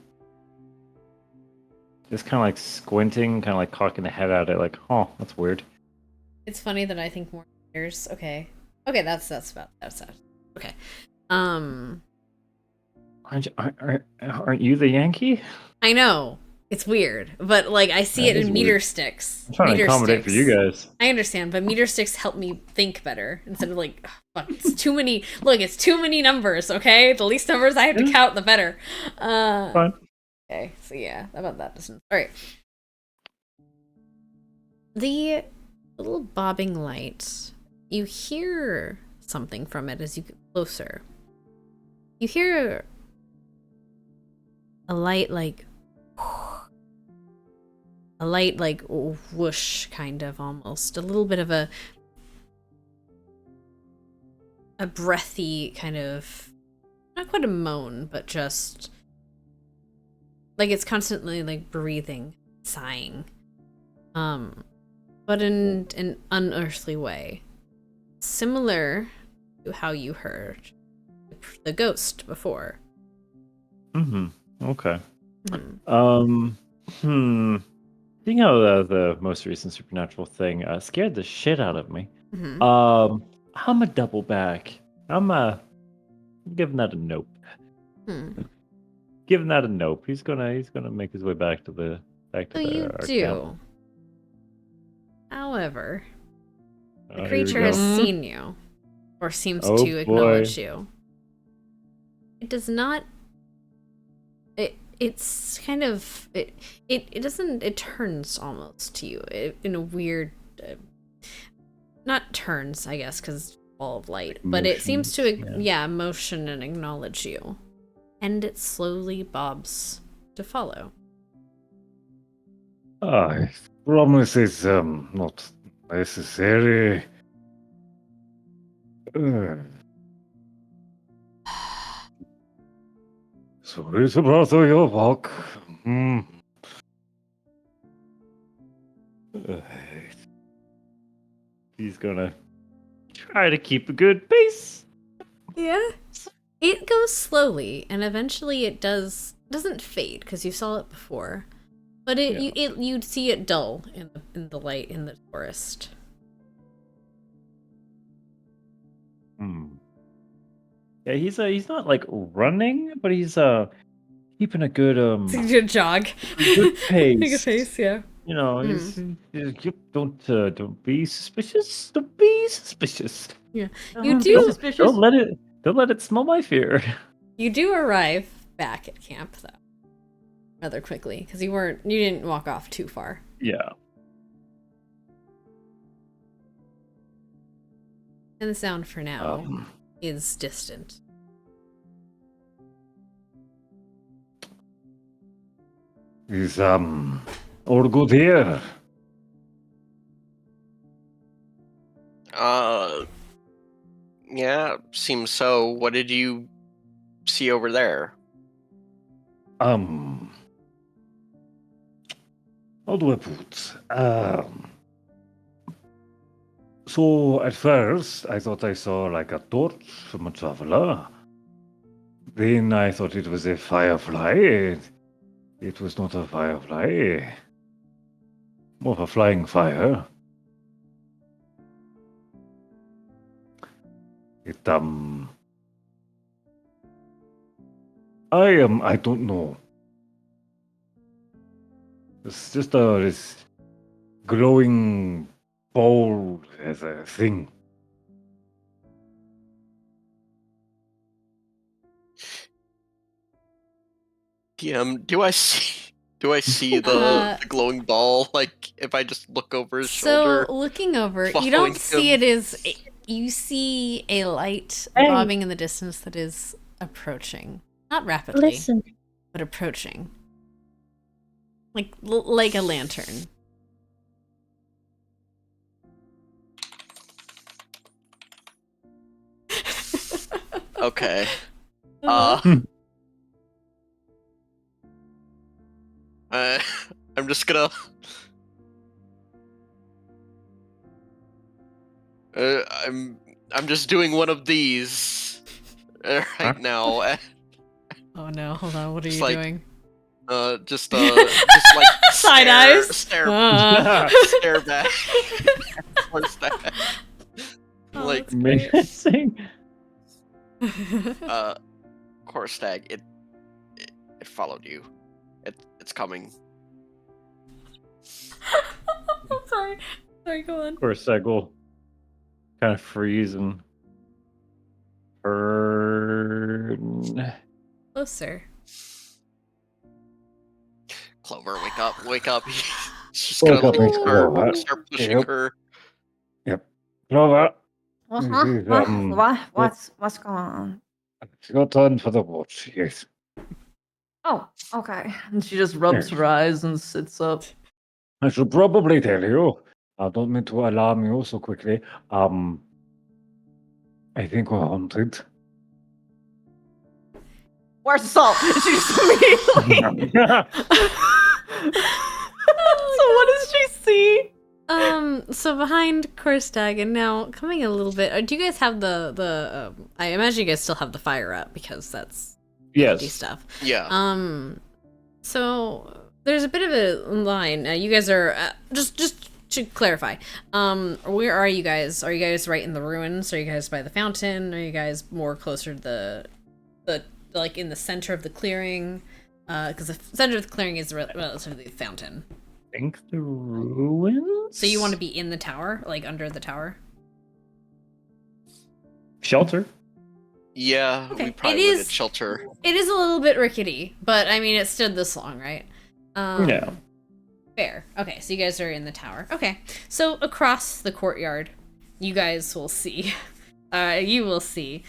Just kind of like squinting, kind of like cocking the head at it, like, oh, that's weird. It's funny that I think more meters. Okay, that's okay. Aren't you the Yankee? I know it's weird, but like I see That it is in meter weird. sticks. I'm trying meter to accommodate sticks. for you guys. I understand, but meter sticks help me think better instead of like, fuck, it's too many. Look, it's too many numbers. Okay, the least numbers I have to count, the better. Fine. Okay, so yeah, about that distance. All right. The little bobbing light, you hear something from it as you get closer. You hear a light like whoosh, kind of, almost a little bit of a breathy kind of, not quite a moan, but just like it's constantly like breathing, sighing, but in an unearthly way, similar to how you heard the ghost before. Okay. Mhm. Seeing how the most recent supernatural thing scared the shit out of me. Mhm. I'm a double back. I'm giving that a nope. Giving that a nope. He's gonna make his way back to the So you our do. camp. However, the Here we creature go. has seen you, or seems Oh, to acknowledge boy. you. It does not. It's kind of it doesn't. It turns almost to you in a weird. Not turns, I guess, because ball of light, but it seems to motion and acknowledge you, and it slowly bobs to follow. I promise it's not necessary. Sorry to bother your walk. He's gonna try to keep a good pace. Yeah. It goes slowly, and eventually it doesn't fade because you saw it before, but you'd see it dull in the light in the forest. Yeah, he's not like running, but he's keeping a good Good jog. good pace. Good pace, yeah. You know, don't be suspicious. Don't be suspicious. Yeah. Don't You be do suspicious. Don't let it smell my fear. You do arrive back at camp though. Rather quickly, because you didn't walk off too far. Yeah. And the sound for now Um, is distant. Is all good here? Yeah, seems so. What did you see over there? How do I put? So at first I thought I saw like a torch from a traveler. Then I thought it was a firefly. It was not a firefly. More of a flying fire. I don't know. It's just this glowing ball as a thing. DM, do I see the glowing ball? Like, if I just look over his shoulder? So looking over, you following don't see him? it as you see a light Hey. bobbing in the distance that is approaching, not rapidly, Listen, but approaching, like a lantern. Okay. Uh-huh. I'm just gonna. I'm just doing one of these right now. Oh no! Hold on. What are Just you like- doing? Just like Side stare, eyes? stare, Ah. stare back. What's that? Oh, Like, that's great. Menacing. Korstag, it followed you. It's coming. Sorry. Sorry. Go on. Of course, I will kind of freeze and burn. Closer. Clover, wake up. She's Wake gonna up, Miss Clover. start pushing Yep. her. Clover, Uh-huh. This is, What's going on? it's your turn for the watch, yes. Oh, okay. And she just rubs her eyes and sits up. I should probably tell you. I don't mean to alarm you so quickly. I think we're haunted. Where's the salt? She just immediately. So what does she see? So behind Korstag, and now coming a little bit. Do you guys have the? I imagine you guys still have the fire up because that's empty Yes. stuff. Yeah. So there's a bit of a line. You guys are just to clarify. Where are you guys? Are you guys right in the ruins? Are you guys by the fountain? Are you guys more closer to the like in the center of the clearing? Because the center of the clearing is relatively the fountain. I think the ruins. So you want to be in the tower, like under the tower? shelter? Yeah, Okay, we probably it would is- at shelter. It is a little bit rickety, but I mean it stood this long, right? Yeah. Fair. Okay, so you guys are in the tower. Okay, so across the courtyard, you guys will see, you will see,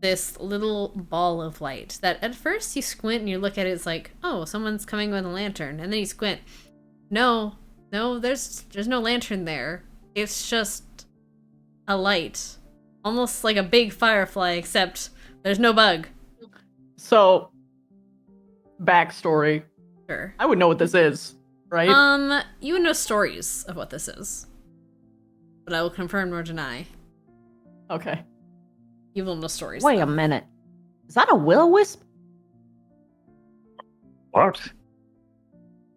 this little ball of light that at first you squint and you look at it, it's like, oh, someone's coming with a lantern, and then you squint. No, there's no lantern there. It's just a light, almost like a big firefly, except there's no bug. So, backstory. Sure. I would know what this is, right? You would know stories of what this is, but I will confirm nor deny. Okay. You will know stories. Wait though. a minute. Is that a will-o-wisp? What?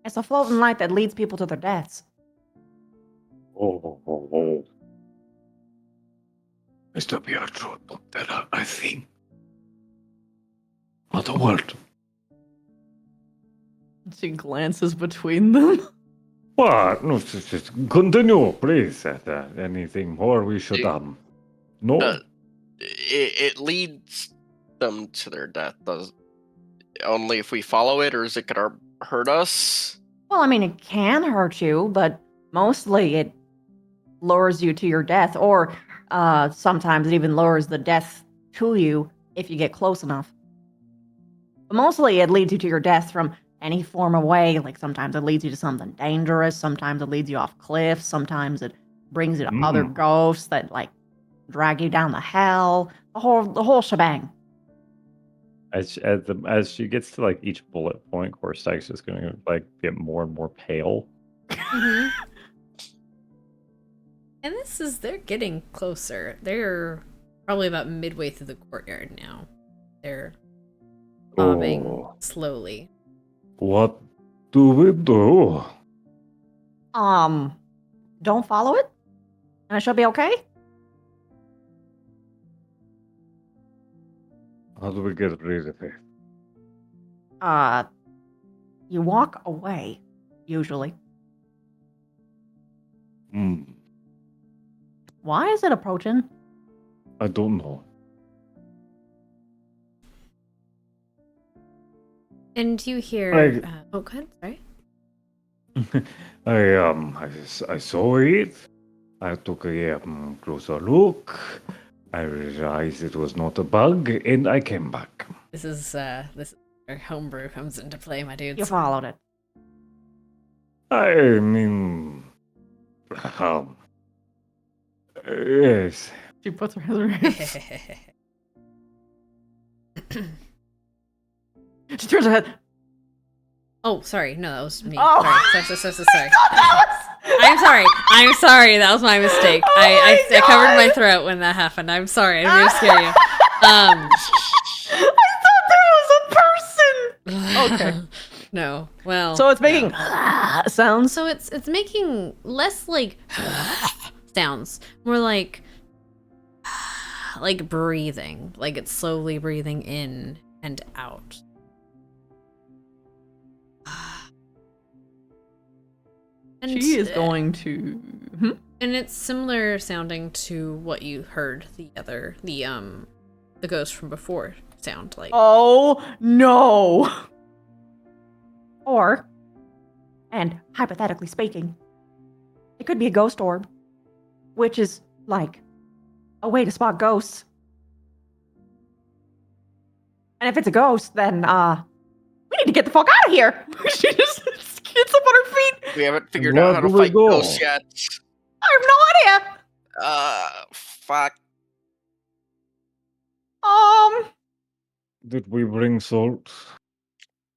It's a floating light that leads people to their deaths. Oh. Mr. Pietro, I think. What a word. She glances between them. What? No, just continue, please. Anything more we should know? It leads them to their death. Does only if we follow it, or is it gonna hurt us? Well, I mean, it can hurt you, but mostly it lures you to your death, or sometimes it even lures the death to you if you get close enough. But mostly it leads you to your death from any form of way. Like sometimes it leads you to something dangerous, sometimes it leads you off cliffs, sometimes it brings you to other ghosts that like drag you down to hell. The whole shebang. As she gets to like each bullet point, Corstag's just gonna like get more and more pale. Mm-hmm. And they're getting closer. They're probably about midway through the courtyard now. They're bobbing slowly. What do we do? Don't follow it, and it should be okay. How do we get rid of it? You walk away, usually. Why is it approaching? I don't know. And you hear... oh, go ahead, sorry. I saw it. I took a closer look. I realized it was not a bug, and I came back. This is where homebrew comes into play, my dudes. You followed it. I mean... yes. She puts her hands. She turns her head. Oh, sorry. No, that was me. Oh. Sorry. I'm sorry. That was my mistake. I covered my throat when that happened. I'm sorry. I didn't mean to scare you. I thought there was a person. Okay. No. Well. So it's making sounds. So it's making less like sounds, more like breathing. Like it's slowly breathing in and out. And she is going to. And it's similar sounding to what you heard the ghost from before sound like. Oh no! Or, and hypothetically speaking, it could be a ghost orb, which is like a way to spot ghosts. And if it's a ghost, then we need to get the fuck out of here. She just gets up on her feet. We haven't figured out how to fight ghosts yet. I have no idea. Fuck. Did we bring salt?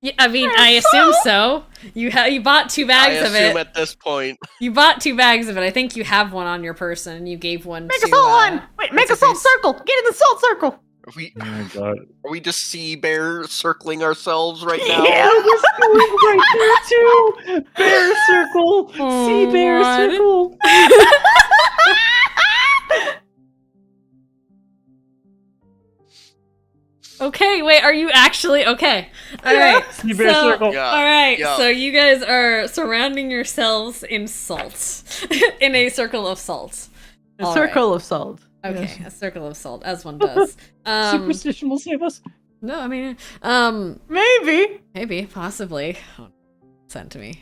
Yeah, I mean, I assume so. You bought 2 bags of it. I assume at this point. You bought 2 bags of it. I think you have one on your person, and you gave one make to... Make a salt one! Wait, make a salt circle! Get in the salt circle! Oh my god. Are we just sea bear circling ourselves right now? Yeah, we're going right there too! Bear circle! Sea bear circle! Okay, wait, are you actually... Okay. Alright. Sea bear circle. Yeah. Alright, so you guys are surrounding yourselves in salt. In a circle of salt. A circle of salt. Okay, yes. A circle of salt, as one does. Superstition will save us. No, I mean, maybe, possibly. Oh, sent to me.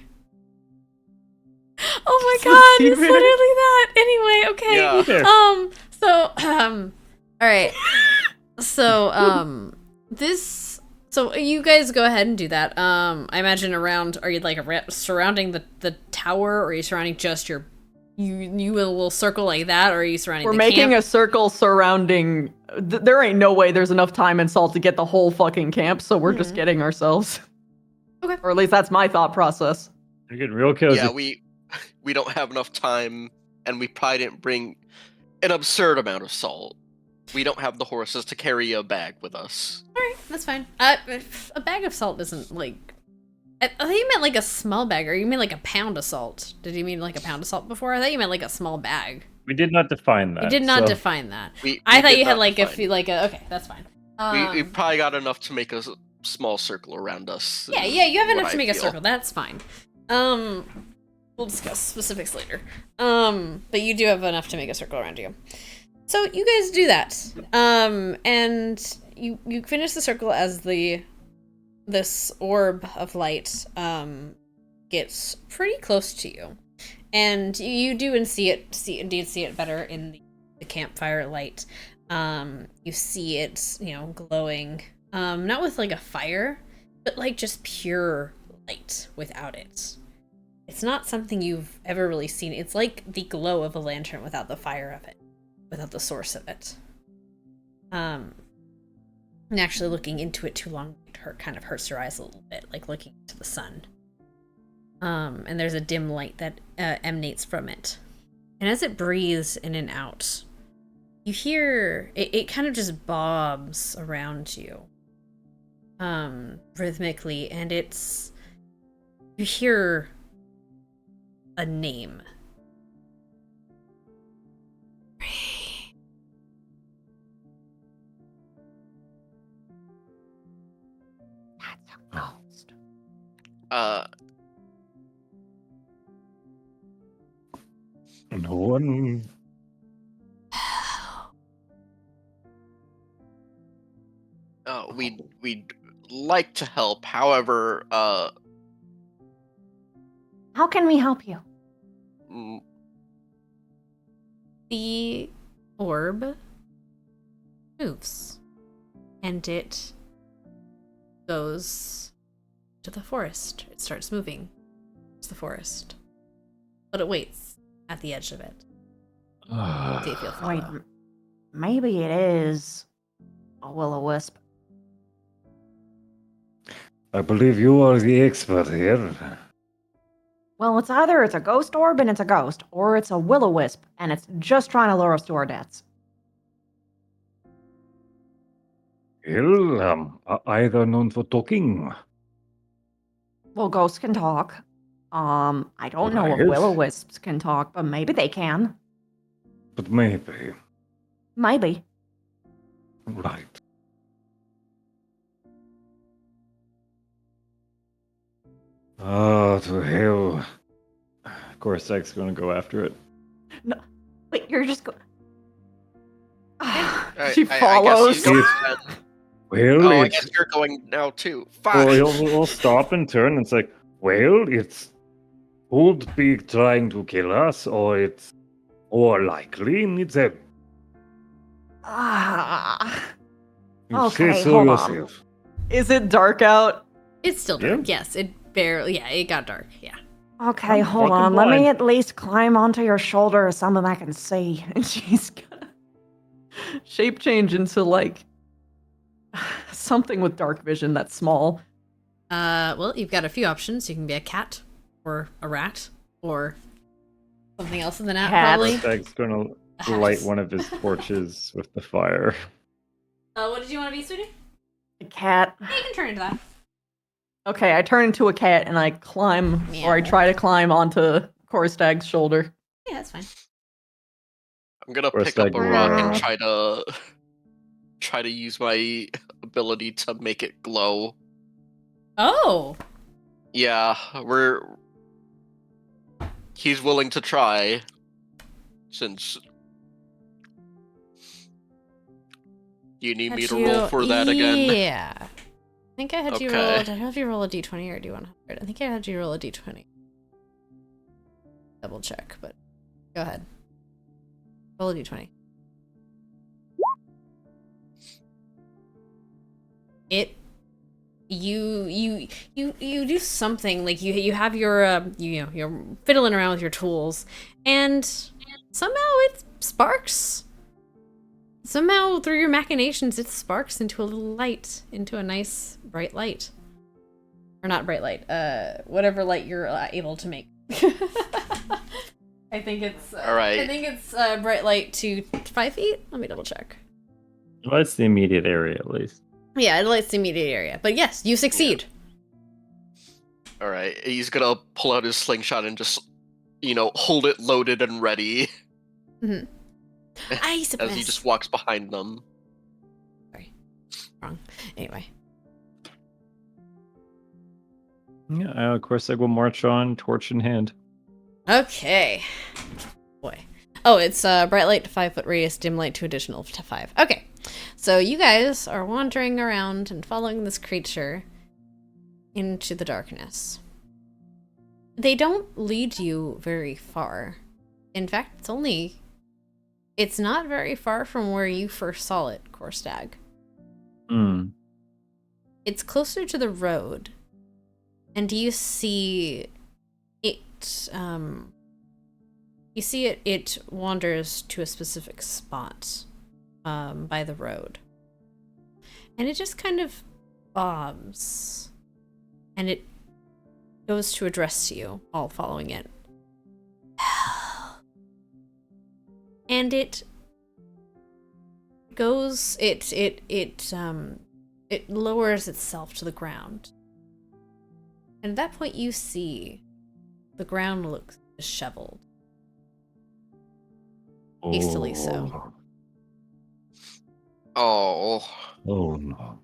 Oh my god, it's literally that. Anyway, okay. Yeah. All right. So, so you guys go ahead and do that. I imagine are you like surrounding the tower, or are you surrounding just you a little circle like that, or are you surrounding We're the making camp? a circle surrounding... there ain't no way there's enough time and salt to get the whole fucking camp, so we're just getting ourselves. Okay. Or at least that's my thought process. You're getting real cozy. Yeah, we don't have enough time, and we probably didn't bring an absurd amount of salt. We don't have the horses to carry a bag with us. Alright, that's fine. A bag of salt isn't like... I thought you meant like a small bag, or you mean like a pound of salt. Did you mean like a pound of salt before? I thought you meant like a small bag. We did not define that. You did not so- define that. I I thought you had like a few, okay, that's fine. We probably got enough to make a small circle around us. Yeah, is you have what enough to I make a feel. circle. That's fine. We'll discuss specifics later. But you do have enough to make a circle around you. So you guys do that. And you finish the circle as this orb of light gets pretty close to you. And you do see it better in the campfire light. You see it, glowing, not with like a fire, but like just pure light without it. It's not something you've ever really seen. It's like the glow of a lantern without the fire of it, without the source of it. And actually looking into it too long kind of hurts your eyes a little bit, like looking into the sun. And there's a dim light that emanates from it. And as it breathes in and out, you hear it kind of just bobs around you, rhythmically, and you hear a name. That's a ghost. No one. We'd like to help. However, How can we help you? The orb moves, and it goes to the forest. It starts moving towards the forest, but it waits at the edge of it. See if you'll follow. Wait, maybe it is a will-o-wisp. I believe you are the expert here. Well, it's either it's a ghost orb and it's a ghost, or it's a will-o-wisp and it's just trying to lure us to our deaths. Well, either known for talking. Well, ghosts can talk. I don't know if Right. will-o-wisps can talk, but maybe they can. But maybe. Maybe. Right. Ah, to hell. Gorsak's going to go after it. Wait, you're just going. She follows. Well, I it's, guess you're going now too. Well, Fine. he'll stop and turn and it's like, well, it's could be trying to kill us, or it's more likely needs help. You Okay, say so hold on. yourself. Is it dark out? It's still dark. Yes, it got dark. Yeah. Okay, I'm hold fucking on. Let me blind. at least climb onto your shoulder or something I can see. And she's gonna shape change into like something with dark vision that's small. Well, you've got a few options. You can be a cat, or a rat, or something else in the net, Cat. probably. Gorsak's going to light one of his torches with the fire. What did you want to be, sweetie? A cat. Yeah, you can turn into that. Okay, I turn into a cat and I climb, or I try to climb onto Korstag's shoulder. Yeah, that's fine. I'm gonna Or pick up a Stag rock Roar. and try to use my ability to make it glow. Oh! Yeah, he's willing to try. Since you need me to roll for that again. Yeah. I think I had you roll. Okay. Did I have you roll a d20 or d100? I think I had you roll a d20. Double check, but go ahead. Roll a d20. You do something, like you have your you're fiddling around with your tools, and somehow it sparks. Somehow through your machinations it sparks into a little light, into a nice bright light. Or not bright light, whatever light you're able to make. I think it's All right. I think it's bright light to 5 feet. Let me double check. Well, that's the immediate area, at least. Yeah, it lights the immediate area. But yes, you succeed. All right, he's gonna pull out his slingshot and just, hold it loaded and ready. Mm-hmm. As he just walks behind them. Sorry. Wrong. Anyway. Yeah, of course I will march on, torch in hand. Okay. Boy. Oh, it's bright light to 5 foot radius, dim light to additional to 5. Okay. So you guys are wandering around and following this creature into the darkness. They don't lead you very far. In fact, it's not very far from where you first saw it, Korstag. It's closer to the road. And you see it, it wanders to a specific spot, by the road. And it just kind of bobs. And it goes to address you, all following it. And it goes, it lowers itself to the ground. And at that point you see the ground looks disheveled. Hastily so. Oh. Oh no.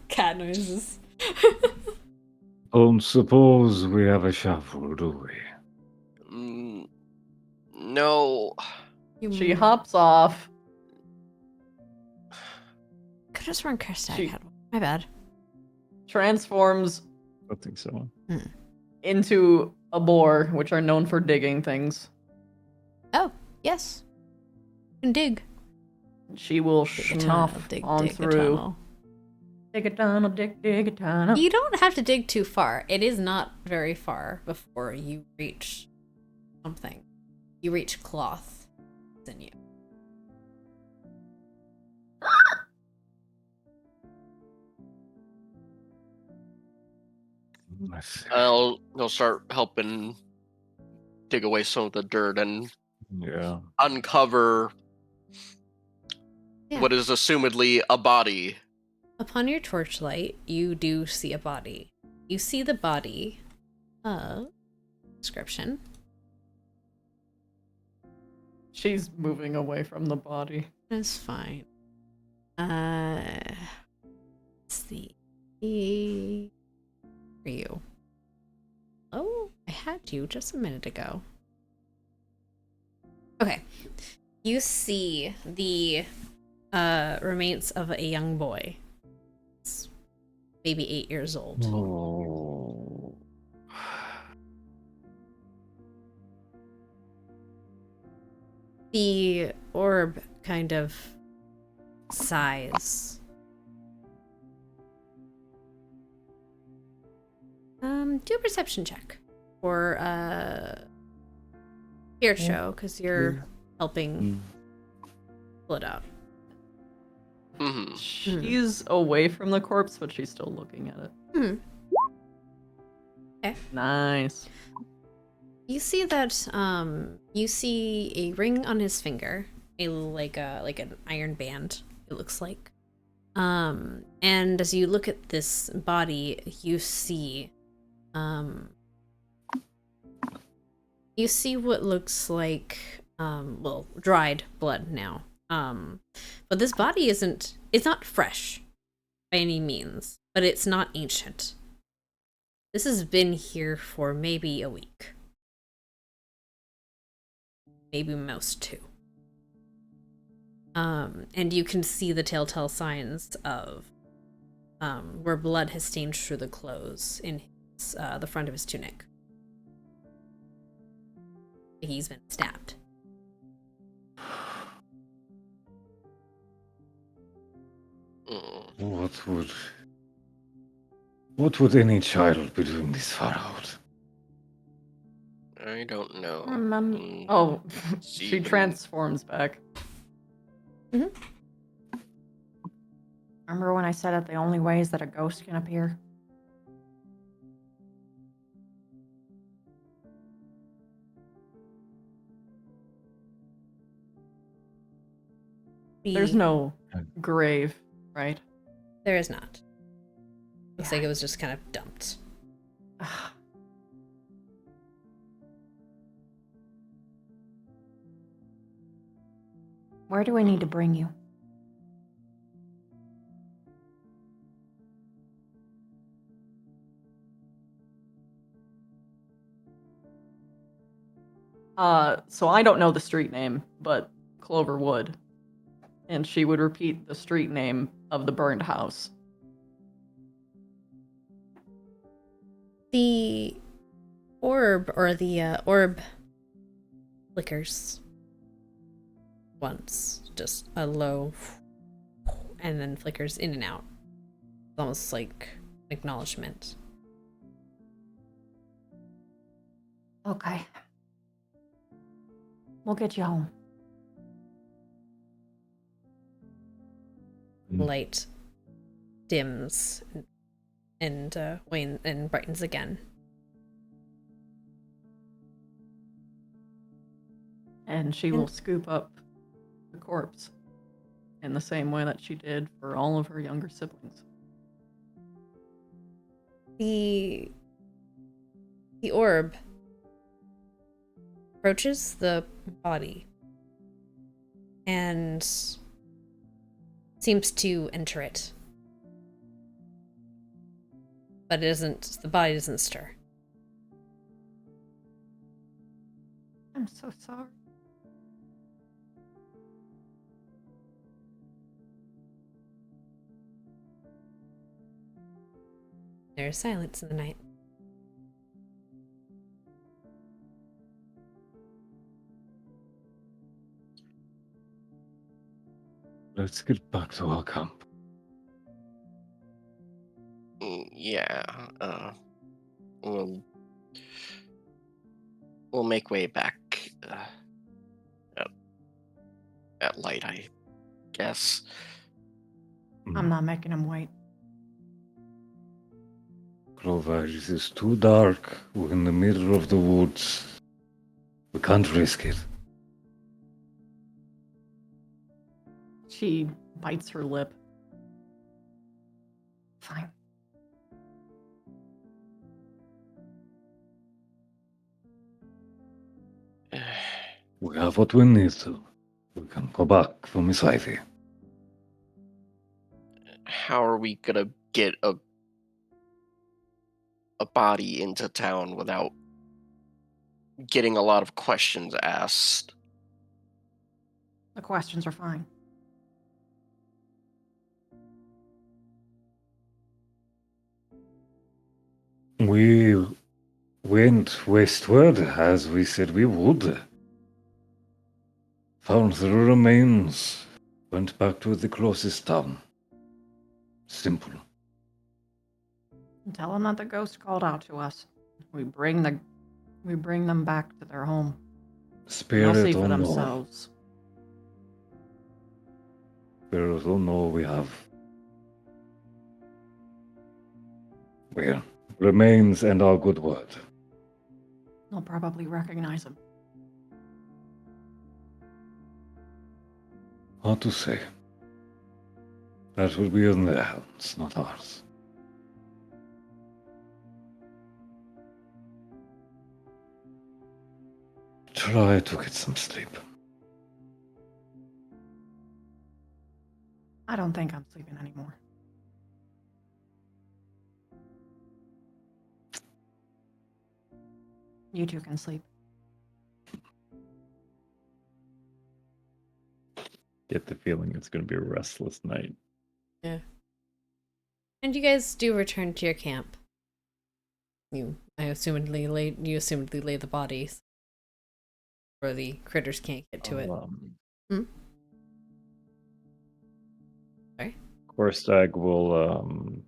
Cat noises. Don't suppose we have a shovel, do we? No. She hops off. Could have sworn Kerstag had one. My bad. Transforms I think so. into a boar, which are known for digging things. Oh, yes. You can dig. She will Dig a snuff tunnel, dig on a through. tunnel. Dig a tunnel, dig a tunnel. You don't have to dig too far. It is not very far before you reach something. You reach cloth. It's in you. I'll start helping dig away some of the dirt and uncover what is assumedly a body. Upon your torchlight, you do see a body. You see the body of description. She's moving away from the body. That's fine. Let's see. For you. Oh, I had you just a minute ago. Okay. You see the remains of a young boy. It's maybe 8 years old. Oh. The orb kind of sighs. Do a perception check or spirit show, because you're helping pull it out. She's away from the corpse, but she's still looking at it. Okay. Nice. You see that you see a ring on his finger, like an iron band, it looks like. And as you look at this body, you see what looks like dried blood now. But this body it's not fresh by any means, but it's not ancient. This has been here for maybe a week. Maybe most 2. And you can see the telltale signs of where blood has stained through the clothes in his, the front of his tunic. He's been stabbed. What would any child be doing this far out? I don't know. Oh, she transforms back. Remember when I said that the only way is that a ghost can appear? There's no grave, right? There is not. Looks like it was just kind of dumped. Where do we need to bring you? So I don't know the street name, but Clover would. And she would repeat the street name of the burned house. The orb, or the orb flickers once, just a low, and then flickers in and out. It's almost like acknowledgement. Okay. We'll get you home. Light dims and wane and brightens again. And she will scoop up the corpse in the same way that she did for all of her younger siblings. The orb approaches the body and seems to enter it. But the body doesn't stir. I'm so sorry. There is silence in the night. Let's get back to our camp. Yeah. We'll make way back at light, I guess. I'm not making him wait. Clover, this is too dark. We're in the middle of the woods. We can't risk it. She bites her lip. Fine. We have what we need to. We can go back for Miss Ivy. How are we gonna get a body into town without getting a lot of questions asked? The questions are fine. We went westward as we said we would. Found the remains. Went back to the closest town. Simple. Tell them that the ghost called out to us. We bring them back to their home. Spirit They'll see for or no. themselves. Spirit or no, we have. Well, remains and our good word. They'll probably recognize him. Hard to say. That will be in their hands, not ours. Try to get some sleep. I don't think I'm sleeping anymore. You two can sleep. Get the feeling it's going to be a restless night. Yeah. And you guys do return to your camp. You assumedly lay the bodies, or the critters can't get to it. Sorry? Korstag will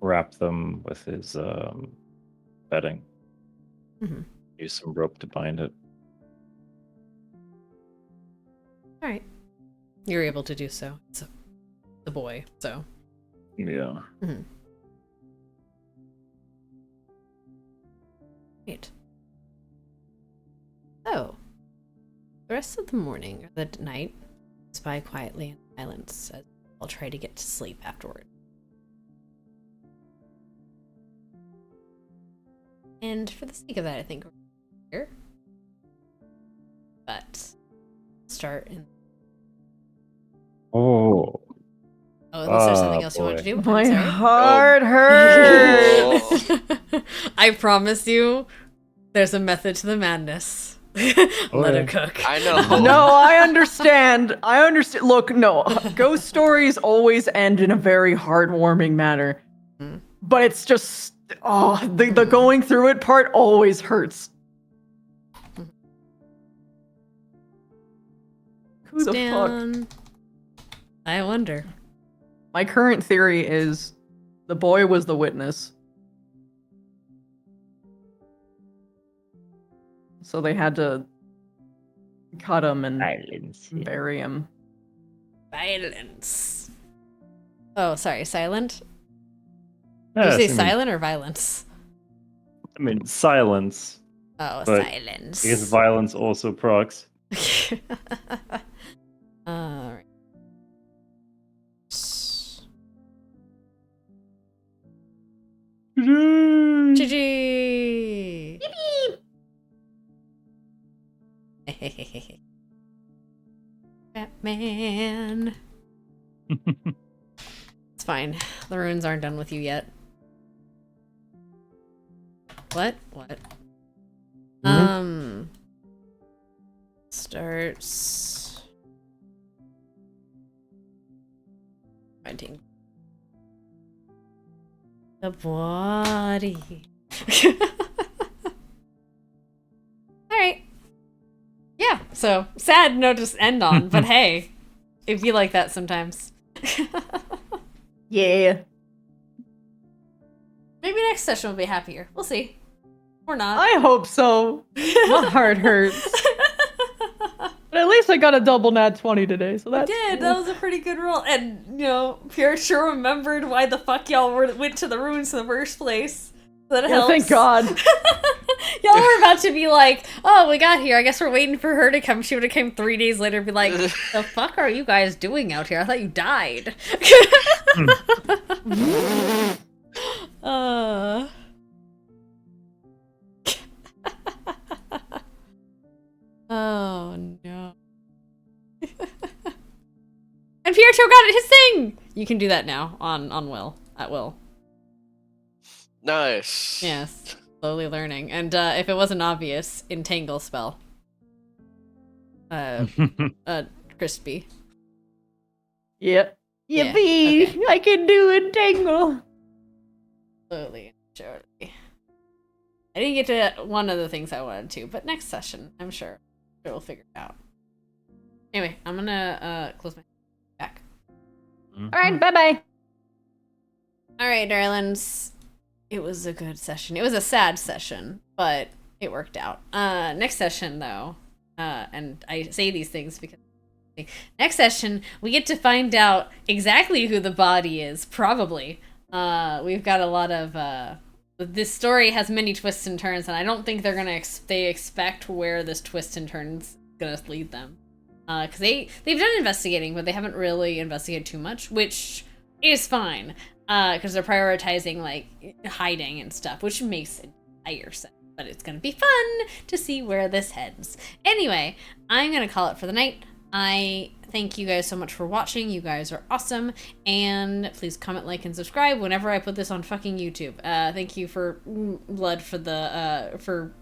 wrap them with his bedding. Mm-hmm. Use some rope to bind it. All right. You're able to do so. It's the boy, so. Yeah. Mm-hmm. Great. So, the rest of the morning or the night goes by quietly in silence as I'll try to get to sleep afterward. And for the sake of that, I think we're here. But start in Oh, unless there's something else you want to do. My I'm sorry. heart hurts. I promise you, there's a method to the madness. Let it cook. I know. No, I understand. I understand. Look, no, ghost stories always end in a very heartwarming manner. But it's just, the going through it part always hurts. Who the fuck? I wonder. My current theory is the boy was the witness. So they had to cut him and bury him. Violence. Oh, sorry, silent? Yes, Did you say silent or violence? I mean, silence. Oh, but silence. I guess violence also procs. Alright. GG! Batman. It's fine. The runes aren't done with you yet. What? Starts finding the body. Alright. Yeah, so sad note to end on, but hey, it'd be like that sometimes. Yeah. Maybe next session will be happier. We'll see. Or not. I hope so. My heart hurts. But at least I got a double nat 20 today, so that's Did. cool. That was a pretty good roll. And, you know, Pierre sure remembered why the fuck y'all went to the ruins in the first place. So that helps. Thank God. Y'all were about to be like, oh, we got here. I guess we're waiting for her to come. She would have came 3 days later and be like, the fuck are you guys doing out here? I thought you died. Oh, no. And Pietro got his thing! You can do that now on Will. At Will. Nice. Yes. Slowly learning. And if it wasn't obvious, entangle spell. Crispy. Yep. Yeah, Yippee! okay. I can do entangle. Slowly and surely. I didn't get to one of the things I wanted to, but next session, I'm sure we'll figure it out. Anyway, I'm gonna close my back. Alright, bye-bye. Alright, darlings. It was a good session. It was a sad session, but it worked out. Next session, though, and I say these things because next session, we get to find out exactly who the body is, probably. We've got a lot of, this story has many twists and turns, and I don't think they're gonna, they expect where this twist and turns is gonna lead them. Because they've done investigating, but they haven't really investigated too much, which is fine. Because they're prioritizing, like, hiding and stuff, which makes entire sense. But it's gonna be fun to see where this heads. Anyway, I'm gonna call it for the night. I thank you guys so much for watching. You guys are awesome. And please comment, like, and subscribe whenever I put this on fucking YouTube. Thank you for Blood for the, for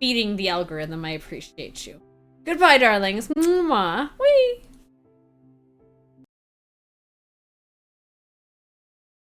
feeding the algorithm. I appreciate you. Goodbye, darlings. Mwah. Whee!